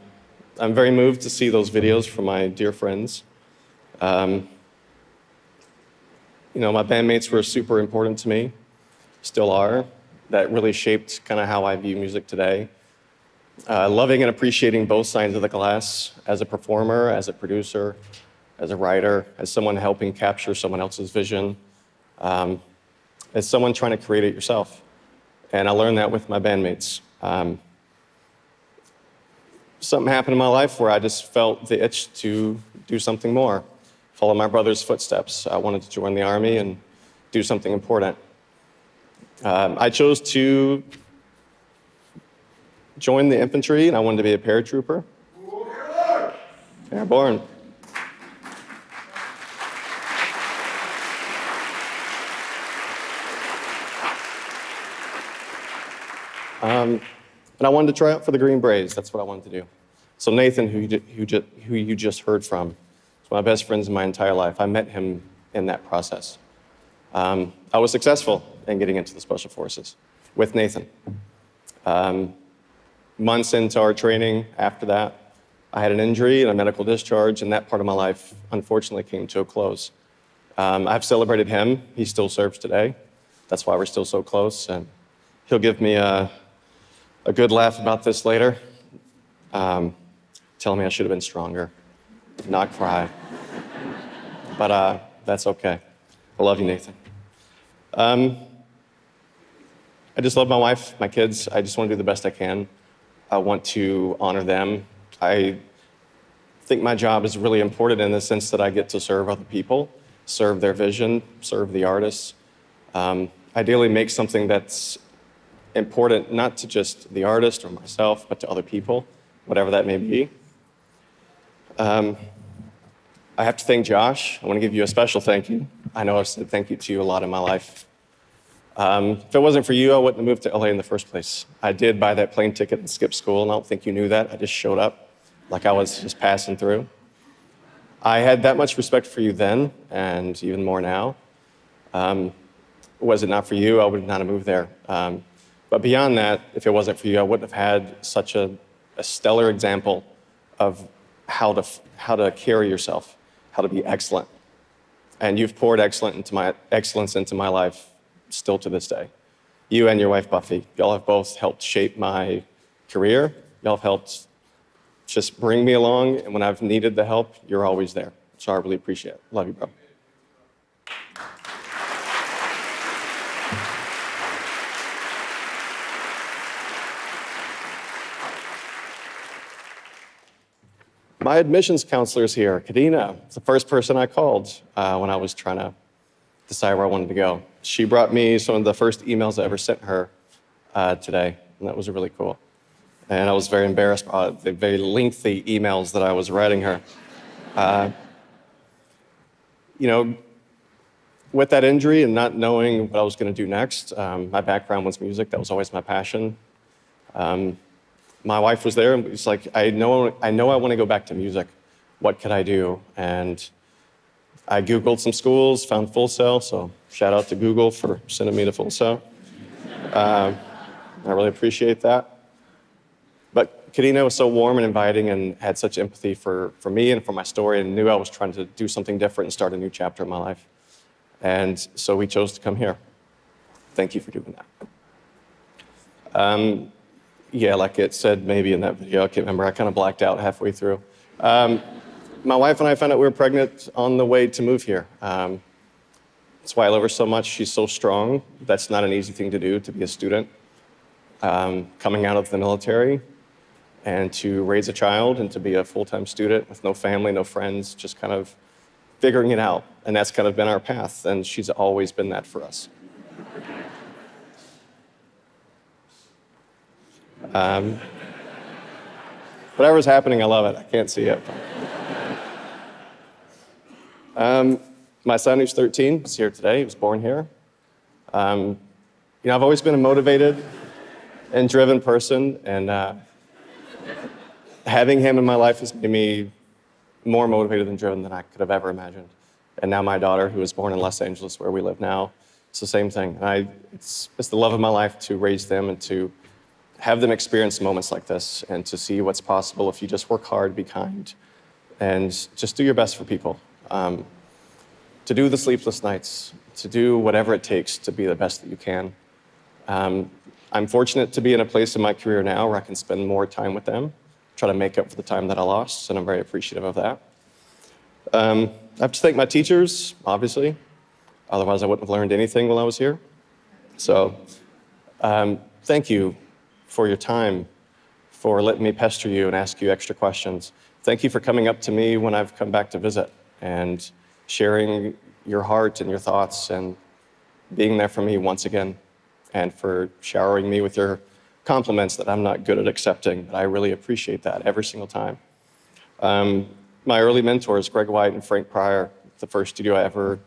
very moved to see those videos from my dear friends. My bandmates were super important to me, still are. That really shaped kind of how I view music today. Loving and appreciating both sides of the glass as a performer, as a producer, as a writer, as someone helping capture someone else's vision, as someone trying to create it yourself. And I learned that with my bandmates. Something happened in my life where I just felt the itch to do something more, follow my brother's footsteps. I wanted to join the Army and do something important. I chose to join the infantry, and I wanted to be a paratrooper. Airborne. And I wanted to try out for the Green Berets. That's what I wanted to do. So Nathan, who you just heard from, is one of my best friends in my entire life. I met him in that process. I was successful in getting into the Special Forces with Nathan. Months into our training after that, I had an injury and a medical discharge, and that part of my life, unfortunately, came to a close. I've celebrated him. He still serves today. That's why we're still so close, and he'll give me a good laugh about this later. Telling me I should have been stronger, not cry. But that's okay. I love you, Nathan. I just love my wife, my kids. I just want to do the best I can. I want to honor them. I think my job is really important in the sense that I get to serve other people, serve their vision, serve the artists. Ideally make something that's important, not to just the artist or myself, but to other people, whatever that may be. I have to thank Josh. I want to give you a special thank you. I know I've said thank you to you a lot in my life. If it wasn't for you, I wouldn't have moved to LA in the first place. I did buy that plane ticket and skip school, and I don't think you knew that. I just showed up like I was just passing through. I had that much respect for you then, and even more now. Was it not for you, I would not have moved there. But beyond that, if it wasn't for you, I wouldn't have had such a stellar example of how to carry yourself, how to be excellent. And you've poured excellence into my life still to this day. You and your wife, Buffy, y'all have both helped shape my career. Y'all have helped just bring me along, and when I've needed the help, you're always there. So I really appreciate it. Love you, bro. My admissions counselor's here, Kadina. It's the first person I called when I was trying to decide where I wanted to go. She brought me some of the first emails I ever sent her today, and that was really cool. And I was very embarrassed by the very lengthy emails that I was writing her. with that injury and not knowing what I was going to do next, my background was music. That was always my passion. My wife was there and was like, I know I want to go back to music. What could I do? And I Googled some schools, found Full Sail, so shout out to Google for sending me to Full Sail. I really appreciate that. But Kadena was so warm and inviting and had such empathy for me and for my story and knew I was trying to do something different and start a new chapter in my life. And so we chose to come here. Thank you for doing that. Yeah, like it said maybe in that video, I can't remember, I kind of blacked out halfway through. My wife and I found out we were pregnant on the way to move here. That's why I love her so much. She's so strong. That's not an easy thing to do, to be a student. Coming out of the military and to raise a child and to be a full-time student with no family, no friends, just kind of figuring it out. And that's kind of been our path, and she's always been that for us. Whatever's happening, I love it. I can't see it. My son, who's 13, is here today. He was born here. I've always been a motivated and driven person, and having him in my life has made me more motivated and driven than I could have ever imagined. And now my daughter, who was born in Los Angeles, where we live now, it's the same thing. It's the love of my life to raise them and to have them experience moments like this and to see what's possible if you just work hard, be kind, and just do your best for people. To do the sleepless nights, to do whatever it takes to be the best that you can. I'm fortunate to be in a place in my career now where I can spend more time with them, try to make up for the time that I lost, and I'm very appreciative of that. I have to thank my teachers, obviously. Otherwise, I wouldn't have learned anything while I was here. So, thank you for your time, for letting me pester you and ask you extra questions. Thank you for coming up to me when I've come back to visit and sharing your heart and your thoughts and being there for me once again, and for showering me with your compliments that I'm not good at accepting, but I really appreciate that every single time. My early mentors, Greg White and Frank Pryor, the first studio I ever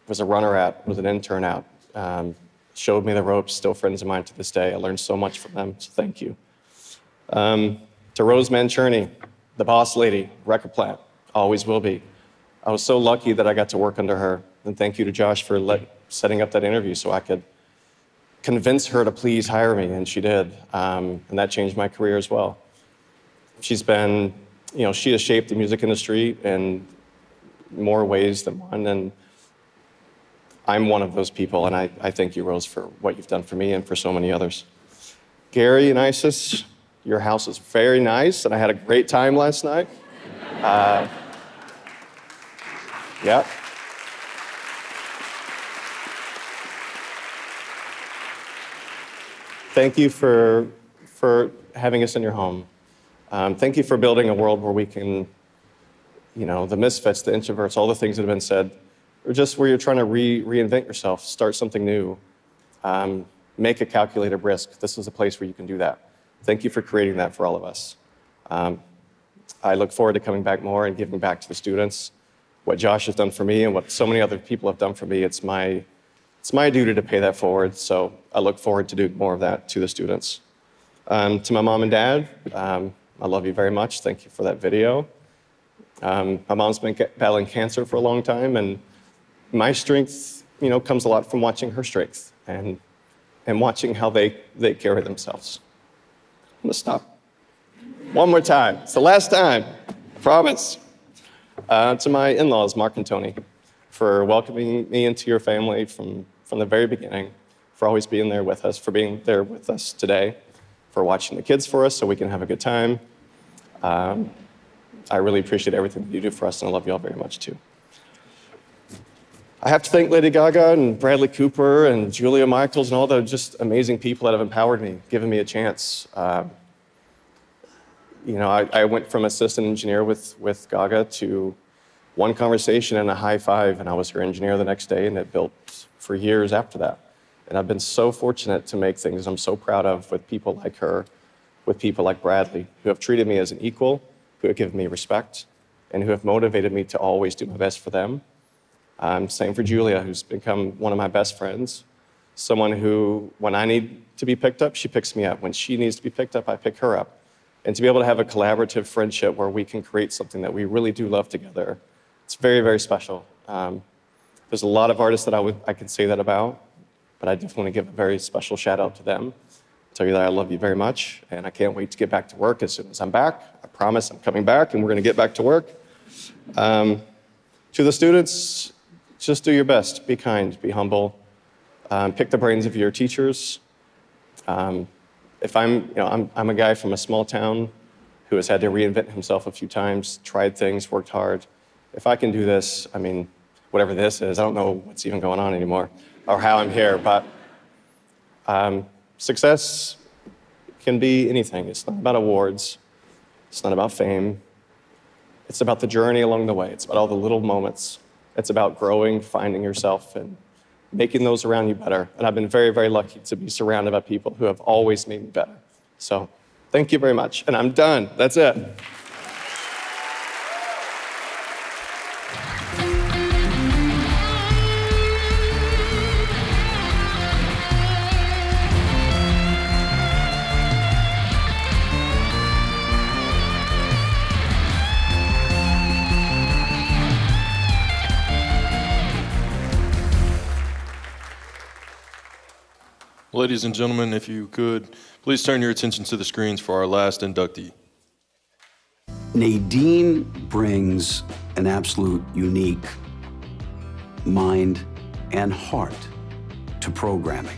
was a runner at, was an intern at, showed me the ropes, still friends of mine to this day. I learned so much from them, so thank you. To Rose Mancherney, the boss lady, record plant, always will be. I was so lucky that I got to work under her. And thank you to Josh for setting up that interview so I could convince her to please hire me, and she did. And that changed my career as well. She's been, she has shaped the music industry in more ways than one, and I'm one of those people, and I thank you, Rose, for what you've done for me and for so many others. Gary and Isis, your house is very nice, and I had a great time last night. Yeah. Thank you for having us in your home. Thank you for building a world where we can, the misfits, the introverts, all the things that have been said, or just where you're trying to reinvent yourself, start something new, make a calculated risk. This is a place where you can do that. Thank you for creating that for all of us. I look forward to coming back more and giving back to the students. What Josh has done for me and what so many other people have done for me, it's my duty to pay that forward, so I look forward to doing more of that to the students. To my mom and dad, I love you very much. Thank you for that video. My mom's been battling cancer for a long time, and my strength, comes a lot from watching her strength and watching how they carry themselves. I'm gonna stop. One more time. It's the last time, I promise. To my in-laws, Mark and Tony, for welcoming me into your family from the very beginning, for always being there with us, for being there with us today, for watching the kids for us so we can have a good time. I really appreciate everything that you do for us, and I love you all very much too. I have to thank Lady Gaga and Bradley Cooper and Julia Michaels and all the just amazing people that have empowered me, given me a chance. I went from assistant engineer with Gaga to one conversation and a high five, and I was her engineer the next day, and it built for years after that. And I've been so fortunate to make things I'm so proud of with people like her, with people like Bradley, who have treated me as an equal, who have given me respect, and who have motivated me to always do my best for them. Same for Julia, who's become one of my best friends. Someone who, when I need to be picked up, she picks me up. When she needs to be picked up, I pick her up. And to be able to have a collaborative friendship where we can create something that we really do love together, it's very, very special. There's a lot of artists that I could say that about, but I definitely want to give a very special shout out to them. Tell you that I love you very much, and I can't wait to get back to work as soon as I'm back. I promise I'm coming back, and we're going to get back to work. To the students, just do your best. Be kind, be humble. Pick the brains of your teachers. If I'm a guy from a small town who has had to reinvent himself a few times, tried things, worked hard. If I can do this, I mean, whatever this is, I don't know what's even going on anymore or how I'm here, but success can be anything. It's not about awards. It's not about fame. It's about the journey along the way. It's about all the little moments. It's about growing, finding yourself, and making those around you better. And I've been very, very lucky to be surrounded by people who have always made me better. So thank you very much. And I'm done. That's it. Ladies and gentlemen, if you could, please turn your attention to the screens for our last inductee. Nadine brings an absolute unique mind and heart to programming.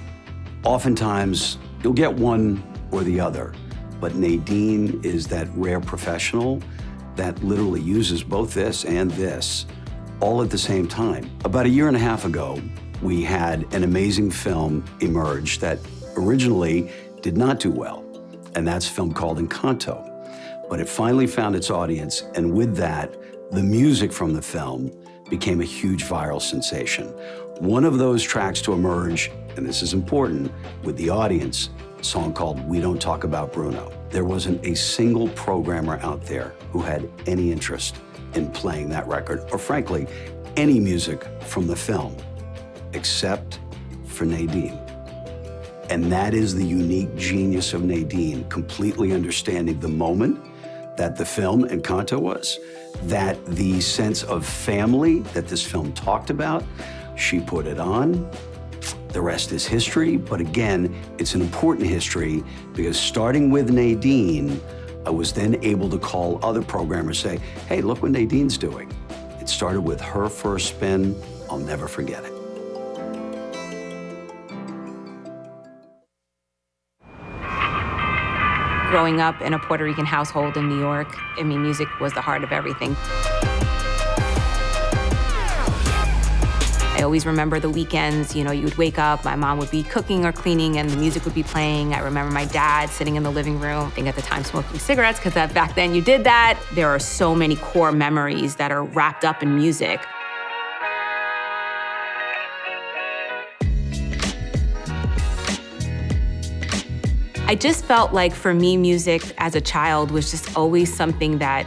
Oftentimes, you'll get one or the other, but Nadine is that rare professional that literally uses both this and this all at the same time. About a year and a half ago, we had an amazing film emerge that originally did not do well, and that's a film called Encanto. But it finally found its audience, and with that, the music from the film became a huge viral sensation. One of those tracks to emerge, and this is important, with the audience, a song called We Don't Talk About Bruno. There wasn't a single programmer out there who had any interest in playing that record, or frankly, any music from the film, except for Nadine. And that is the unique genius of Nadine, completely understanding the moment that the film Encanto was, that the sense of family that this film talked about, she put it on. The rest is history, but again, it's an important history because starting with Nadine, I was then able to call other programmers, say, hey, look what Nadine's doing. It started with her first spin. I'll never forget it. Growing up in a Puerto Rican household in New York, I mean, music was the heart of everything. I always remember the weekends, you know, you would wake up, my mom would be cooking or cleaning and the music would be playing. I remember my dad sitting in the living room, I think at the time smoking cigarettes, because back then you did that. There are so many core memories that are wrapped up in music. I just felt like for me, music as a child was just always something that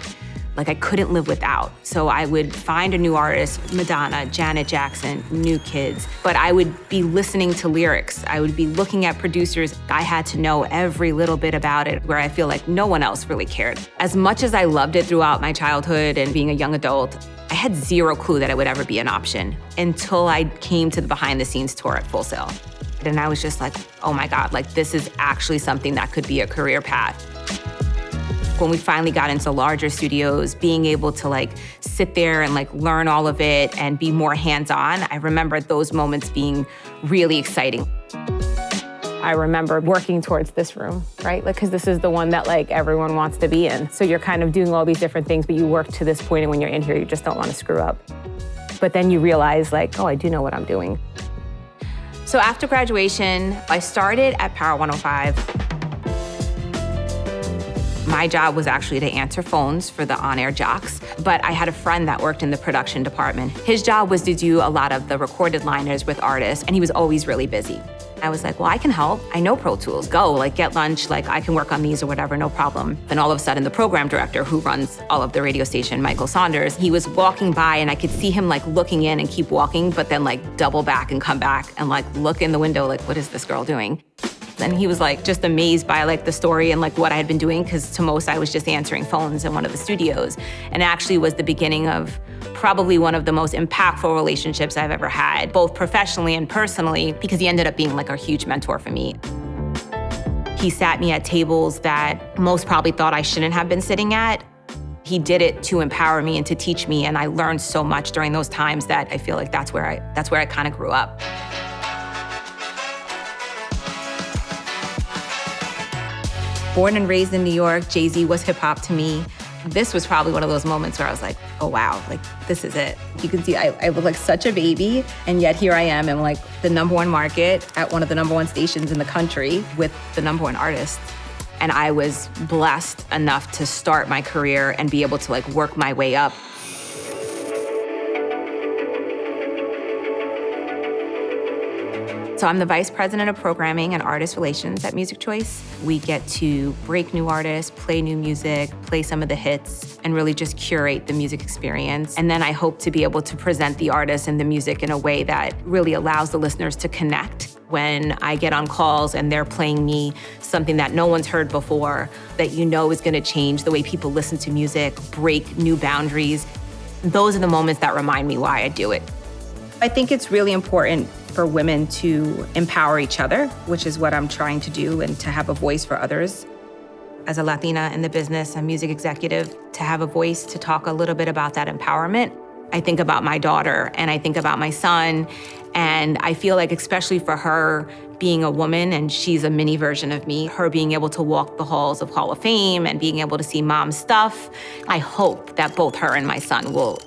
like I couldn't live without. So I would find a new artist, Madonna, Janet Jackson, New Kids, but I would be listening to lyrics. I would be looking at producers. I had to know every little bit about it, where I feel like no one else really cared. As much as I loved it throughout my childhood and being a young adult, I had zero clue that it would ever be an option until I came to the behind the scenes tour at Full Sail. And I was just like, oh my God, like this is actually something that could be a career path. When we finally got into larger studios, being able to like sit there and like learn all of it and be more hands-on, I remember those moments being really exciting. I remember working towards this room, right? Like, cause this is the one that like everyone wants to be in. So you're kind of doing all these different things, but you work to this point, and when you're in here, you just don't want to screw up. But then you realize like, oh, I do know what I'm doing. So after graduation, I started at Power 105. My job was actually to answer phones for the on-air jocks, but I had a friend that worked in the production department. His job was to do a lot of the recorded liners with artists, and he was always really busy. I was like, well, I can help. I know Pro Tools. Go, like, get lunch. Like, I can work on these or whatever, no problem. Then all of a sudden, the program director who runs all of the radio station, Michael Saunders, he was walking by and I could see him like looking in and keep walking, but then like double back and come back and like look in the window, like, what is this girl doing? And he was like just amazed by like the story and like what I had been doing, because to most I was just answering phones in one of the studios. And actually was the beginning of probably one of the most impactful relationships I've ever had, both professionally and personally, because he ended up being like a huge mentor for me. He sat me at tables that most probably thought I shouldn't have been sitting at. He did it to empower me and to teach me, and I learned so much during those times that I feel like that's where I kind of grew up. Born and raised in New York, Jay-Z was hip hop to me. This was probably one of those moments where I was like, oh wow, like this is it. You can see I was like such a baby, and yet here I am in like the #1 market at one of the #1 stations in the country with the #1 artist. And I was blessed enough to start my career and be able to like work my way up. So I'm the Vice President of Programming and Artist Relations at Music Choice. We get to break new artists, play new music, play some of the hits, and really just curate the music experience. And then I hope to be able to present the artists and the music in a way that really allows the listeners to connect. When I get on calls and they're playing me something that no one's heard before, that you know is gonna change the way people listen to music, break new boundaries, those are the moments that remind me why I do it. I think it's really important for women to empower each other, which is what I'm trying to do, and to have a voice for others. As a Latina in the business, a music executive, to have a voice to talk a little bit about that empowerment. I think about my daughter and I think about my son, and I feel like especially for her being a woman, and she's a mini version of me, her being able to walk the halls of Hall of Fame and being able to see mom's stuff, I hope that both her and my son will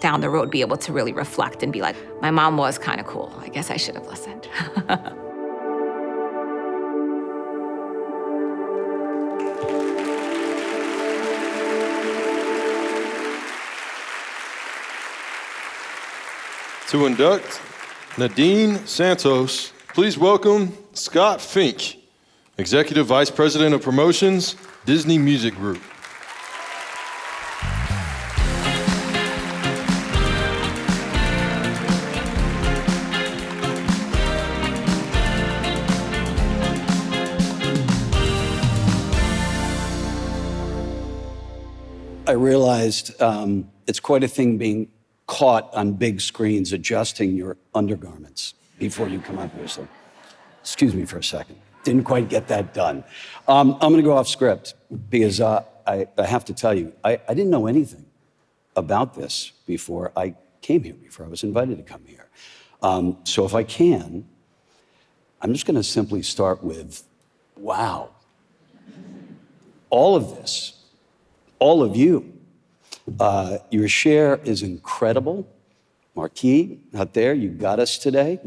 down the road be able to really reflect and be like, my mom was kind of cool. I guess I should have listened. To induct Naen Santos, please welcome Scott Fink, Executive Vice President of Promotions, Disney Music Group. I realized it's quite a thing being caught on big screens adjusting your undergarments before you come up here. So excuse me for a second. Didn't quite get that done. I'm going to go off script because I have to tell you, I didn't know anything about this before I came here, before I was invited to come here. So if I can, I'm just going to simply start with, wow. All of this, all of you, your share is incredible. Marquis, out there, you got us today.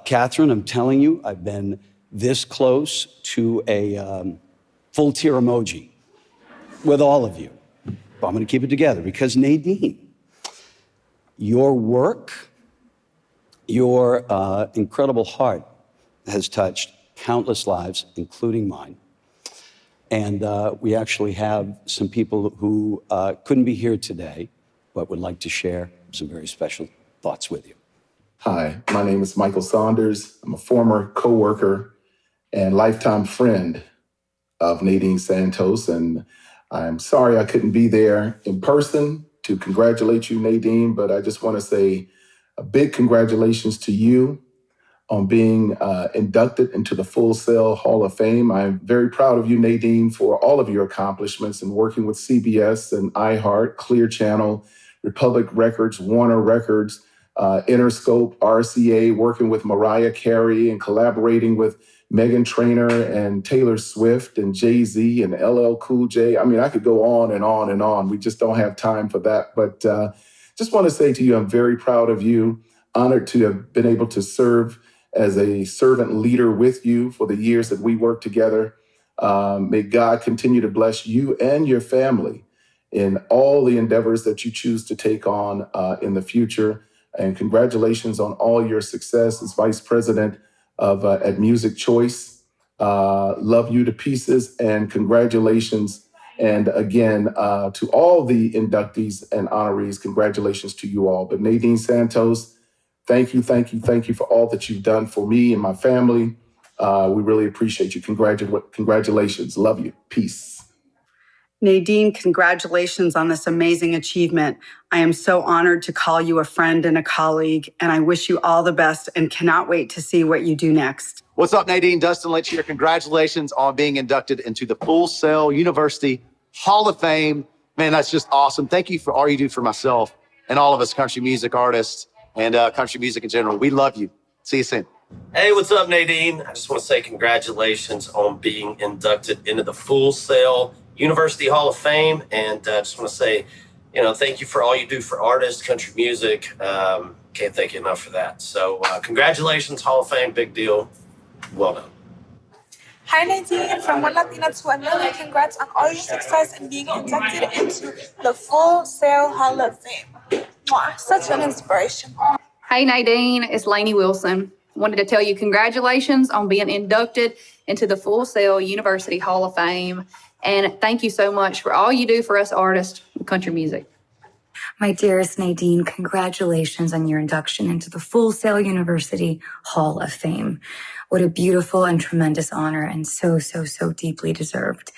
Catherine, I'm telling you, I've been this close to a full tear emoji with all of you. But I'm gonna keep it together because Nadine, your work, your incredible heart has touched countless lives, including mine. And we actually have some people who couldn't be here today, but would like to share some very special thoughts with you. Hi, my name is Michael Saunders. I'm a former coworker and lifetime friend of Naen Santos. And I'm sorry I couldn't be there in person to congratulate you, Nadine, but I just want to say a big congratulations to you on being inducted into the Full Sail Hall of Fame. I'm very proud of you, Nadine, for all of your accomplishments in working with CBS and iHeart, Clear Channel, Republic Records, Warner Records, Interscope, RCA, working with Mariah Carey and collaborating with Meghan Trainor and Taylor Swift and Jay-Z and LL Cool J. I mean, I could go on and on and on. We just don't have time for that. But just want to say to you, I'm very proud of you, honored to have been able to serve as a servant leader with you for the years that we worked together. May God continue to bless you and your family in all the endeavors that you choose to take on in the future. And congratulations on all your success as Vice President at Music Choice. Love you to pieces and congratulations. And again, to all the inductees and honorees, congratulations to you all. But Naen Santos, thank you for all that you've done for me and my family. We really appreciate you. Congratulations. Love you. Peace. Naen, congratulations on this amazing achievement. I am so honored to call you a friend and a colleague, and I wish you all the best and cannot wait to see what you do next. What's up, Naen? Dustin Lynch here. Congratulations on being inducted into the Full Sail University Hall of Fame. Man, that's just awesome. Thank you for all you do for myself and all of us country music artists and country music in general. We love you. See you soon. Hey, what's up, Naen? I just want to say congratulations on being inducted into the Full Sail University Hall of Fame. And I just want to say, thank you for all you do for artists, country music. Can't thank you enough for that. So congratulations, Hall of Fame, big deal. Well done. Hi, Nadine. From One Latina to Another, congrats on all your success and being inducted into the Full Sail Hall of Fame. Mwah, such an inspiration. Hey, Nadine. It's Lainey Wilson. Wanted to tell you congratulations on being inducted into the Full Sail University Hall of Fame. And thank you so much for all you do for us artists in country music. My dearest Nadine, congratulations on your induction into the Full Sail University Hall of Fame. What a beautiful and tremendous honor, and so deeply deserved.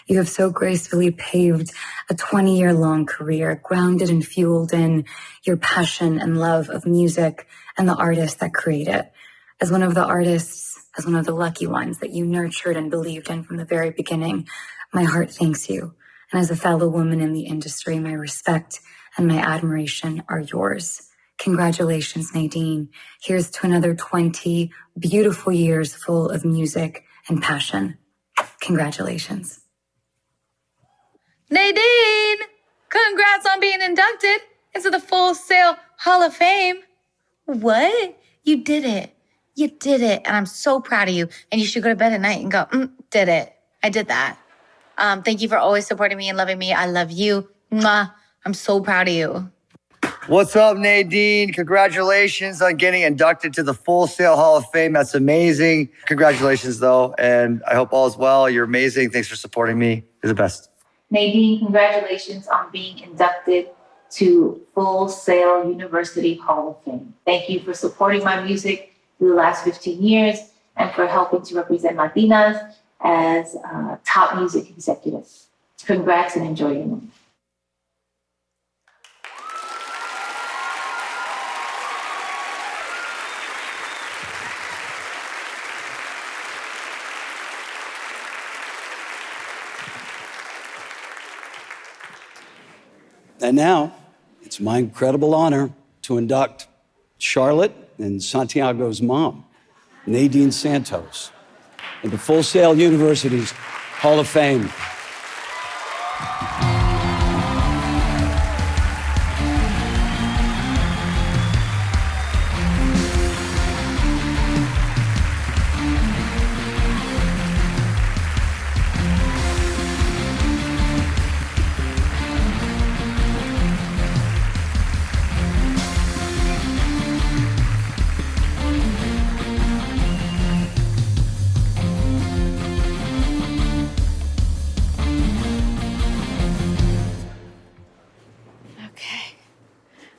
You have so gracefully paved a 20-year-long career, grounded and fueled in your passion and love of music and the artists that create it. As one of the artists, as one of the lucky ones that you nurtured and believed in from the very beginning, my heart thanks you. And as a fellow woman in the industry, my respect and my admiration are yours. Congratulations, Nadine. Here's to another 20 beautiful years full of music and passion. Congratulations. Nadine, congrats on being inducted into the Full Sail Hall of Fame. What? You did it. You did it. And I'm so proud of you. And you should go to bed at night and go, did it. I did that. Thank you for always supporting me and loving me. I love you. Mwah. I'm so proud of you. What's up, Nadine? Congratulations on getting inducted to the Full Sail Hall of Fame. That's amazing. Congratulations, though, and I hope all is well. You're amazing. Thanks for supporting me. You're the best. Nadine, congratulations on being inducted to Full Sail University Hall of Fame. Thank you for supporting my music through the last 15 years and for helping to represent Latinas as top music executives. Congrats and enjoy your moment. And now, it's my incredible honor to induct Charlotte and Santiago's mom, Naen Santos, into Full Sail University's Hall of Fame.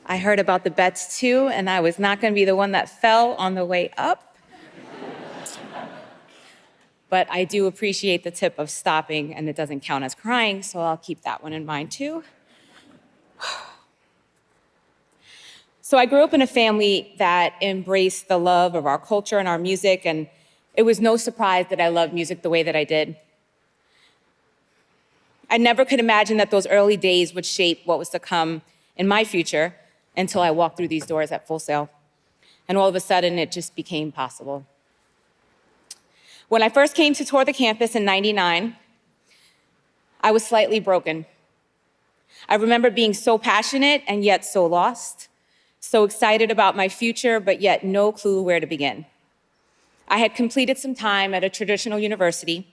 I heard about the bets too, and I was not going to be the one that fell on the way up. But I do appreciate the tip of stopping, and it doesn't count as crying, so I'll keep that one in mind too. So I grew up in a family that embraced the love of our culture and our music, and it was no surprise that I loved music the way that I did. I never could imagine that those early days would shape what was to come in my future until I walked through these doors at Full Sail. And all of a sudden, it just became possible. When I first came to tour the campus in '99, I was slightly broken. I remember being so passionate and yet so lost, so excited about my future, but yet no clue where to begin. I had completed some time at a traditional university,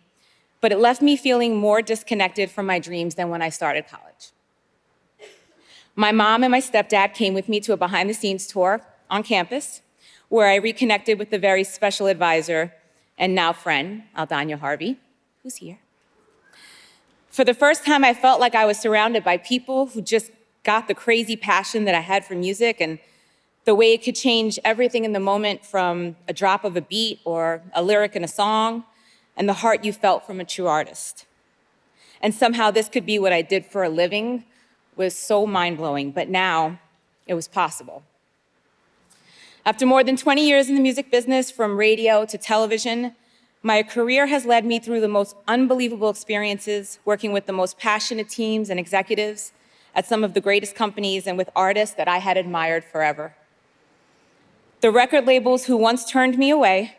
but it left me feeling more disconnected from my dreams than when I started college. My mom and my stepdad came with me to a behind-the-scenes tour on campus, where I reconnected with the very special advisor and now friend, Aldana Harvey, who's here. For the first time, I felt like I was surrounded by people who just got the crazy passion that I had for music and the way it could change everything in the moment, from a drop of a beat or a lyric in a song, and the heart you felt from a true artist. And somehow this could be what I did for a living was so mind-blowing, but now it was possible. After more than 20 years in the music business, from radio to television, my career has led me through the most unbelievable experiences, working with the most passionate teams and executives at some of the greatest companies and with artists that I had admired forever. The record labels who once turned me away,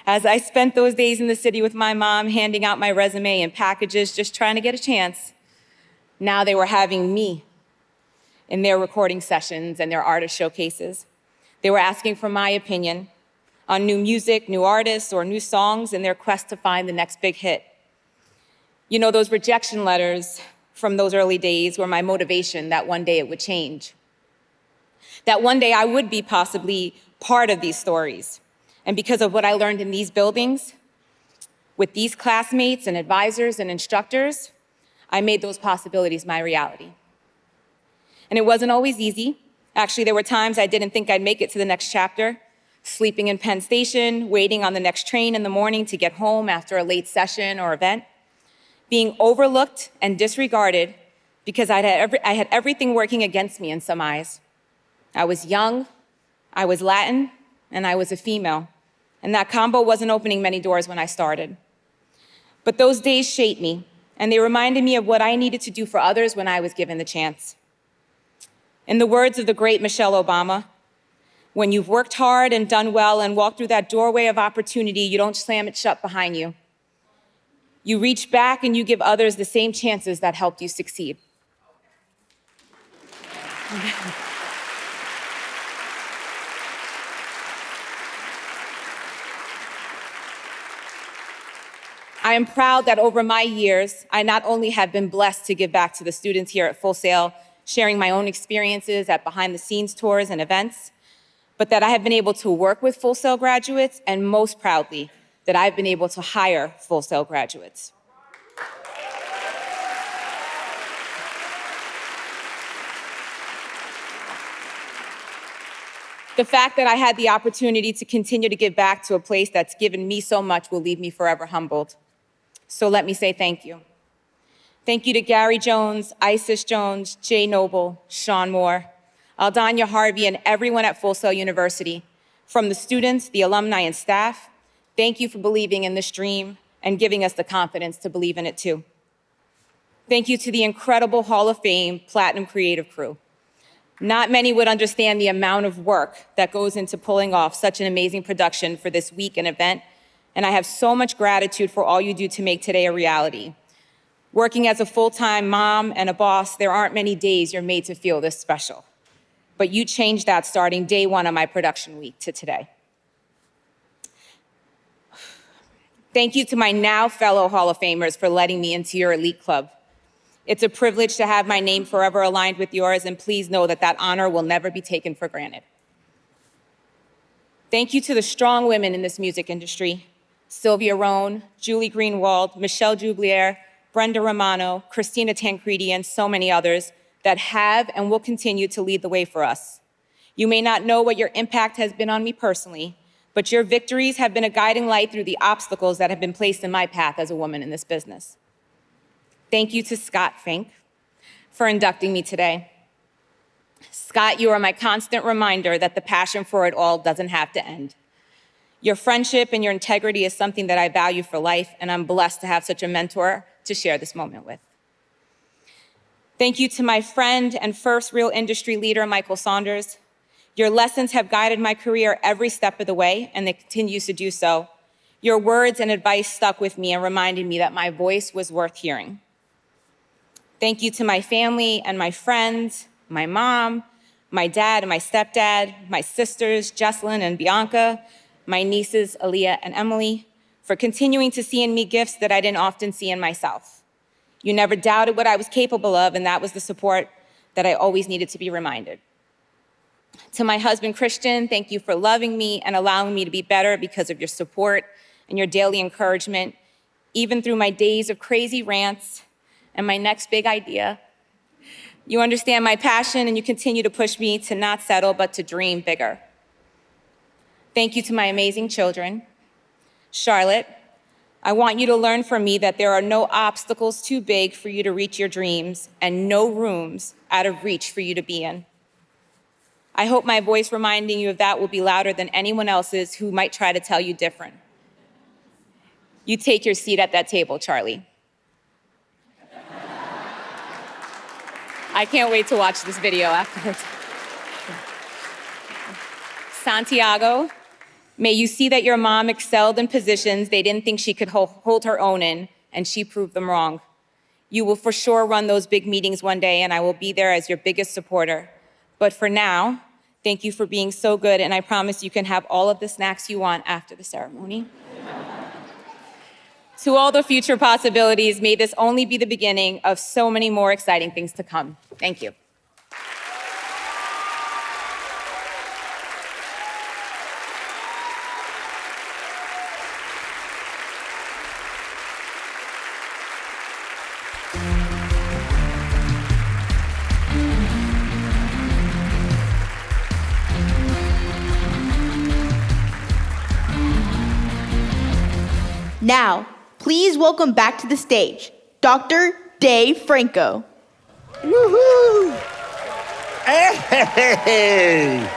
as I spent those days in the city with my mom, handing out my resume and packages, just trying to get a chance, now they were having me in their recording sessions and their artist showcases. They were asking for my opinion on new music, new artists, or new songs in their quest to find the next big hit. You know, those rejection letters from those early days were my motivation that one day it would change. That one day I would be possibly part of these stories. And because of what I learned in these buildings, with these classmates and advisors and instructors, I made those possibilities my reality. And it wasn't always easy. Actually, there were times I didn't think I'd make it to the next chapter, sleeping in Penn Station, waiting on the next train in the morning to get home after a late session or event, being overlooked and disregarded because I had everything working against me in some eyes. I was young, I was Latin, and I was a female. And that combo wasn't opening many doors when I started. But those days shaped me, and they reminded me of what I needed to do for others when I was given the chance. In the words of the great Michelle Obama, when you've worked hard and done well and walked through that doorway of opportunity, you don't slam it shut behind you. You reach back and you give others the same chances that helped you succeed. I am proud that over my years, I not only have been blessed to give back to the students here at Full Sail, sharing my own experiences at behind-the-scenes tours and events, but that I have been able to work with Full Sail graduates, and most proudly, that I've been able to hire Full Sail graduates. The fact that I had the opportunity to continue to give back to a place that's given me so much will leave me forever humbled. So let me say thank you. Thank you to Gary Jones, Isis Jones, Jay Noble, Sean Moore, Aldana Harvey, and everyone at Full Sail University. From the students, the alumni, and staff, thank you for believing in this dream and giving us the confidence to believe in it too. Thank you to the incredible Hall of Fame Platinum Creative crew. Not many would understand the amount of work that goes into pulling off such an amazing production for this week and event, and I have so much gratitude for all you do to make today a reality. Working as a full-time mom and a boss, there aren't many days you're made to feel this special. But you changed that starting day one of my production week to today. Thank you to my now fellow Hall of Famers for letting me into your elite club. It's a privilege to have my name forever aligned with yours, and please know that that honor will never be taken for granted. Thank you to the strong women in this music industry: Sylvia Rohn, Julie Greenwald, Michelle Jublier, Brenda Romano, Christina Tancredi, and so many others that have and will continue to lead the way for us. You may not know what your impact has been on me personally, but your victories have been a guiding light through the obstacles that have been placed in my path as a woman in this business. Thank you to Scott Fink for inducting me today. Scott, you are my constant reminder that the passion for it all doesn't have to end. Your friendship and your integrity is something that I value for life, and I'm blessed to have such a mentor to share this moment with. Thank you to my friend and first real industry leader, Michael Saunders. Your lessons have guided my career every step of the way, and it continues to do so. Your words and advice stuck with me and reminded me that my voice was worth hearing. Thank you to my family and my friends, my mom, my dad and my stepdad, my sisters, Jesselyn and Bianca, my nieces, Aaliyah and Emily, for continuing to see in me gifts that I didn't often see in myself. You never doubted what I was capable of, and that was the support that I always needed to be reminded. To my husband, Christian, thank you for loving me and allowing me to be better because of your support and your daily encouragement, even through my days of crazy rants and my next big idea. You understand my passion and you continue to push me to not settle, but to dream bigger. Thank you to my amazing children. Charlotte, I want you to learn from me that there are no obstacles too big for you to reach your dreams and no rooms out of reach for you to be in. I hope my voice reminding you of that will be louder than anyone else's who might try to tell you different. You take your seat at that table, Charlie. I can't wait to watch this video afterwards. Santiago, may you see that your mom excelled in positions they didn't think she could hold her own in, and she proved them wrong. You will for sure run those big meetings one day, and I will be there as your biggest supporter. But for now, thank you for being so good, and I promise you can have all of the snacks you want after the ceremony. To all the future possibilities, may this only be the beginning of so many more exciting things to come. Thank you. Now, please welcome back to the stage, Dr. Dave Franco. Woohoo! Hey!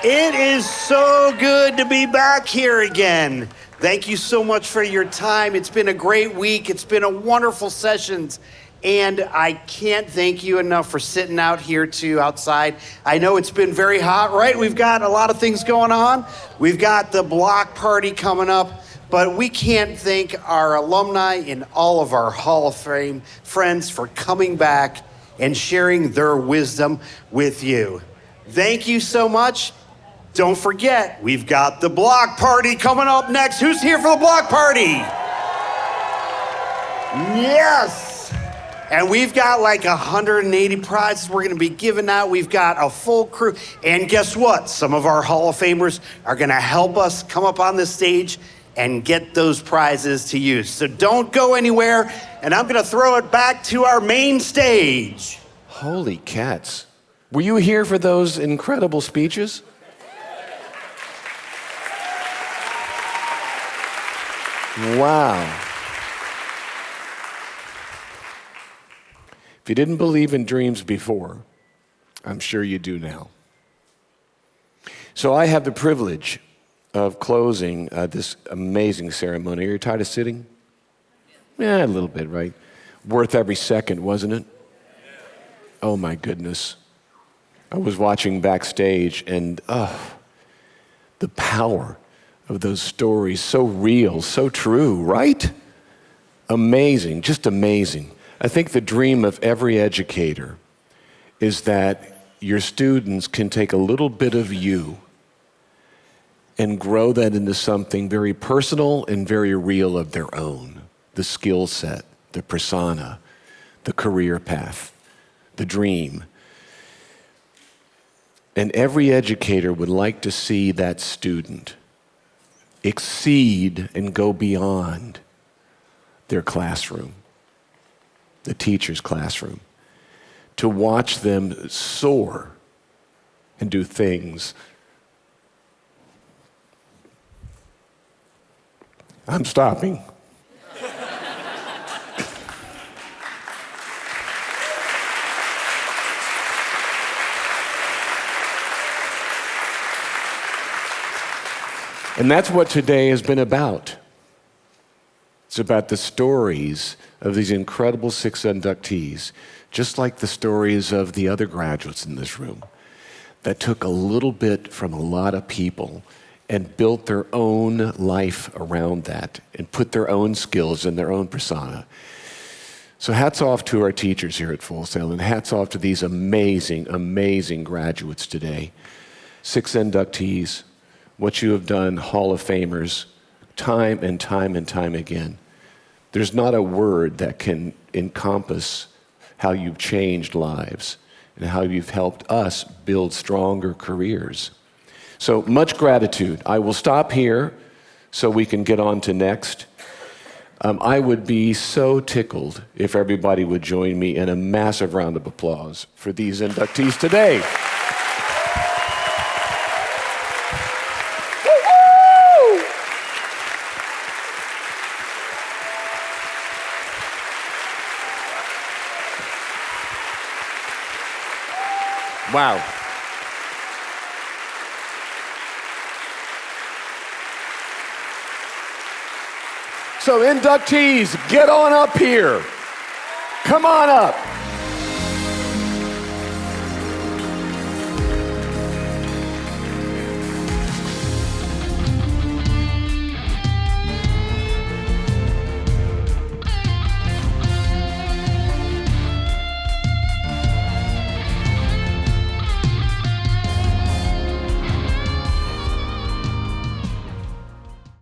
It is so good to be back here again. Thank you so much for your time. It's been a great week. It's been a wonderful sessions. And I can't thank you enough for sitting out here too outside. I know it's been very hot, right? We've got a lot of things going on. We've got the block party coming up. But we can't thank our alumni and all of our Hall of Fame friends for coming back and sharing their wisdom with you. Thank you so much. Don't forget, we've got the block party coming up next. Who's here for the block party? Yes. And we've got like 180 prizes we're going to be giving out. We've got a full crew. And guess what? Some of our Hall of Famers are going to help us come up on this stage and get those prizes to you. So don't go anywhere, and I'm gonna throw it back to our main stage. Holy cats. Were you here for those incredible speeches? Wow. If you didn't believe in dreams before, I'm sure you do now. So I have the privilege of closing this amazing ceremony. Are you tired of sitting? Yeah, a little bit, right? Worth every second, wasn't it? Oh my goodness. I was watching backstage and the power of those stories, so real, so true, right? Amazing, just amazing. I think the dream of every educator is that your students can take a little bit of you and grow that into something very personal and very real of their own. The skill set, the persona, the career path, the dream. And every educator would like to see that student exceed and go beyond their classroom, the teacher's classroom, to watch them soar and do things. I'm stopping. And that's what today has been about. It's about the stories of these incredible 6 inductees, just like the stories of the other graduates in this room, that took a little bit from a lot of people and built their own life around that and put their own skills and their own persona. So hats off to our teachers here at Full Sail, and hats off to these amazing, amazing graduates today. 6 inductees, what you have done, Hall of Famers, time and time and time again. There's not a word that can encompass how you've changed lives and how you've helped us build stronger careers. So much gratitude. I will stop here so we can get on to next. I would be so tickled if everybody would join me in a massive round of applause for these inductees today. Wow. So inductees, get on up here. Come on up.